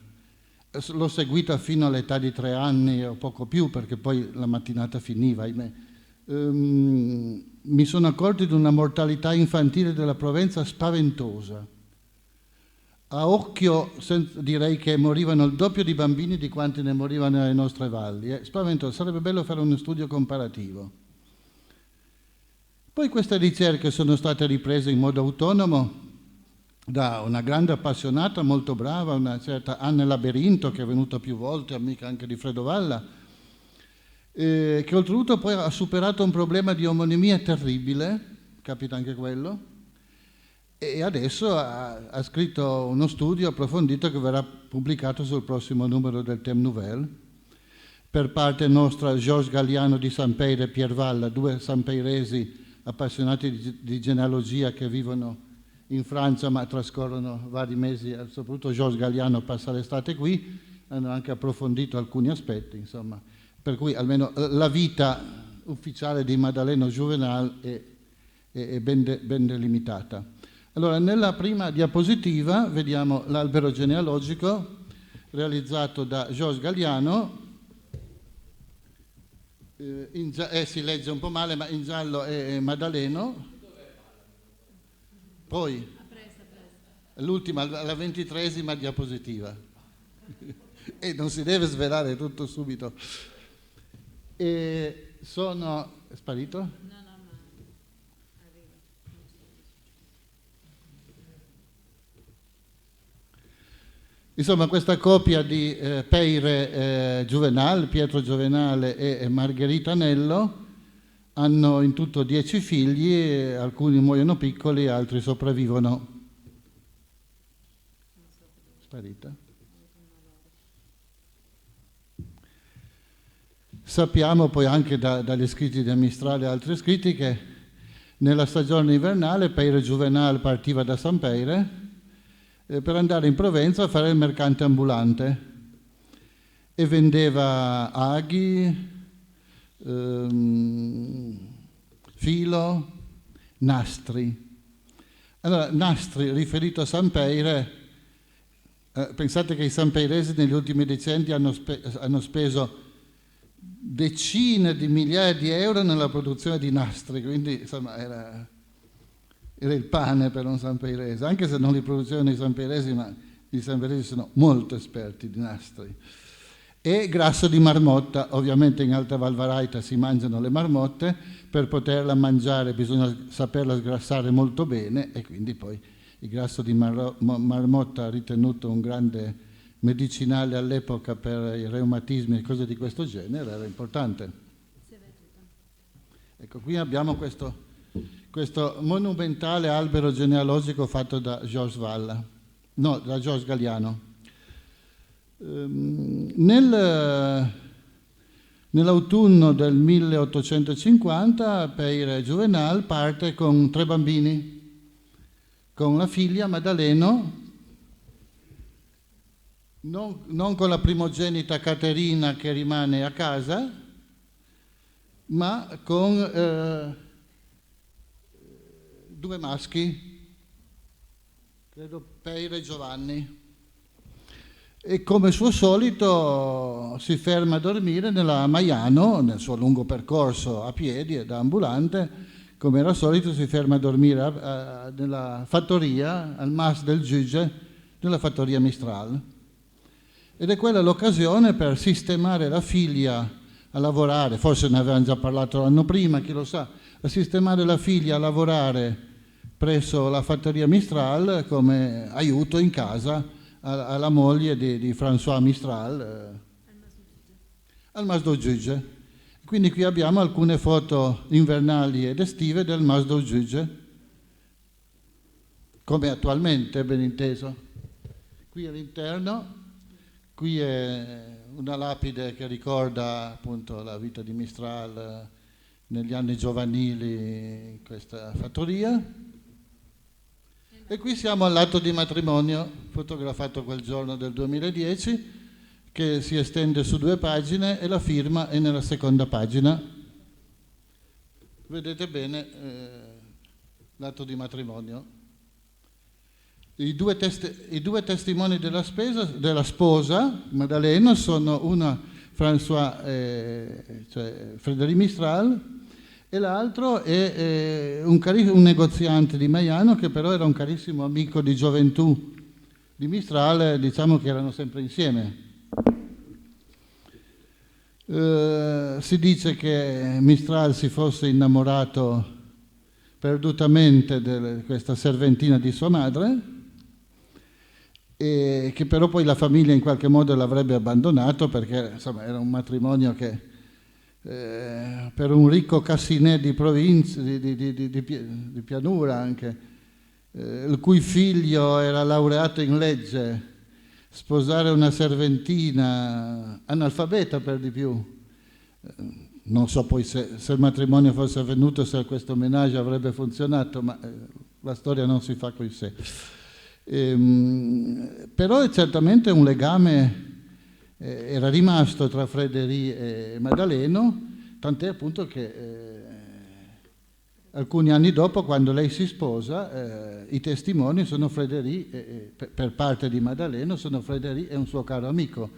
L'ho seguita fino all'età di 3 anni o poco più, perché poi la mattinata finiva, ahimè. Mi sono accorto di una mortalità infantile della Provenza spaventosa. A occhio direi che morivano il doppio di bambini di quanti ne morivano nelle nostre valli. Spaventoso, sarebbe bello fare uno studio comparativo. Poi queste ricerche sono state riprese in modo autonomo da una grande appassionata, molto brava, una certa Anne Laberinto, che è venuta più volte, amica anche di Fredo Valla, che oltretutto poi ha superato un problema di omonimia terribile, capita anche quello, e adesso ha scritto uno studio approfondito che verrà pubblicato sul prossimo numero del Thème Nouvelle. Per parte nostra Georges Galliano di Sampeire e Pier Valla, 2 sampeiresi appassionati di genealogia che vivono in Francia ma trascorrono vari mesi, soprattutto Georges Galliano passa l'estate qui, hanno anche approfondito alcuni aspetti, insomma, per cui almeno la vita ufficiale di Maddaleno Juvenal è ben delimitata. Allora, nella prima diapositiva vediamo l'albero genealogico realizzato da Georges Galliano. Si legge un po' male, ma in giallo è Maddaleno. Poi, l'ultima, la 23esima diapositiva. E non si deve svelare tutto subito. E sono... È sparito?
No, ma arriva.
Insomma, questa coppia di Peire Juvenal, Pietro Giovenale e Margherita Anello, hanno in tutto 10 figli, alcuni muoiono piccoli, altri sopravvivono. Sparita. Sappiamo poi anche dagli scritti di Mistral e altri scritti che nella stagione invernale Peire Juvenal partiva da Sampeire per andare in Provenza a fare il mercante ambulante e vendeva aghi, filo, nastri. Allora, nastri riferito a Sampeire, pensate che i sampeiresi negli ultimi decenni hanno speso decine di migliaia di euro nella produzione di nastri, quindi insomma era il pane per un sampeirese, anche se non li producevano i sampeiresi, ma i sampeiresi sono molto esperti di nastri. E grasso di marmotta, ovviamente in Alta Val Varaita si mangiano le marmotte, per poterla mangiare bisogna saperla sgrassare molto bene e quindi poi il grasso di marmotta ritenuto un grande medicinale all'epoca per i reumatismi e cose di questo genere era importante. Ecco, qui abbiamo questo monumentale albero genealogico fatto da Georges Galliano. Nell'autunno del 1850 Peire Juvenal parte con 3 bambini, con la figlia Maddaleno, non con la primogenita Caterina che rimane a casa, ma con 2 maschi, credo Peire e Giovanni. E come suo solito si ferma a dormire nella Maiano, nel suo lungo percorso a piedi e da ambulante, come era solito si ferma a dormire nella fattoria, al Mas del Giuge, nella fattoria Mistral. Ed è quella l'occasione per sistemare la figlia a lavorare, forse ne avevano già parlato l'anno prima, chi lo sa, a sistemare la figlia a lavorare presso la fattoria Mistral come aiuto in casa alla moglie di François Mistral, al Mas del Giuge. Quindi qui abbiamo alcune foto invernali ed estive del Mas del Giuge, come attualmente, ben inteso. Qui all'interno, qui è una lapide che ricorda appunto la vita di Mistral negli anni giovanili in questa fattoria. E qui siamo all'atto di matrimonio fotografato quel giorno del 2010, che si estende su 2 pagine e la firma è nella seconda pagina. Vedete bene l'atto di matrimonio. I due testimoni della sposa, Maddalena, sono una François, cioè Frédéric Mistral, e l'altro è un negoziante di Maiano che però era un carissimo amico di gioventù di Mistral, diciamo che erano sempre insieme. Si dice che Mistral si fosse innamorato perdutamente di questa serventina di sua madre, e che però poi la famiglia in qualche modo l'avrebbe abbandonato, perché insomma era un matrimonio che per un ricco cassinè di provincia, di pianura anche, il cui figlio era laureato in legge, sposare una serventina analfabeta per di più. Non so poi se il matrimonio fosse avvenuto, se questo ménage avrebbe funzionato, ma la storia non si fa con sé. Però è certamente un legame era rimasto tra Frédéric e Maddaleno, tant'è appunto che alcuni anni dopo, quando lei si sposa, i testimoni sono Frédéric, per parte di Maddaleno sono Frédéric e un suo caro amico.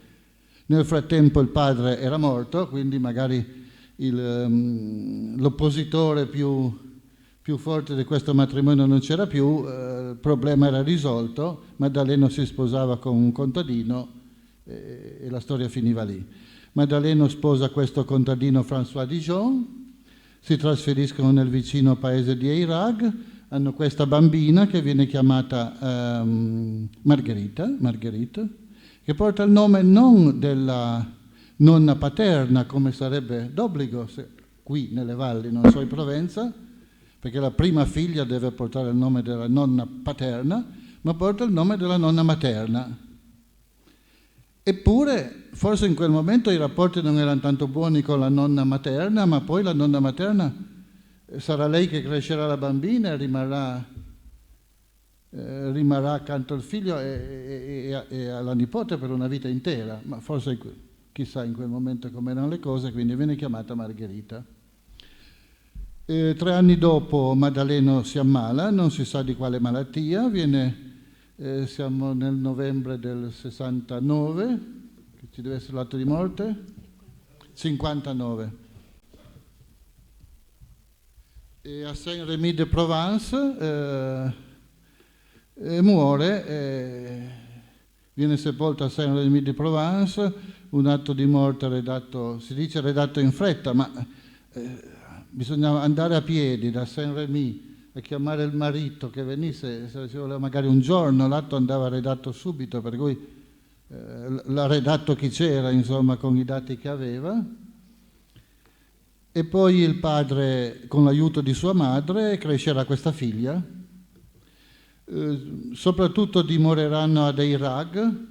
Nel frattempo il padre era morto, quindi magari l'oppositore più forte di questo matrimonio non c'era più, il problema era risolto, Maddaleno si sposava con un contadino e la storia finiva lì. Maddaleno sposa questo contadino François Dijon, si trasferiscono nel vicino paese di Eyrag, hanno questa bambina che viene chiamata Marguerite, che porta il nome non della nonna paterna, come sarebbe d'obbligo qui nelle valli, non so in Provenza, perché la prima figlia deve portare il nome della nonna paterna, ma porta il nome della nonna materna. Eppure, forse in quel momento i rapporti non erano tanto buoni con la nonna materna, ma poi la nonna materna sarà lei che crescerà la bambina e rimarrà accanto al figlio e alla nipote per una vita intera, ma forse chissà in quel momento come erano le cose, quindi viene chiamata Margherita. 3 anni dopo Maddaleno si ammala, non si sa di quale malattia, siamo nel novembre del 69, che ci deve essere l'atto di morte, 59. E a Saint-Rémy-de-Provence muore, viene sepolto a Saint-Rémy-de-Provence, un atto di morte redatto, si dice redatto in fretta, ma bisognava andare a piedi da Saint-Rémy a chiamare il marito che venisse, se ci voleva magari un giorno, l'atto andava redatto subito, per cui l'ha redatto chi c'era, insomma, con i dati che aveva. E poi il padre, con l'aiuto di sua madre, crescerà questa figlia. Soprattutto dimoreranno ad Eyrag.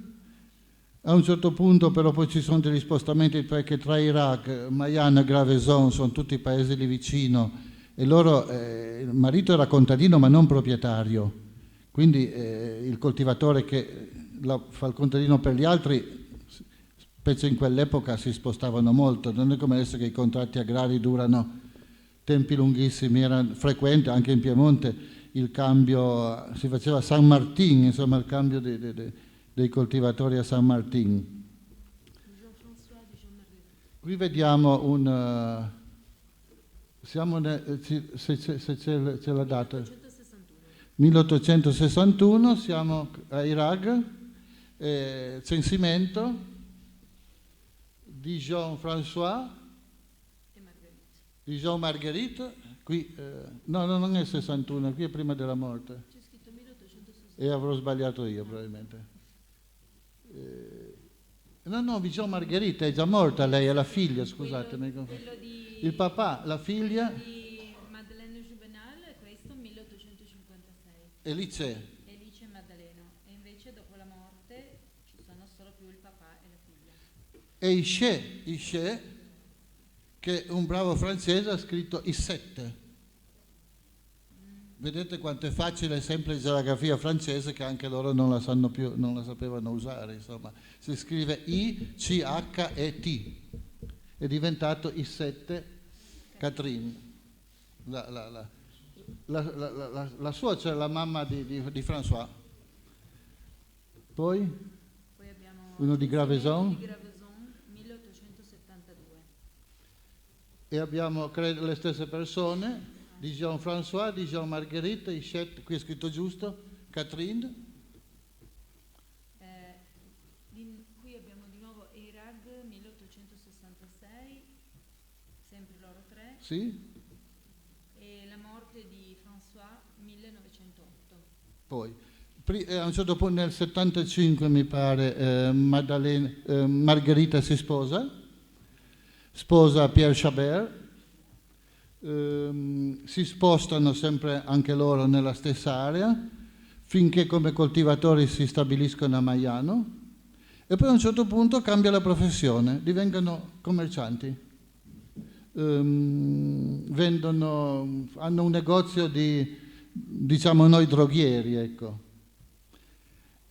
A un certo punto però poi ci sono degli spostamenti, perché tra Eyrag, Mayenne e Graveson sono tutti paesi lì vicino, e il marito era contadino ma non proprietario, quindi il coltivatore che fa il contadino per gli altri, specie in quell'epoca, si spostavano molto, non è come adesso che i contratti agrari durano tempi lunghissimi, era frequente anche in Piemonte il cambio, si faceva a San Martin, insomma il cambio dei coltivatori a San Martin. Qui vediamo se c'è la data. 1861, siamo a Eyrag, censimento, Dijon François, Dijon Marguerite, qui, no, non è 61, qui è prima della morte. C'è scritto 1861. E avrò sbagliato io probabilmente. No, Dijon Marguerite è già morta, lei è la figlia, scusatemi. Il papà, la figlia.
Di Maddaleno Juvenal, questo 1856.
E lì c'è
Maddaleno. E invece dopo la morte ci sono solo più il papà e la figlia.
E Ichet, che un bravo francese ha scritto i 7. Vedete quanto è facile e semplice la grafia francese, che anche loro non la sanno più, non la sapevano usare, insomma. Si scrive I-C-H-E-T. È diventato I7 Catherine. La suocera, la mamma di François. Poi
abbiamo
uno di Graveson.
1872.
E abbiamo, credo, le stesse persone. Di Jean-François, di Jean-Marguerite, Hichet, qui è scritto giusto, Catherine.
Qui abbiamo di nuovo Eirag 1866, sempre loro tre.
Sì.
E la morte di François 1908.
Poi, a un certo punto nel 75 mi pare, Margherita si sposa Pierre Chabert. Si spostano sempre anche loro nella stessa area finché come coltivatori si stabiliscono a Maiano e poi a un certo punto cambia la professione, diventano commercianti, hanno un negozio di, diciamo noi, droghieri, ecco.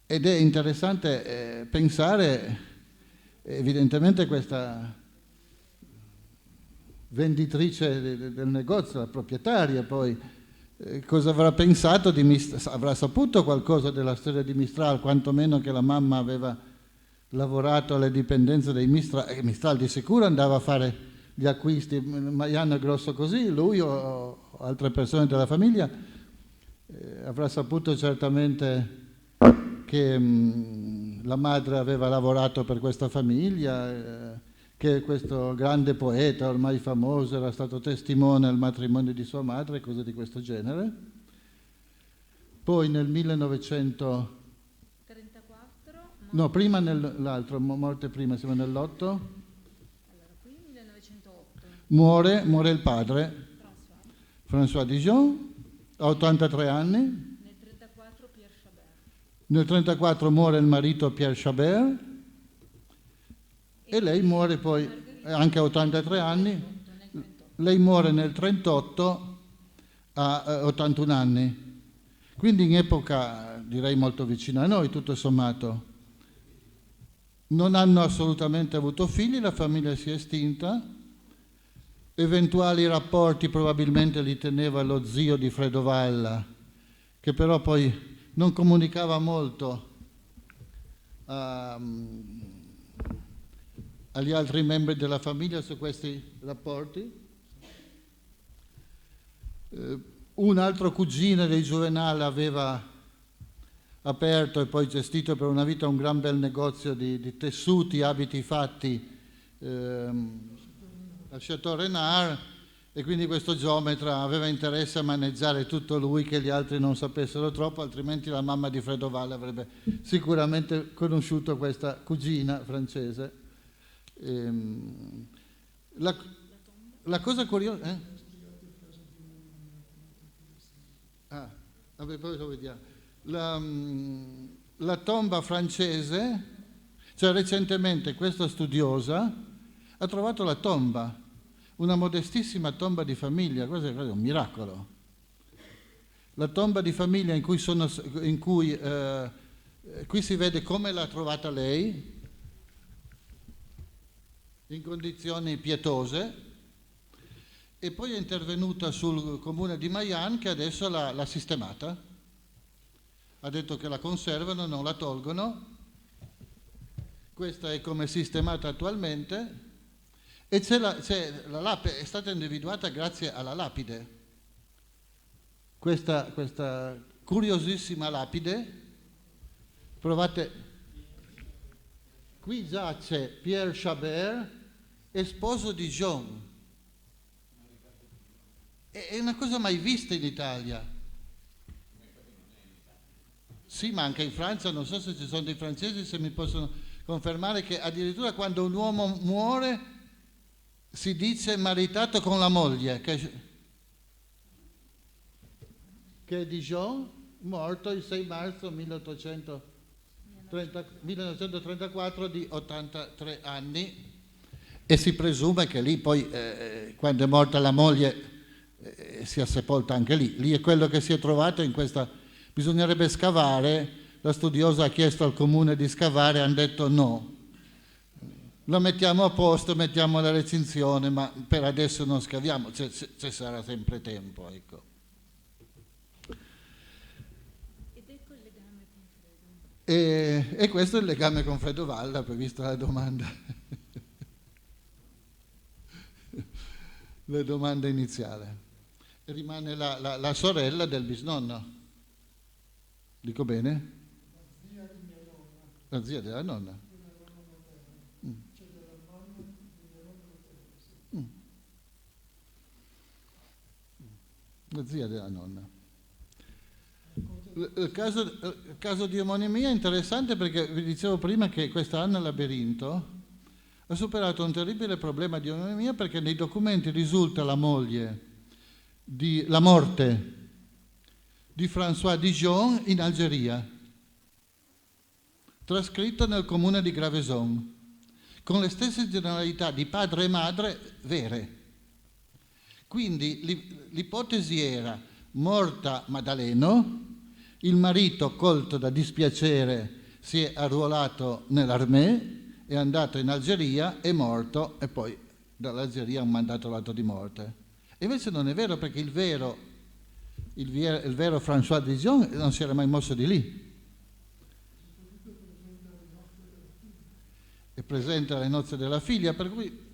Ed è interessante pensare, evidentemente questa venditrice del negozio, la proprietaria, poi cosa avrà pensato di Mistral? Avrà saputo qualcosa della storia di Mistral, quantomeno che la mamma aveva lavorato alle dipendenze dei Mistral, e Mistral di sicuro andava a fare gli acquisti, Maiano è grosso così, lui o altre persone della famiglia, avrà saputo certamente che la madre aveva lavorato per questa famiglia, che questo grande poeta ormai famoso era stato testimone al matrimonio di sua madre, cose di questo genere. Poi nel 1934, no, prima nell'altro, morte prima, siamo nell'8.
Allora, qui 1908.
Muore il padre, François Dijon, a 83 anni.
Nel 1934 Pierre Chabert.
Nel 1934 muore il marito Pierre Chabert. E lei muore poi anche a 83 anni, lei muore nel 1938 a 81 anni, quindi in epoca direi molto vicina a noi tutto sommato. Non hanno assolutamente avuto figli, la famiglia si è estinta, eventuali rapporti probabilmente li teneva lo zio di Fredovalla, che però poi non comunicava molto agli altri membri della famiglia su questi rapporti. Un altro cugino dei Juvenal aveva aperto e poi gestito per una vita un gran bel negozio di tessuti, abiti fatti a Château Renard, e quindi questo geometra aveva interesse a maneggiare tutto lui, che gli altri non sapessero troppo, altrimenti la mamma di Fredovalla avrebbe sicuramente conosciuto questa cugina francese. La cosa curiosa vabbè, poi lo vediamo. La tomba francese, cioè recentemente questa studiosa ha trovato la tomba, una modestissima tomba di famiglia, questo è un miracolo. La tomba di famiglia qui si vede come l'ha trovata lei, in condizioni pietose, e poi è intervenuta sul comune di Mayan, che adesso l'ha sistemata, ha detto che la conservano, non la tolgono. Questa è come è sistemata attualmente, e la lapide è stata individuata grazie alla lapide, questa curiosissima lapide. Provate. Qui giace Pierre Chabert, sposo di Jean. È una cosa mai vista in Italia. Sì, ma anche in Francia, non so se ci sono dei francesi, se mi possono confermare che addirittura quando un uomo muore si dice maritato con la moglie, che è di Jean, morto il 6 marzo 1934 di 83 anni, e si presume che lì poi quando è morta la moglie sia sepolta anche lì. Lì è quello che si è trovato in questa... Bisognerebbe scavare, la studiosa ha chiesto al comune di scavare, hanno detto no. Lo mettiamo a posto, mettiamo la recinzione, ma per adesso non scaviamo, ci sarà sempre tempo, ecco. E questo è il legame con Fredo Valla, prevista la domanda. La domanda iniziale. E rimane la sorella del bisnonno. Dico bene? La zia della nonna. La zia della nonna. Il caso di omonimia è interessante perché vi dicevo prima che questa Anna Labirinto ha superato un terribile problema di omonimia perché nei documenti risulta la morte di François Dijon in Algeria, trascritto nel comune di Graveson, con le stesse generalità di padre e madre vere. Quindi l'ipotesi era morta Maddaleno, il marito colto da dispiacere si è arruolato nell'armée, è andato in Algeria, è morto e poi dall'Algeria hanno mandato l'atto di morte. E invece non è vero perché il vero François Dijon non si era mai mosso di lì. È presente alle nozze della figlia, per cui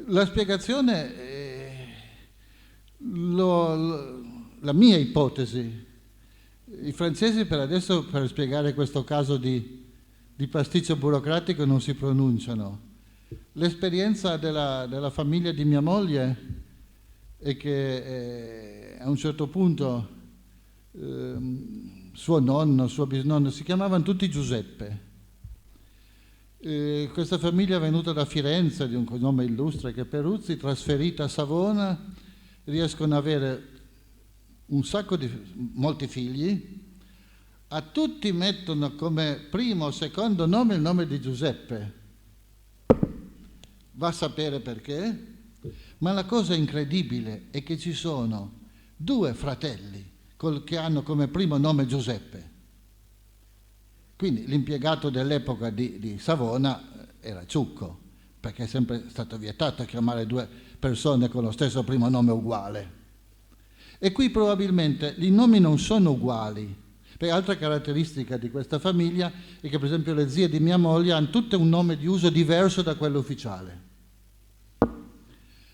la spiegazione è la mia ipotesi. I francesi per adesso, per spiegare questo caso di pasticcio burocratico, non si pronunciano. L'esperienza della famiglia di mia moglie è che a un certo punto suo nonno, suo bisnonno, si chiamavano tutti Giuseppe. Questa famiglia è venuta da Firenze, di un cognome illustre che è Peruzzi, trasferita a Savona, riescono ad avere molti figli, a tutti mettono come primo o secondo nome il nome di Giuseppe. Va a sapere perché, ma la cosa incredibile è che ci sono 2 fratelli che hanno come primo nome Giuseppe. Quindi l'impiegato dell'epoca di Savona era Ciucco, perché è sempre stato vietato chiamare 2 persone con lo stesso primo nome uguale. E qui probabilmente i nomi non sono uguali, perché altra caratteristica di questa famiglia è che per esempio le zie di mia moglie hanno tutte un nome di uso diverso da quello ufficiale.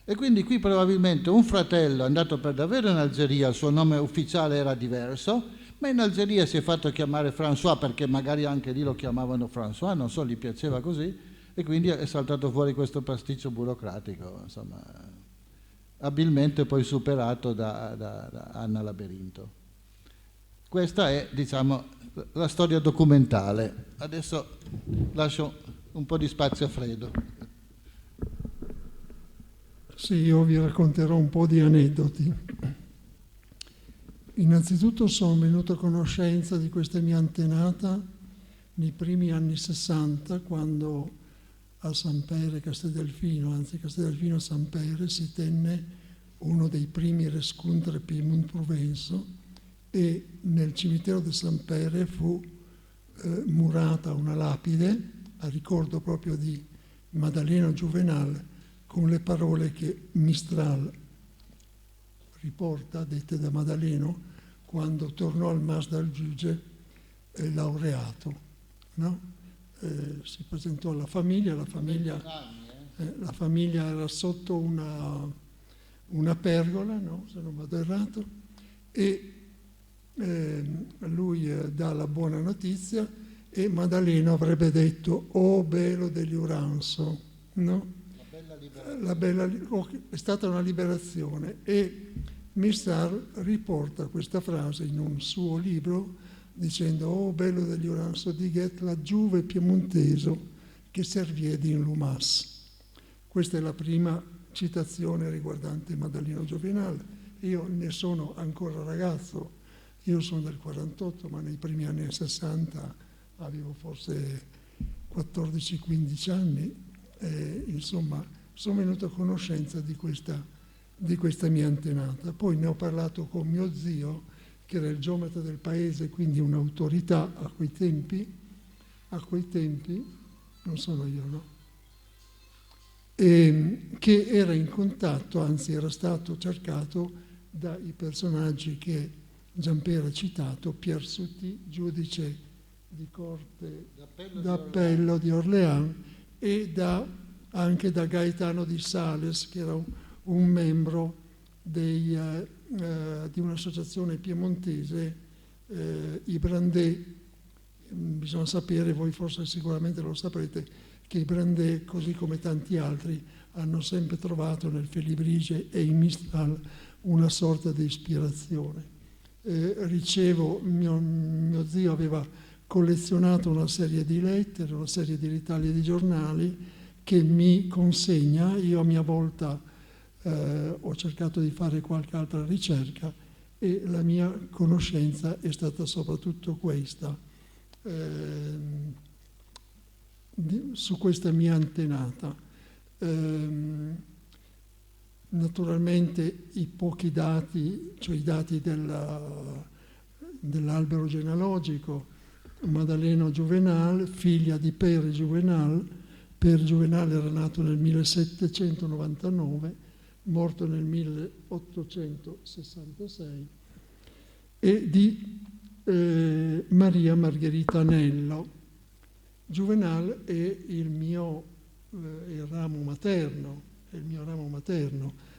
E quindi qui probabilmente un fratello è andato per davvero in Algeria, il suo nome ufficiale era diverso, ma in Algeria si è fatto chiamare François perché magari anche lì lo chiamavano François, non so, gli piaceva così, e quindi è saltato fuori questo pasticcio burocratico, insomma, abilmente poi superato da Anna Labirinto. Questa è, diciamo, la storia documentale. Adesso lascio un po' di spazio a Fredo.
Sì, io vi racconterò un po' di aneddoti. Innanzitutto sono venuto a conoscenza di questa mia antenata nei primi anni 60, quando a Sampere, Casteldelfino-Sampere, si tenne uno dei primi rescountre Piemont-Provenzo e nel cimitero di Sampere fu murata una lapide a ricordo proprio di Maddaleno Juvenal con le parole che Mistral riporta, dette da Maddaleno, quando tornò al Mas dal Giuge laureato. No? Si presentò alla famiglia, la famiglia era sotto una pergola, no? Se non vado errato, e lui dà la buona notizia e Maddaleno avrebbe detto «Oh bello degli Uranzo», no? È stata una liberazione e Mistral riporta questa frase in un suo libro dicendo «Oh bello degli Uranzo dighet la Giuve piemonteso che serviedi in Lumas». Questa è la prima citazione riguardante Maddaleno Giovenale. Io ne sono ancora ragazzo, io sono del 48, ma nei primi anni 60 avevo forse 14-15 anni, insomma sono venuto a conoscenza di questa di questa mia antenata. Poi ne ho parlato con mio zio, che era il geometra del paese, quindi un'autorità a quei tempi, non sono io, no? E che era in contatto, anzi era stato cercato dai personaggi che Giampera ha citato, Pierre Souty, giudice di corte d'appello di Orléans, e anche da Gaetano di Sales, che era un membro di un'associazione piemontese, i Brandè. Bisogna sapere, voi forse sicuramente lo saprete, che i Brandè, così come tanti altri, hanno sempre trovato nel Félibrige e in Mistral una sorta di ispirazione. Mio zio aveva collezionato una serie di lettere, una serie di ritagli di giornali che mi consegna. Io a mia volta ho cercato di fare qualche altra ricerca e la mia conoscenza è stata soprattutto questa, su questa mia antenata. Naturalmente i pochi dati, cioè i dati dell'albero genealogico: Maddalena Juvenal, figlia di Pere Juvenal. Pere Juvenal era nato nel 1799, morto nel 1866, e di Maria Margherita Anello. Juvenal è il mio ramo materno,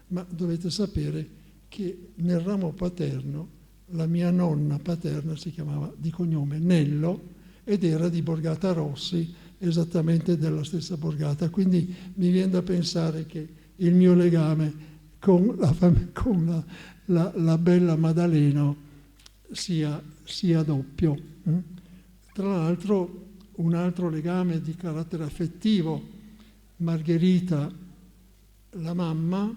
ma dovete sapere che nel ramo paterno la mia nonna paterna si chiamava di cognome Nello ed era di Borgata Rossi, esattamente della stessa borgata. Quindi mi viene da pensare che il mio legame con la bella Maddalena sia doppio. Tra l'altro un altro legame di carattere affettivo: Margherita la mamma,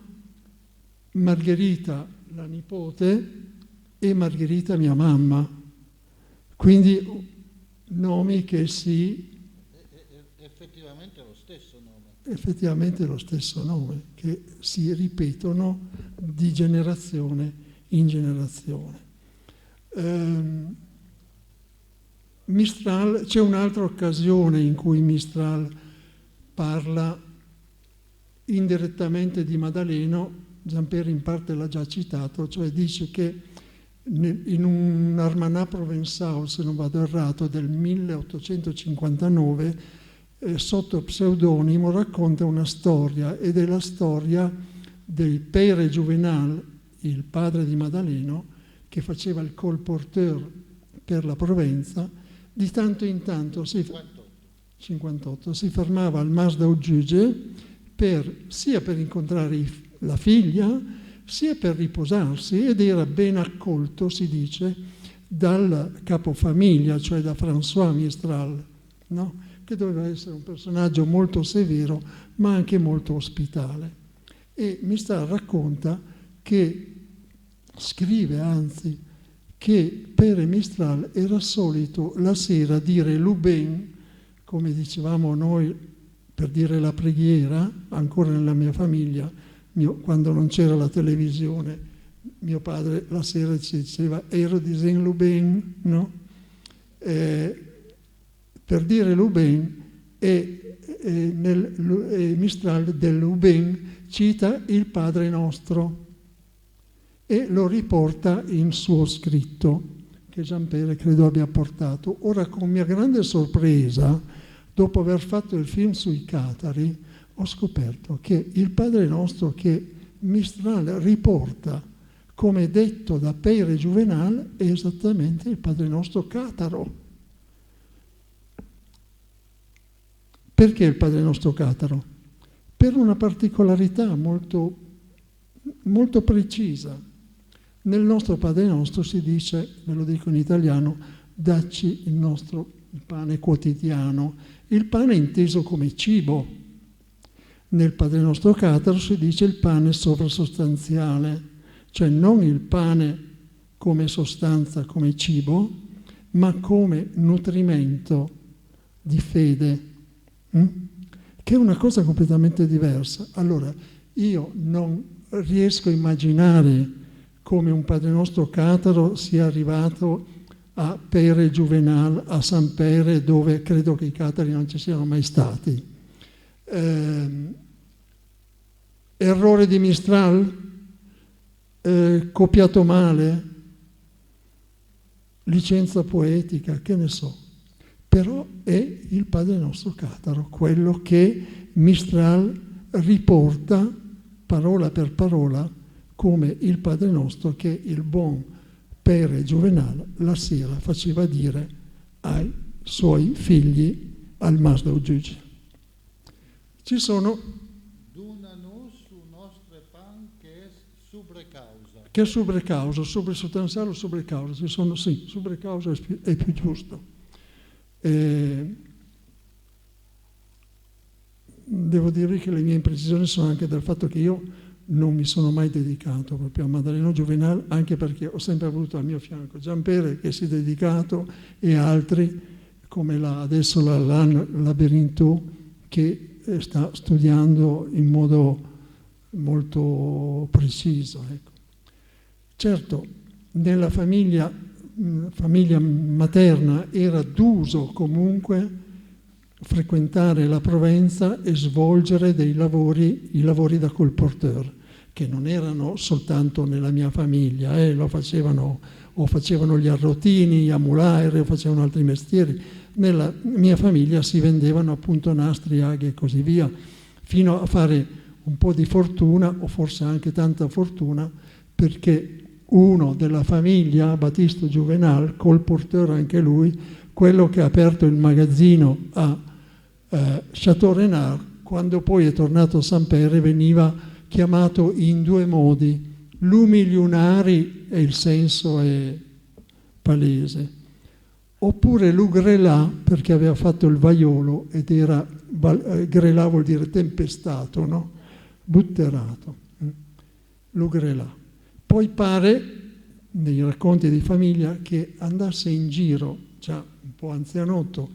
Margherita la nipote e Margherita mia mamma. Quindi nomi che
effettivamente lo stesso nome.
Effettivamente lo stesso nome, che si ripetono di generazione in generazione. Mistral, c'è un'altra occasione in cui Mistral parla indirettamente di Maddalena. Giampera in parte l'ha già citato, cioè dice che in un Armanat Provençal, se non vado errato, del 1859, sotto pseudonimo racconta una storia, ed è la storia del Pere Juvenal, il padre di Maddalena, che faceva il colporteur per la Provenza. Di tanto in tanto 58, si fermava al Mas d'Aujuge sia per incontrare la figlia, sia per riposarsi, ed era ben accolto, si dice, dal capofamiglia, cioè da François Mistral, no? Che doveva essere un personaggio molto severo, ma anche molto ospitale. E Mistral racconta che Pere Mistral era solito la sera dire l'Uben, come dicevamo noi per dire la preghiera, ancora nella mia famiglia, quando non c'era la televisione, mio padre la sera ci diceva «Ero disen l'Uben», no? Per dire l'Uben, e Mistral dell'Uben cita il Padre Nostro e lo riporta in suo scritto, che Giampera credo abbia portato. Ora, con mia grande sorpresa, dopo aver fatto il film sui Catari, ho scoperto che il Padre Nostro che Mistral riporta come detto da Pere Juvenal è esattamente il Padre Nostro cataro. Perché il Padre Nostro cataro? Per una particolarità molto, molto precisa. Nel nostro Padre Nostro si dice, ve lo dico in italiano, dacci il pane quotidiano. Il pane è inteso come cibo. Nel Padre Nostro cataro si dice il pane sovrasostanziale, cioè non il pane come sostanza, come cibo, ma come nutrimento di fede, che è una cosa completamente diversa. Allora, io non riesco a immaginare come un Padre Nostro cataro sia arrivato a Pere Juvenal, a San Pere, dove credo che i catari non ci siano mai stati. Errore di Mistral? Copiato male? Licenza poetica? Che ne so. Però è il Padre Nostro cataro, quello che Mistral riporta parola per parola come il Padre Nostro che il buon Pere Juvenal la sera faceva dire ai suoi figli al Mas del Giudice. Ci sono
Duna-nos su nostre pan che è subrecausa.
che subrecausa, sobresostanziale o sobrecausa, ci sono, sì, sobrecausa è più giusto. Devo dire che le mie imprecisioni sono anche del fatto che io non mi sono mai dedicato proprio a Maddaleno Juvenal, anche perché ho sempre avuto al mio fianco Giampere che si è dedicato e altri come adesso l'Alain Laberinto che sta studiando in modo molto preciso. Ecco. Certo, nella famiglia materna era d'uso comunque frequentare la Provenza e svolgere i lavori da colporteur, che non erano soltanto nella mia famiglia, lo facevano gli arrotini, gli amulairi, o facevano altri mestieri. Nella mia famiglia si vendevano appunto nastri, aghi e così via, fino a fare un po' di fortuna, o forse anche tanta fortuna, perché uno della famiglia, Battisto Juvenal, colporteur anche lui, quello che ha aperto il magazzino a Château Renard, quando poi è tornato a San Pere, veniva chiamato in due modi, Lumiliunari, e il senso è palese, oppure Lugrelà, perché aveva fatto il vaiolo ed era, grelà vuol dire tempestato, no? Butterato, Lugrelà. Poi pare, nei racconti di famiglia, che andasse in giro, già un po' anzianotto,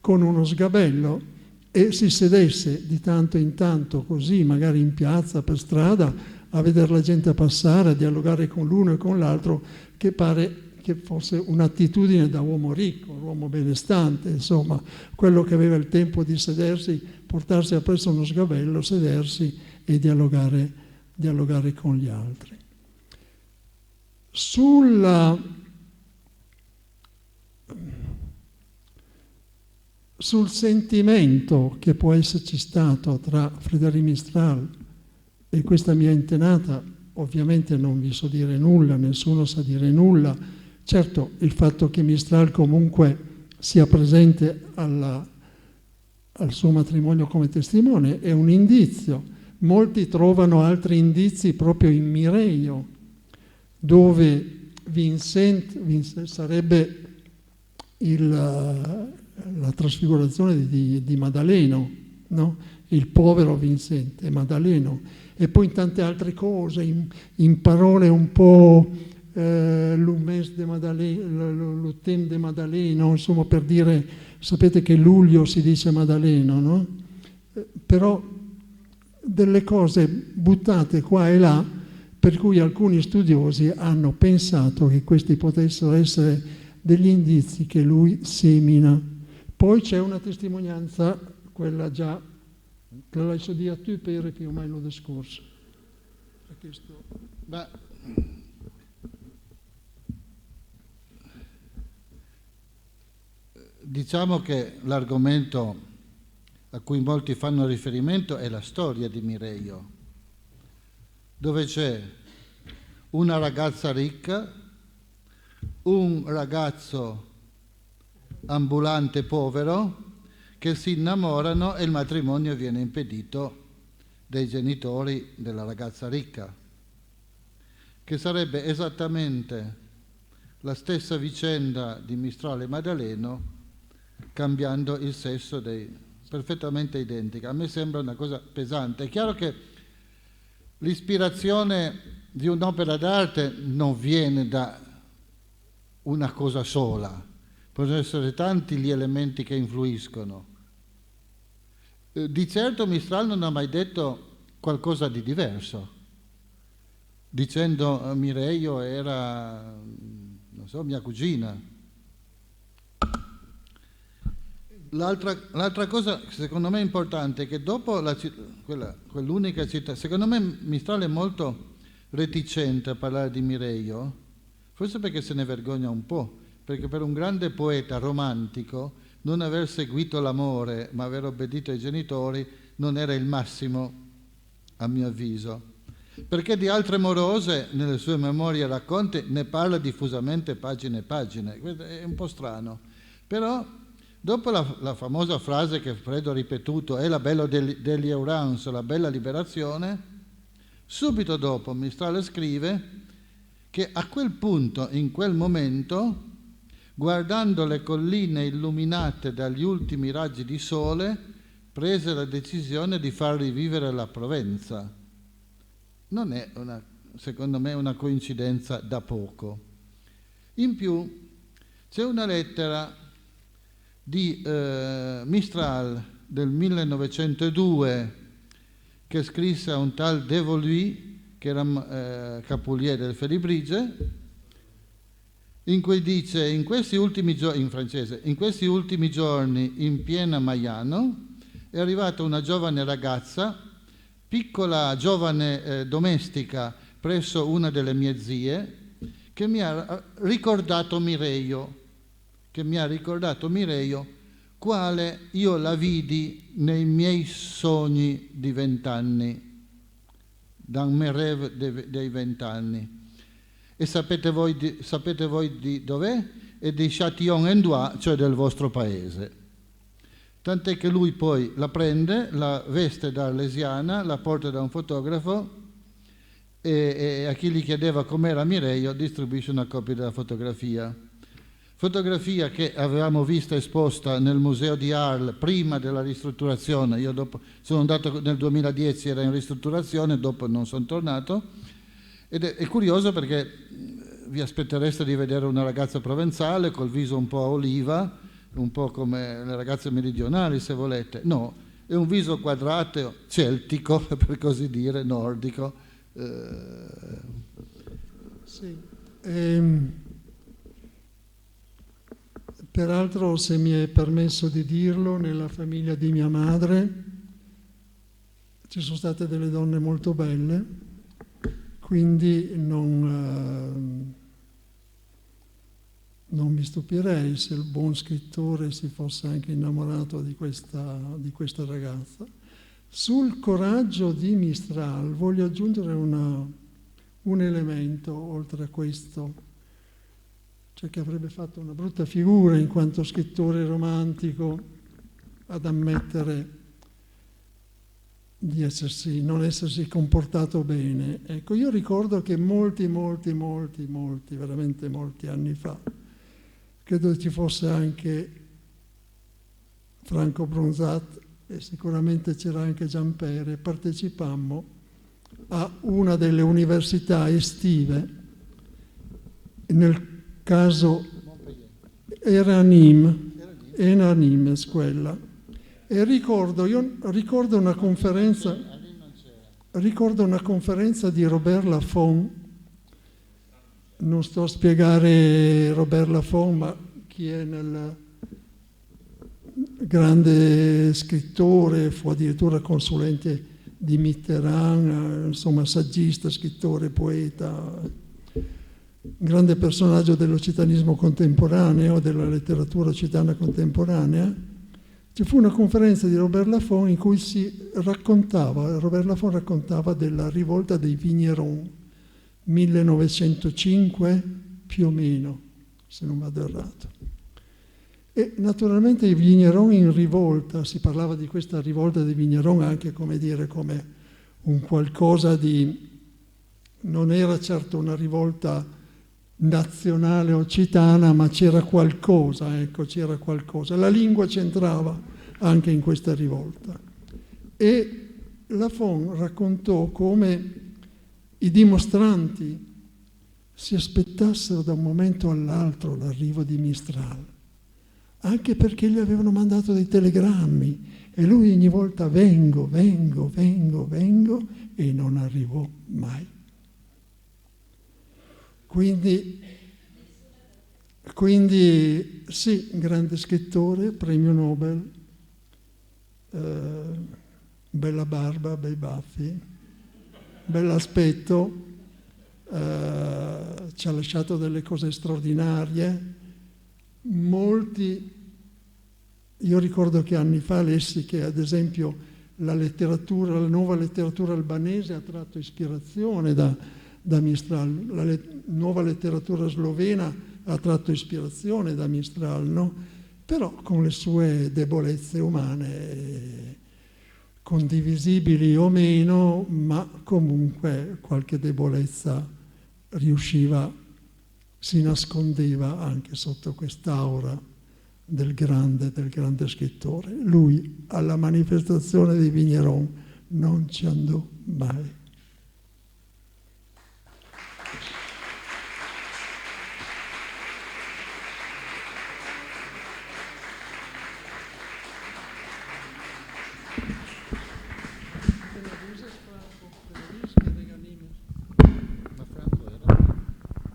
con uno sgabello e si sedesse di tanto in tanto così, magari in piazza, per strada, a vedere la gente passare, a dialogare con l'uno e con l'altro, che pare che fosse un'attitudine da uomo ricco, un uomo benestante, insomma, quello che aveva il tempo di sedersi, portarsi appresso uno sgabello, sedersi e dialogare con gli altri. Sul sentimento che può esserci stato tra Frédéric Mistral e questa mia antenata, ovviamente non vi so dire nulla, nessuno sa dire nulla. Certo, il fatto che Mistral comunque sia presente al suo matrimonio come testimone è un indizio. Molti trovano altri indizi proprio in Mireio, dove Vincent sarebbe la trasfigurazione di Maddaleno, no? Il povero Vincent è Maddaleno, e poi in tante altre cose, in parole un po' l'Umes de Maddaleno, l'Utem de Maddaleno, insomma, per dire, sapete che luglio si dice Maddaleno, no? Però delle cose buttate qua e là, per cui alcuni studiosi hanno pensato che questi potessero essere degli indizi che lui semina. Poi c'è una testimonianza, quella già, che la lascio dire a tu, Pere, più o meno lo scorso.
Beh, diciamo che l'argomento a cui molti fanno riferimento è la storia di Mireio, dove c'è una ragazza ricca, un ragazzo ambulante povero che si innamorano e il matrimonio viene impedito dai genitori della ragazza ricca, che sarebbe esattamente la stessa vicenda di Mistral e Maddaleno, cambiando il sesso perfettamente identica. A me sembra una cosa pesante. È chiaro che l'ispirazione di un'opera d'arte non viene da una cosa sola, possono essere tanti gli elementi che influiscono. Di certo Mistral non ha mai detto qualcosa di diverso, dicendo Mireio era, non so, mia cugina. L'altra cosa secondo me importante è che dopo quell'unica città, secondo me Mistral è molto reticente a parlare di Mireio, forse perché se ne vergogna un po', perché per un grande poeta romantico non aver seguito l'amore ma aver obbedito ai genitori non era il massimo, a mio avviso, perché di altre morose nelle sue memorie e racconti ne parla diffusamente pagine e pagine. Questo è un po' strano, però dopo la famosa frase che Fredo ha ripetuto, è la bella degli Eurans, la bella liberazione, subito dopo Mistral scrive che a quel punto, in quel momento, guardando le colline illuminate dagli ultimi raggi di sole, prese la decisione di far rivivere la Provenza. Non è, secondo me, una coincidenza da poco. In più, c'è una lettera di Mistral del 1902 che scrisse a un tal De Voluy, che era capoliere del Félibrige, in cui dice: in questi ultimi giorni, in francese, in questi ultimi giorni in piena Maiano è arrivata una giovane ragazza, piccola giovane domestica presso una delle mie zie, che mi ha ricordato Mireio, quale io la vidi nei miei sogni di 20 anni, dans mes rêves dei 20 anni. E sapete voi di dov'è? È di Châtillon-en-Dois, cioè del vostro paese. Tant'è che lui poi la prende, la veste da arlesiana, la porta da un fotografo e a chi gli chiedeva com'era Mireio distribuisce una copia della fotografia. Fotografia che avevamo vista esposta nel museo di Arles prima della ristrutturazione. Io dopo sono andato nel 2010, era in ristrutturazione, dopo non sono tornato. Ed è curioso perché vi aspettereste di vedere una ragazza provenzale col viso un po' oliva, un po' come le ragazze meridionali, se volete. No, è un viso quadrato, celtico, per così dire, nordico.
Sì. Peraltro, se mi è permesso di dirlo, nella famiglia di mia madre ci sono state delle donne molto belle, quindi non mi stupirei se il buon scrittore si fosse anche innamorato di questa ragazza. Sul coraggio di Mistral voglio aggiungere un elemento oltre a questo, cioè che avrebbe fatto una brutta figura in quanto scrittore romantico ad ammettere di non essersi comportato bene. Ecco, io ricordo che molti, veramente molti anni fa, credo ci fosse anche Franco Bronzat e sicuramente c'era anche Giampere, partecipammo a una delle università estive, nel caso era Nîmes quella, e ricordo una conferenza di Robert Laffont. Non sto a spiegare Robert Laffont, ma chi è nel grande scrittore, fu addirittura consulente di Mitterrand, insomma saggista, scrittore, poeta, grande personaggio dell'occitanismo contemporaneo, della letteratura occitana contemporanea. Ci fu una conferenza di Robert Laffont in cui Robert Laffont raccontava della rivolta dei Vigneron, 1905 più o meno, se non vado errato. E naturalmente i Vigneron in rivolta, si parlava di questa rivolta dei Vigneron anche come un qualcosa di... non era certo una rivolta nazionale occitana, ma c'era qualcosa. La lingua c'entrava anche in questa rivolta. E Laffont raccontò come i dimostranti si aspettassero da un momento all'altro l'arrivo di Mistral, anche perché gli avevano mandato dei telegrammi e lui ogni volta vengo e non arrivò mai. Quindi sì, grande scrittore, premio Nobel, bella barba, bei baffi, bell'aspetto, ci ha lasciato delle cose straordinarie. Io ricordo che anni fa lessi che ad esempio la nuova letteratura albanese ha tratto ispirazione da Mistral, la nuova letteratura slovena ha tratto ispirazione da Mistral, no? Però con le sue debolezze umane, condivisibili o meno, ma comunque qualche debolezza si nascondeva anche sotto quest'aura del grande scrittore. Lui alla manifestazione di Vigneron non ci andò mai.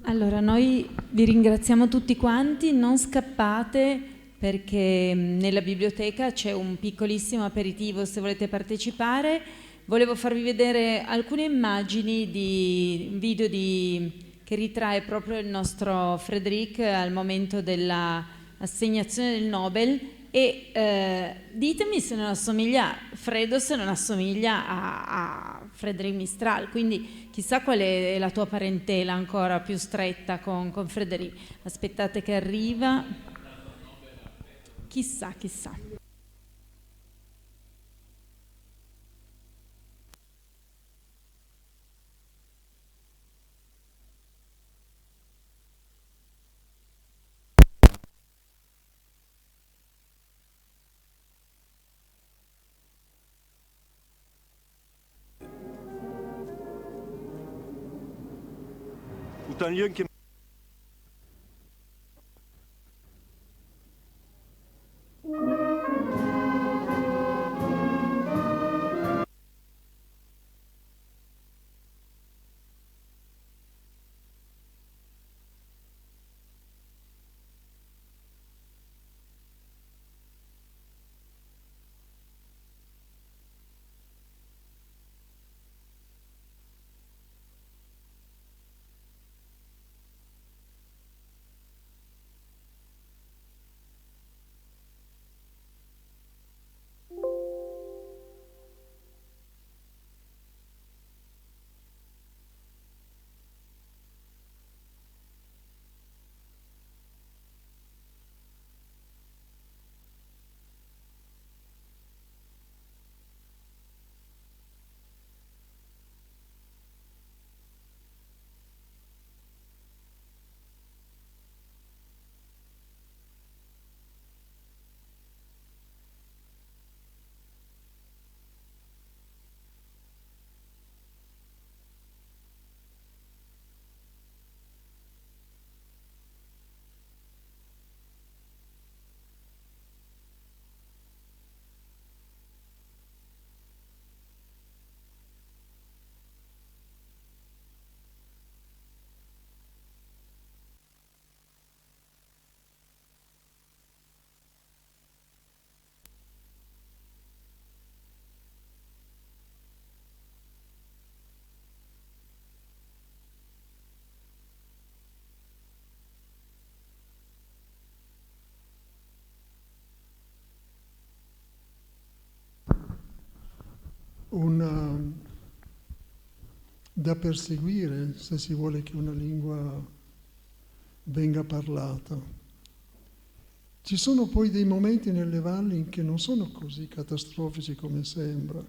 Allora, noi vi ringraziamo tutti quanti, non scappate perché nella biblioteca c'è un piccolissimo aperitivo se volete partecipare. Volevo farvi vedere alcune immagini di un video che ritrae proprio il nostro Frédéric al momento dell'assegnazione del Nobel e ditemi se non assomiglia, Fredo se non assomiglia a Frédéric Mistral, quindi chissà qual è la tua parentela ancora più stretta con Frédéric. Aspettate che arriva. Chissà.
Utanıyorum ki
da perseguire se si vuole che una lingua venga parlata. Ci sono poi dei momenti nelle valli che non sono così catastrofici come sembra.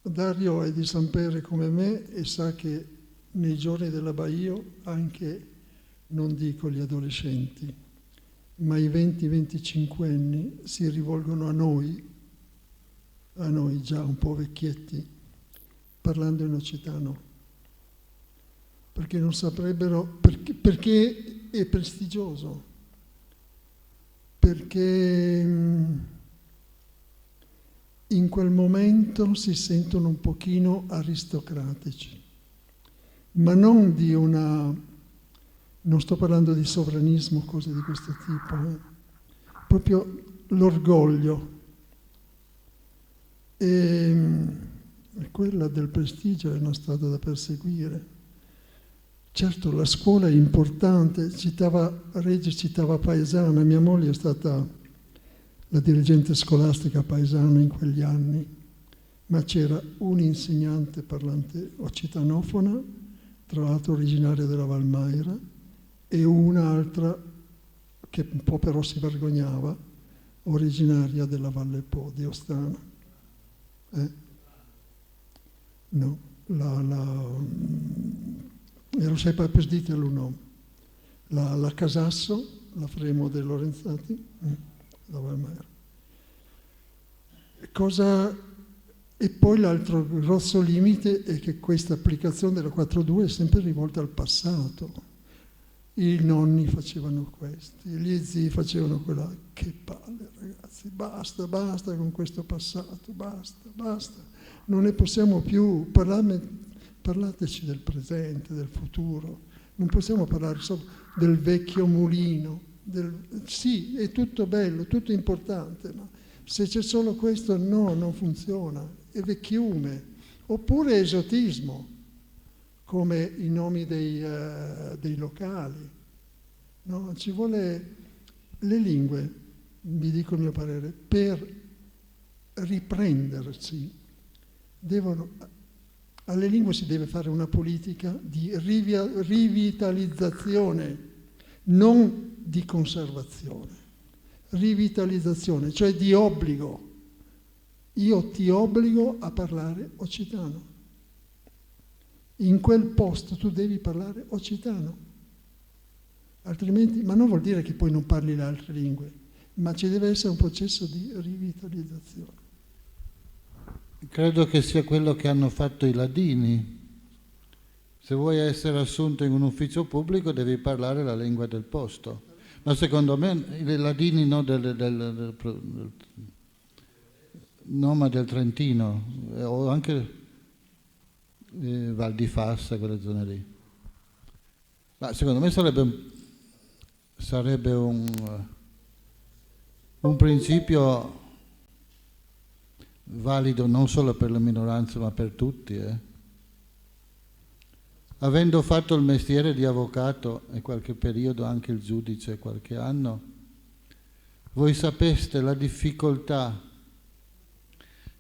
Dario è di Sampere come me e sa che nei giorni della Baio anche, non dico gli adolescenti, ma i 20-25 anni si rivolgono a noi già un po' vecchietti, parlando in occitano, perché non saprebbero, perché è prestigioso, perché in quel momento si sentono un pochino aristocratici, ma non di una... non sto parlando di sovranismo o cose di questo tipo, proprio l'orgoglio. E quella del prestigio è una strada da perseguire. Certo, la scuola è importante, Reggi citava Paesana, mia moglie è stata la dirigente scolastica paesana in quegli anni, ma c'era un insegnante parlante occitanofona, tra l'altro originaria della Valmaira, e un'altra che un po' però si vergognava, originaria della Valle Po, di Ostana. No, ero sempre per dite il nome. La Casasso, la Fremo dei Lorenzati, la Valmaira. E poi l'altro grosso limite è che questa applicazione della 4.2 è sempre rivolta al passato. I nonni facevano questo, gli zii facevano quella. Che palle, ragazzi, basta con questo passato, basta. Non ne possiamo più, parlateci del presente, del futuro. Non possiamo parlare solo del vecchio mulino. Sì, è tutto bello, tutto importante, ma se c'è solo questo, no, non funziona. È vecchiume. Oppure esotismo, come i nomi dei locali. No? Ci vuole le lingue, vi dico il mio parere, per riprendersi, alle lingue si deve fare una politica di rivitalizzazione, non di conservazione. Rivitalizzazione, cioè di obbligo. Io ti obbligo a parlare occitano. In quel posto tu devi parlare occitano, altrimenti, ma non vuol dire che poi non parli le altre lingue, ma ci deve essere un processo di rivitalizzazione.
Credo che sia quello che hanno fatto i ladini. Se vuoi essere assunto in un ufficio pubblico devi parlare la lingua del posto, ma secondo me i ladini no, ma del Trentino, o anche Val di Fassa, quelle zone lì. Ma secondo me sarebbe un principio valido non solo per le minoranze ma per tutti. Avendo fatto il mestiere di avvocato e qualche periodo anche il giudice, qualche anno, voi sapeste la difficoltà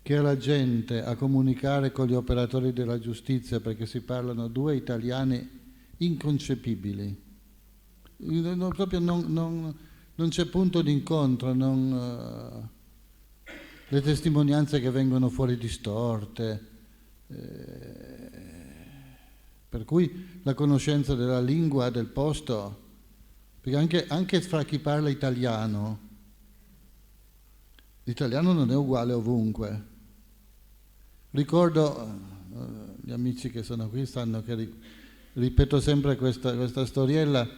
che ha la gente a comunicare con gli operatori della giustizia perché si parlano due italiani inconcepibili. Proprio non c'è punto d'incontro, le testimonianze che vengono fuori distorte. Per cui la conoscenza della lingua del posto, perché anche fra chi parla italiano, l'italiano non è uguale ovunque. Ricordo, gli amici che sono qui sanno che ripeto sempre questa storiella,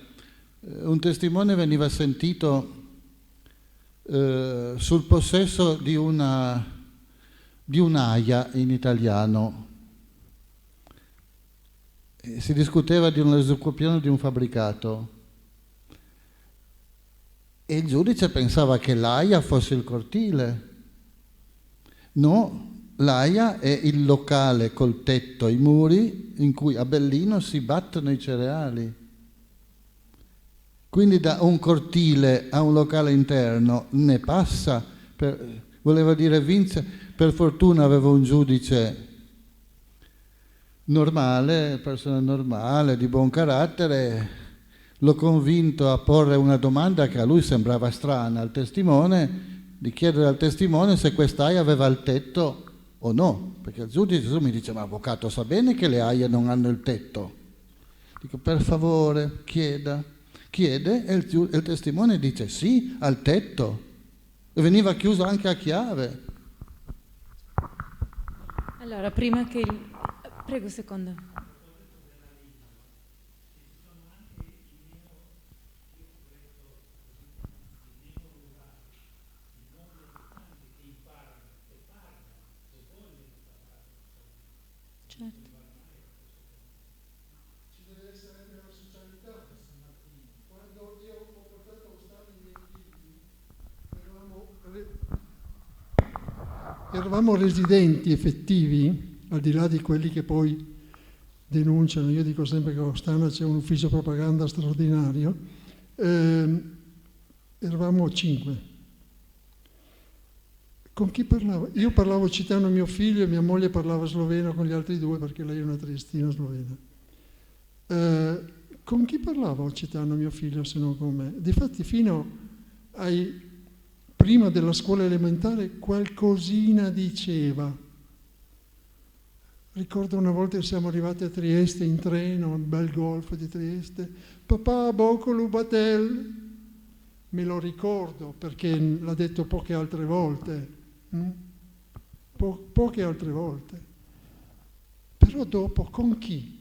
un testimone veniva sentito sul possesso di un'aia in italiano. Si discuteva di un'esecuzione di un fabbricato e il giudice pensava che l'aia fosse il cortile. No, l'aia è il locale col tetto, i muri in cui a Bellino si battono i cereali. Quindi da un cortile a un locale interno ne passa, voleva dire Vince, per fortuna avevo un giudice normale, persona normale, di buon carattere, l'ho convinto a porre una domanda che a lui sembrava strana al testimone, di chiedere al testimone se quest'aia aveva il tetto o no, perché il giudice mi dice: ma avvocato, sa bene che le aie non hanno il tetto? Dico: per favore, chiede e il testimone dice sì, al tetto, e veniva chiuso anche a chiave.
Allora, prima che prego, secondo. Certo.
eravamo residenti effettivi, al di là di quelli che poi denunciano. Io dico sempre che a Ostana c'è un ufficio propaganda straordinario. Eravamo 5. Con chi parlavo? Io parlavo occitano mio figlio e mia moglie parlava sloveno con gli altri 2 perché lei è una triestina slovena. Con chi parlava occitano mio figlio se non con me? Difatti prima della scuola elementare qualcosina diceva. Ricordo una volta che siamo arrivati a Trieste in treno, un bel golfo di Trieste. Papà, Bocolu Batel. Me lo ricordo perché l'ha detto poche altre volte. Poche altre volte. Però dopo con chi?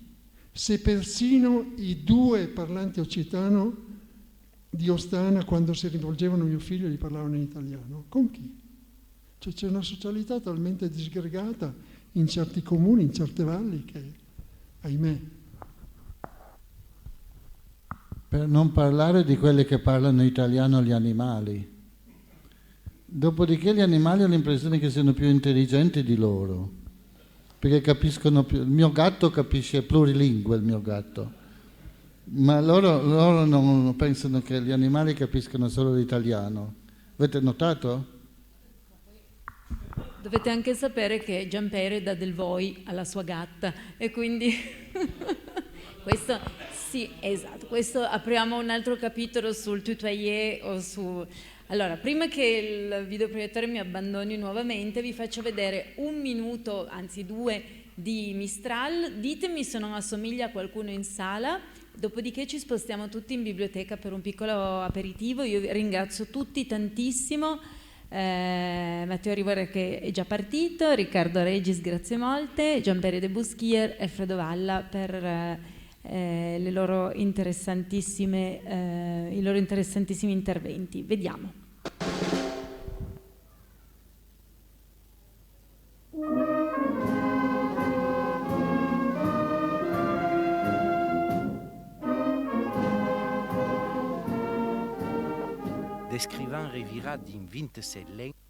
Se persino i 2 parlanti occitano di Ostana, quando si rivolgevano a mio figlio, gli parlavano in italiano. Con chi? Cioè, c'è una socialità talmente disgregata in certi comuni, in certe valli, che, ahimè.
Per non parlare di quelli che parlano italiano gli animali. Dopodiché gli animali ho l'impressione che siano più intelligenti di loro, perché capiscono più. Il mio gatto capisce, è plurilingue il mio gatto, ma loro non pensano che gli animali capiscono solo l'italiano. Avete notato?
Dovete anche sapere che Giampere dà del voi alla sua gatta e quindi questo sì, esatto, questo apriamo un altro capitolo sul tutoyer o su... Allora, prima che il videoproiettore mi abbandoni nuovamente, vi faccio vedere 1 minuto, anzi 2, di Mistral. Ditemi se non assomiglia a qualcuno in sala, dopodiché ci spostiamo tutti in biblioteca per un piccolo aperitivo. Io ringrazio tutti tantissimo. Matteo Rivera che è già partito, Riccardo Regis grazie molte, Giampere De Buschier e Fredo Valla per i loro interessantissimi interventi. Vediamo.
Descrivant Revira din 26 lengue